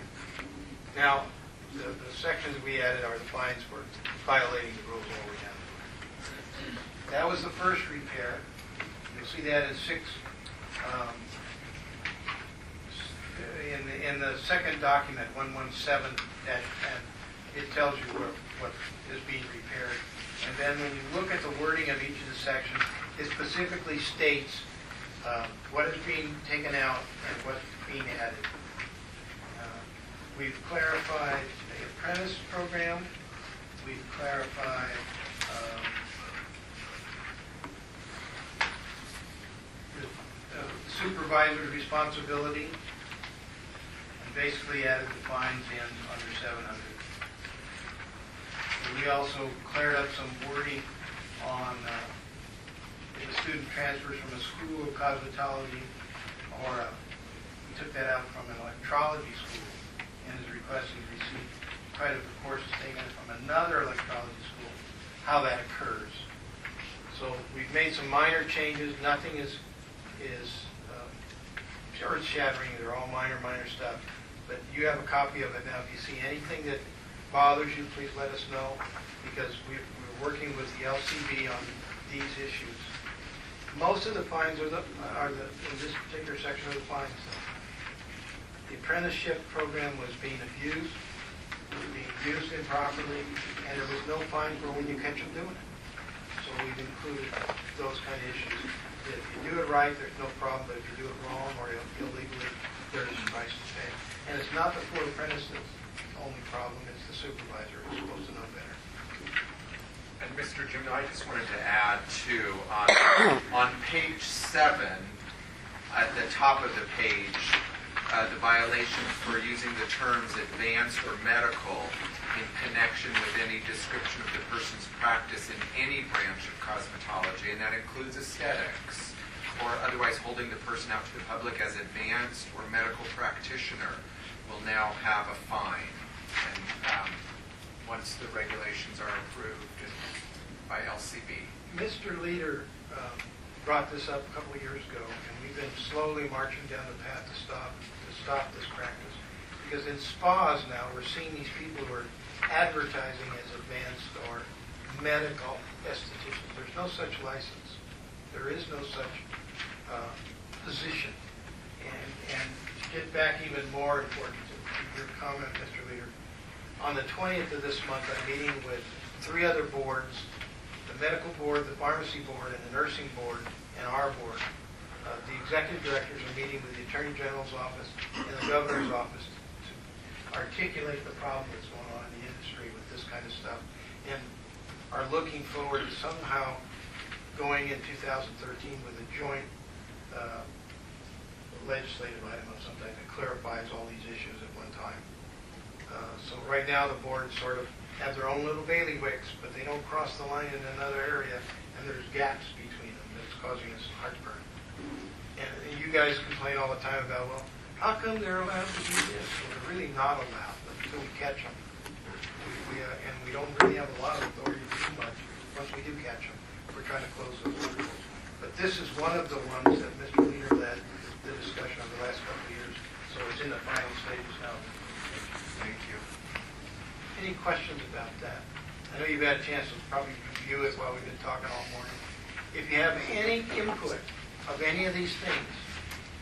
Now, the sections we added are the fines for violating the rules all we have. That was the first repair. You'll see that in in the second document, 117-10, it tells you what is being repaired. And then when you look at the wording of each of the sections, it specifically states what is being taken out and what's being added. We've clarified the apprentice program. We've clarified the supervisor's responsibility, and basically added the fines in under 700. And we also cleared up some wording on if a student transfers from a school of cosmetology, or we took that out from an electrology school and is requesting to receive credit for courses taken from another electrology school, how that occurs. So we've made some minor changes. Nothing is earth-shattering. They're all minor stuff. But you have a copy of it now. If you see anything that bothers you, please let us know, because we're working with the LCB on these issues. Most of the fines are in this particular section of the fines. The apprenticeship program was being abused, improperly, and there was no fine for when you catch them doing it. So we've included those kind of issues. If you do it right, there's no problem, but if you do it wrong or illegally, there's a price to pay. And it's not the poor apprentice that's the only problem, it's the supervisor who's supposed to know better. And Mr. Jim, I just wanted to add too, on page 7, at the top of the page, the violation for using the terms advanced or medical in connection with any description of the person's practice in any branch of cosmetology, and that includes aesthetics, or otherwise holding the person out to the public as advanced or medical practitioner, will now have a fine. And once the regulations are approved by LCB. Mr. Leader brought this up a couple of years ago, and we've been slowly marching down the path to stop this practice. Because in spas now, we're seeing these people who are advertising as advanced or medical estheticians. There's no such license. There is no such position. And to get back even more important to your comment, Mr. Leader, on the 20th of this month, I'm meeting with 3 other boards, the medical board, the pharmacy board, and the nursing board, and our board. The executive directors are meeting with the Attorney General's office and the Governor's office to articulate the problem that's going on in the industry with this kind of stuff, and are looking forward to somehow going in 2013 with a joint legislative item of some type that clarifies all these issues at one time. So right now the boards sort of have their own little bailiwicks, but they don't cross the line in another area, and there's gaps between them that's causing us heartburn. And you guys complain all the time about, well, how come they're allowed to do this? Well, they're really not allowed until we catch them. And we don't really have a lot of authority to do much once we do catch them. We're trying to close those loopholes. But this is one of the ones that Mr. Leader led the discussion of the last couple of years. So it's in the final stages now. Thank you. Any questions about that? I know you've had a chance to probably review it while we've been talking all morning. If you have any input of any of these things,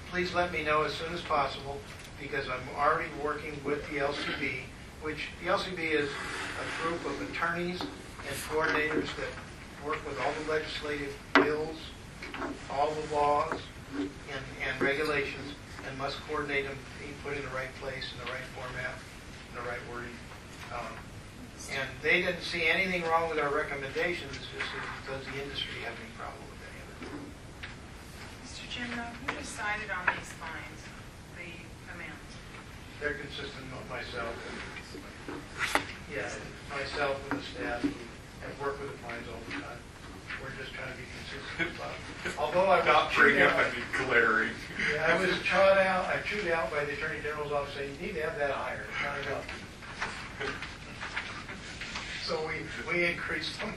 please let me know as soon as possible, because I'm already working with the LCB, which the LCB is a group of attorneys and coordinators that work with all the legislative bills, all the laws and regulations, and must coordinate them, being put in the right place, in the right format, in the right wording. And they didn't see anything wrong with our recommendations, just as, does the industry have any problem with any of it? Mr. Jim, who decided on these fines, the amount? They're consistent with myself. Yeah, myself and the staff who have worked with the fines all the time. We're just trying to be consistent about it. Although I was chewed out, glaring. yeah, I was chewed out by the Attorney General's office saying, you need to have that higher, it's not enough. So we increased them.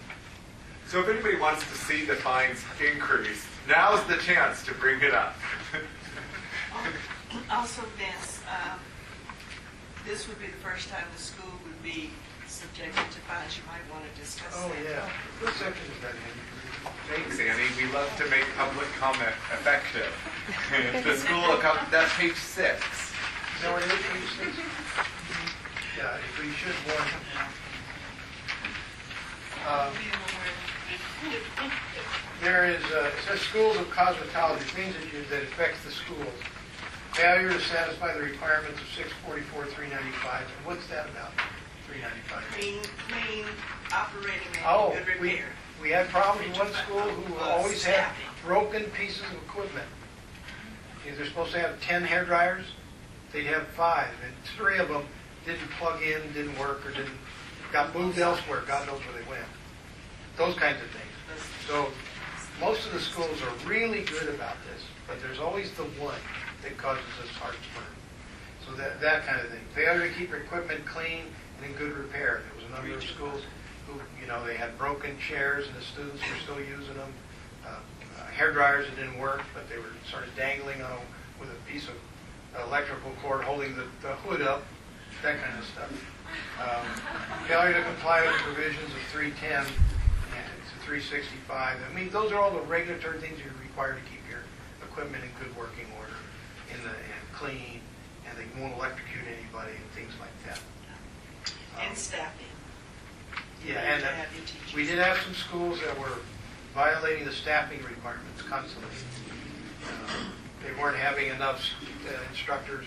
So if anybody wants to see the fines increase, now's the chance to bring it up. Also, Vince, this would be the first time the school would be subjected to fines. You might want to discuss Oh, that. yeah. What section is that in? Thanks, Annie. We love to make public comment effective. The school, that's page 6. No, it is page 6. Yeah, if we should warn them. There is, it says schools of cosmetology, things that affects the schools. Failure to satisfy the requirements of 644-395. And what's that about? 395. Clean, operating, Oh, and good repair. we had problems in one school who always had broken pieces of equipment. They're supposed to have 10 hair dryers. They'd have 5, and 3 of them didn't plug in, didn't work, or got moved elsewhere. God knows where they went. Those kinds of things. So most of the schools are really good about this, but there's always the one that causes us heartburn. So that kind of thing. Failure to keep equipment clean and in good repair. There was a number of schools who, they had broken chairs and the students were still using them. Hair dryers that didn't work, but they were sort of dangling on with a piece of electrical cord holding the hood up, that kind of stuff. Failure to comply with the provisions of 310 to 365. I mean, those are all the regulatory things you're required to keep your equipment in good working order and clean, and they won't electrocute anybody and things like that. And staffing. Yeah, and we did have some schools that were violating the staffing requirements constantly. They weren't having enough instructors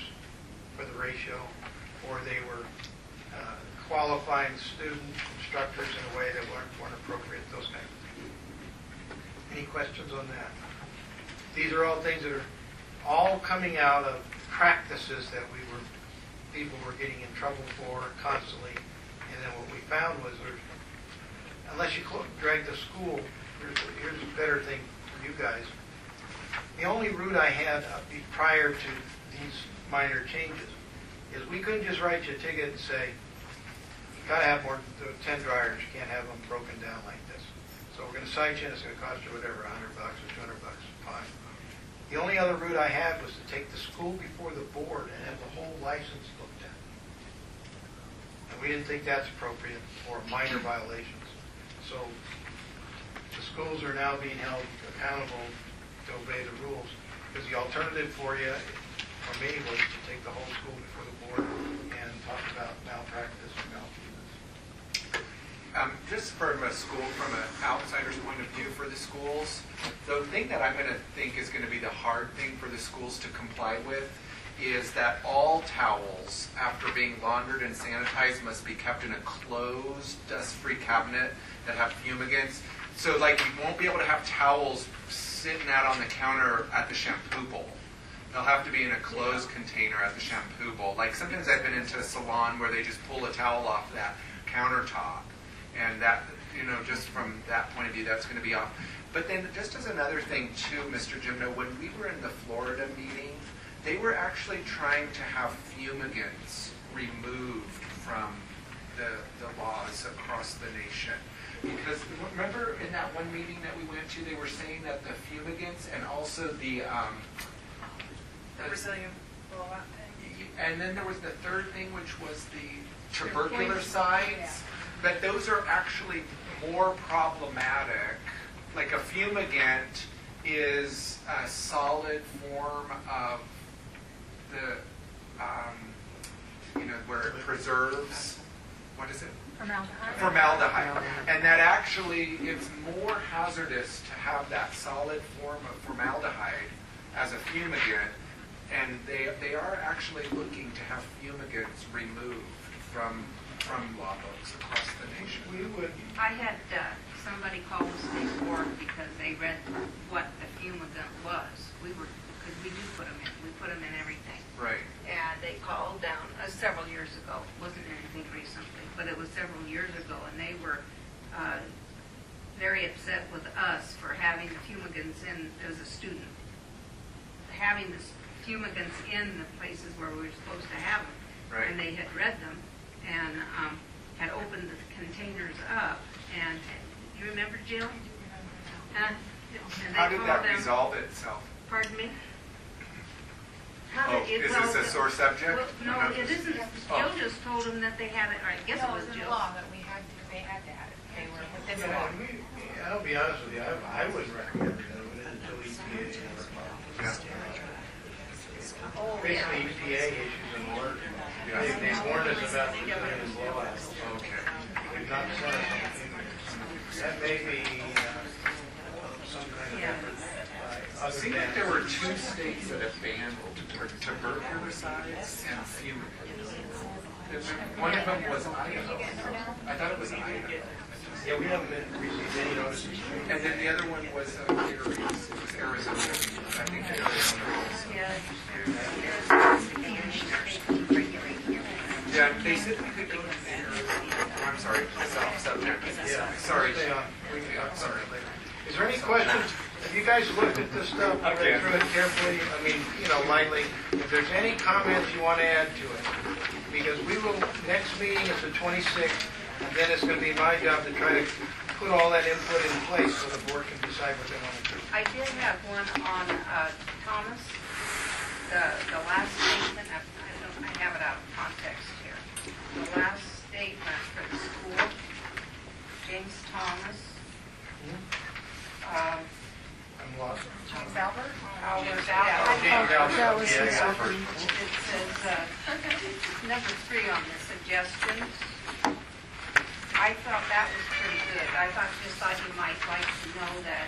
for the ratio, or they were qualifying student instructors in a way that weren't appropriate, those kinds of things. Any questions on that? These are all things that are all coming out of practices that people were getting in trouble for constantly. And then what we found was, unless you drag the school, here's a better thing for you guys. The only route I had prior to these minor changes is we couldn't just write you a ticket and say, you got to have more than 10 dryers. You can't have them broken down like this. So we're going to cite you, and it's going to cost you whatever, $100 or $200, fine. The only other route I had was to take the school before the board and have the whole license looked at. And we didn't think that's appropriate for minor violations. So the schools are now being held accountable to obey the rules, because the alternative for you, for me, was to take the whole school before the board and talk about malpractice or malfeasance. Just from an outsider's point of view for the schools, the thing that I'm going to think is going to be the hard thing for the schools to comply with is that all towels, after being laundered and sanitized, must be kept in a closed, dust-free cabinet that have fumigants. So, you won't be able to have towels sitting out on the counter at the shampoo bowl. They'll have to be in a closed container at the shampoo bowl. Sometimes I've been into a salon where they just pull a towel off that countertop. And that, just from that point of view, that's going to be off. But then, just as another thing, too, Mr. Jimno, when we were in the Florida meeting, they were actually trying to have fumigants removed from the laws across the nation. Because remember in that one meeting that we went to, they were saying that the fumigants and also the Brazilian blowout thing. And then there was the third thing, which was the tuberculosides. But those are actually more problematic. Like a fumigant is a solid form of the, where it preserves, what is it? Formaldehyde. And that actually is more hazardous to have that solid form of formaldehyde as a fumigant. And they are actually looking to have fumigants removed from from law books across the nation. We would, I had somebody call the state board because they read what the fumigant was. Because we do put them in. We put them in everything. Right. And they called down several years ago. It wasn't anything recently, but it was several years ago, and they were very upset with us for having the fumigants in as a student. Having the fumigants in the places where we were supposed to have them. Right. And they had read them and had opened the containers up. And you remember, Jill? And they How did that called them- resolve itself? Pardon me? Oh, is this a sore subject? Well, no, it isn't. Oh. Jill just told them that they had it, or I guess it was Jill. that they had to have it. They were within you know, I'll be honest with you, I wouldn't recommend renewing it until EPA has basically EPA issues in work. They warned us about the blowouts. Okay. They've not sent us anything. That may be some kind of effort by It other seemed like than. there were 2 states that have banned tuberculicides and fumigants. One of them was Idaho. I thought it was Idaho. Yeah, we haven't received any notices. And then the other one was Aries. It was Arizona. I think Arizona also. Yeah, they said we could go to I'm sorry, it's off subject. Yeah. Sorry. Stay on. We can Yeah, talk sorry. about it later. Is there any questions? Have you guys looked at this stuff, read Okay. through it carefully? I mean, lightly. If there's any comments you want to add to it, because we will, next meeting is the 26th, and then it's going to be my job to try to put all that input in place so the board can decide what they want to do. I did have one on Thomas, the last statement. I have it out of context here. The last statement for the school, James Thomas. I'm lost. James Albert? Albert. James Albert. That was Yeah, his yeah. opening. It says, number 3 on the suggestions. I thought that was pretty good. I thought you might like to know that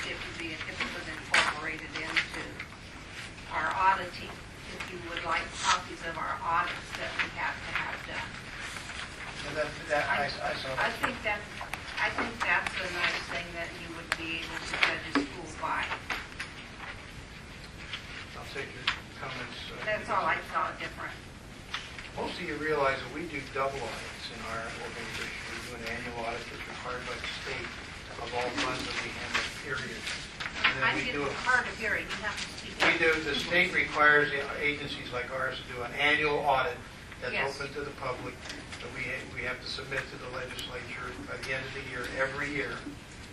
if it was incorporated into our auditing, if you would like copies of our audits that we have to have done. And I saw I that. think that's a nice thing that you would be able to judge a school by. I'll take your comments. That's all I saw different. Most of you realize that we do double audits in our organization. We do an annual audit that's required by the state of all funds that we handle, period. And then I we get do hard of hearing. You have to speak up. We do, the state requires the agencies like ours to do an annual audit that's Yes. open to the public, that we have to submit to the legislature by the end of the year, every year.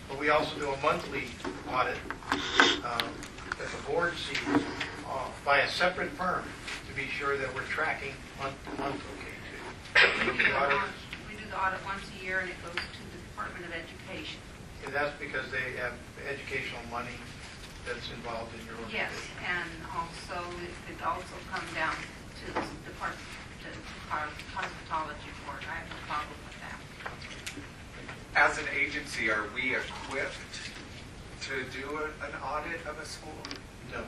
But we also do a monthly audit that the board sees by a separate firm to be sure that we're tracking month to month, okay, too. We do the audit once a year, and it goes to the Department of Education. And that's because they have educational money that's involved in your Yes, organization. and also, it could also come down to the Department, to our Cosmetology board. I have no problem with that. As an agency, are we equipped to do an audit of a school? No.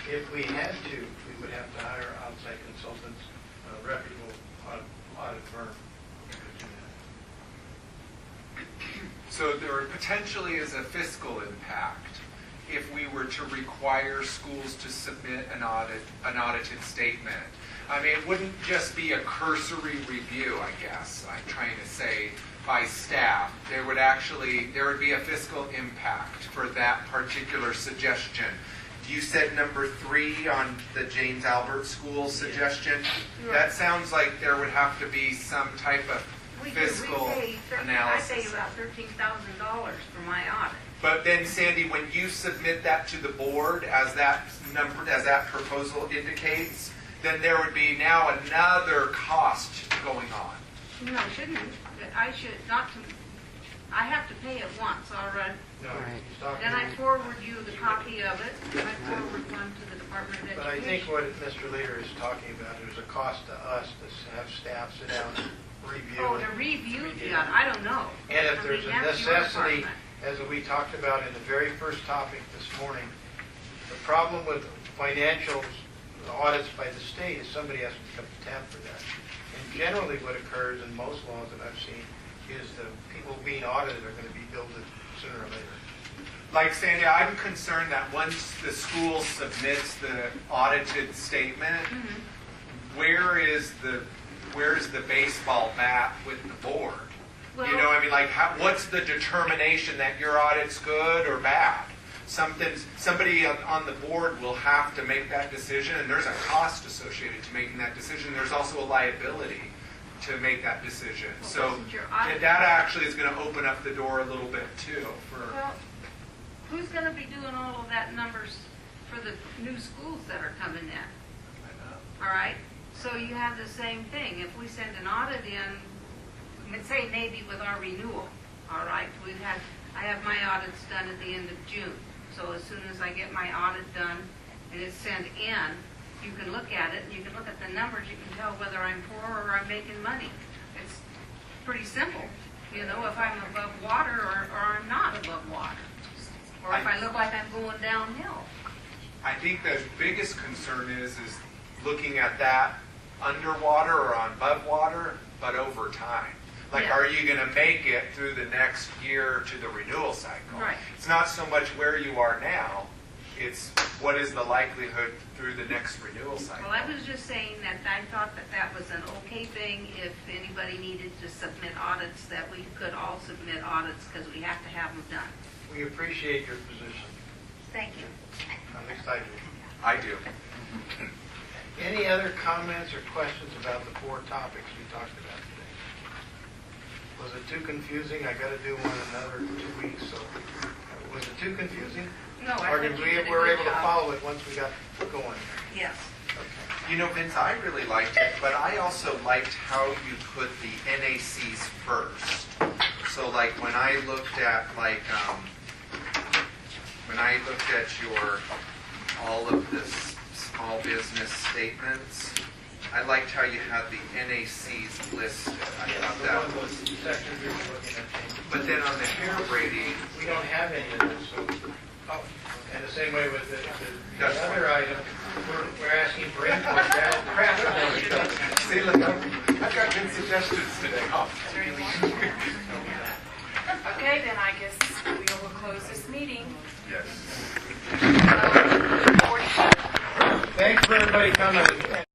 If we had to, we would have to hire outside consultants, a reputable audit firm. to do that. So there potentially is a fiscal impact if we were to require schools to submit an audited statement. I mean, it wouldn't just be a cursory review, I guess, I'm trying to say, by staff. There would be a fiscal impact for that particular suggestion. You said number 3 on the James Albert School suggestion. That sounds like there would have to be some type of fiscal analysis. I pay about $13,000 for my audit. But then, Sandy, when you submit that to the board, as that proposal indicates, then there would be now another cost going on. No, shouldn't. I should not. I have to pay it once, all right? No, he's talking. Then I forward you the copy of it. I forward one to the Department of Education. But I think what Mr. Leader is talking about, there's a cost to us to have staff sit down and review. Oh, to review the audit. I don't know. And if I there's mean, a that's your necessity, department. as we talked about in the very first topic this morning, the problem with financials audits by the state is somebody has to pick up the tab for that. And generally what occurs in most laws that I've seen is the people being audited are going to be billed sooner or later. Like Sandy, I'm concerned that once the school submits the audited statement, where is the baseball bat with the board? You know, I mean, like, what's the determination that your audit's good or bad? Somebody on the board will have to make that decision, and there's a cost associated to making that decision. There's also a liability to make that decision. So that actually is going to open up the door a little bit too. Well, who's going to be doing all of that numbers for the new schools that are coming in? All right? So you have the same thing. If we send an audit in, say maybe with our renewal, all right, I have my audits done at the end of June. So as soon as I get my audit done and it's sent in, you can look at it and you can look at the numbers. You can tell whether I'm poor or I'm making money. It's pretty simple, you know, if I'm above water or I'm not above water. Or if I look like I'm going downhill. I think the biggest concern is looking at that underwater or on above water, but over time. Like, Yeah. are you going to make it through the next year to the renewal cycle? Right. It's not so much where you are now, it's what is the likelihood through the next renewal cycle. Well, I was just saying that I thought that was an okay thing if anybody needed to submit audits, that we could all submit audits because we have to have them done. We appreciate your position. Thank you. At least I do. I do. Any other comments or questions about the 4 topics we talked about today? Was it too confusing? I got to do one another 2 weeks, so was it too confusing? No, I Or think did you we did a were good able to job. follow it once we got going? Yes. Okay. You know, Vince, I really liked it, but I also liked how you put the NACs first. So, like, when I looked at, all of the small business statements, I liked how you had the NACs listed. I thought The that one was. was the section we were looking at. But then on the hair braiding, We don't have any of this, so, and the same way with the That's other item, we're asking for input, that'll craft it. see, look, I've got good suggestions today. Okay, then I guess we will close this meeting. Yes. Thanks for everybody coming.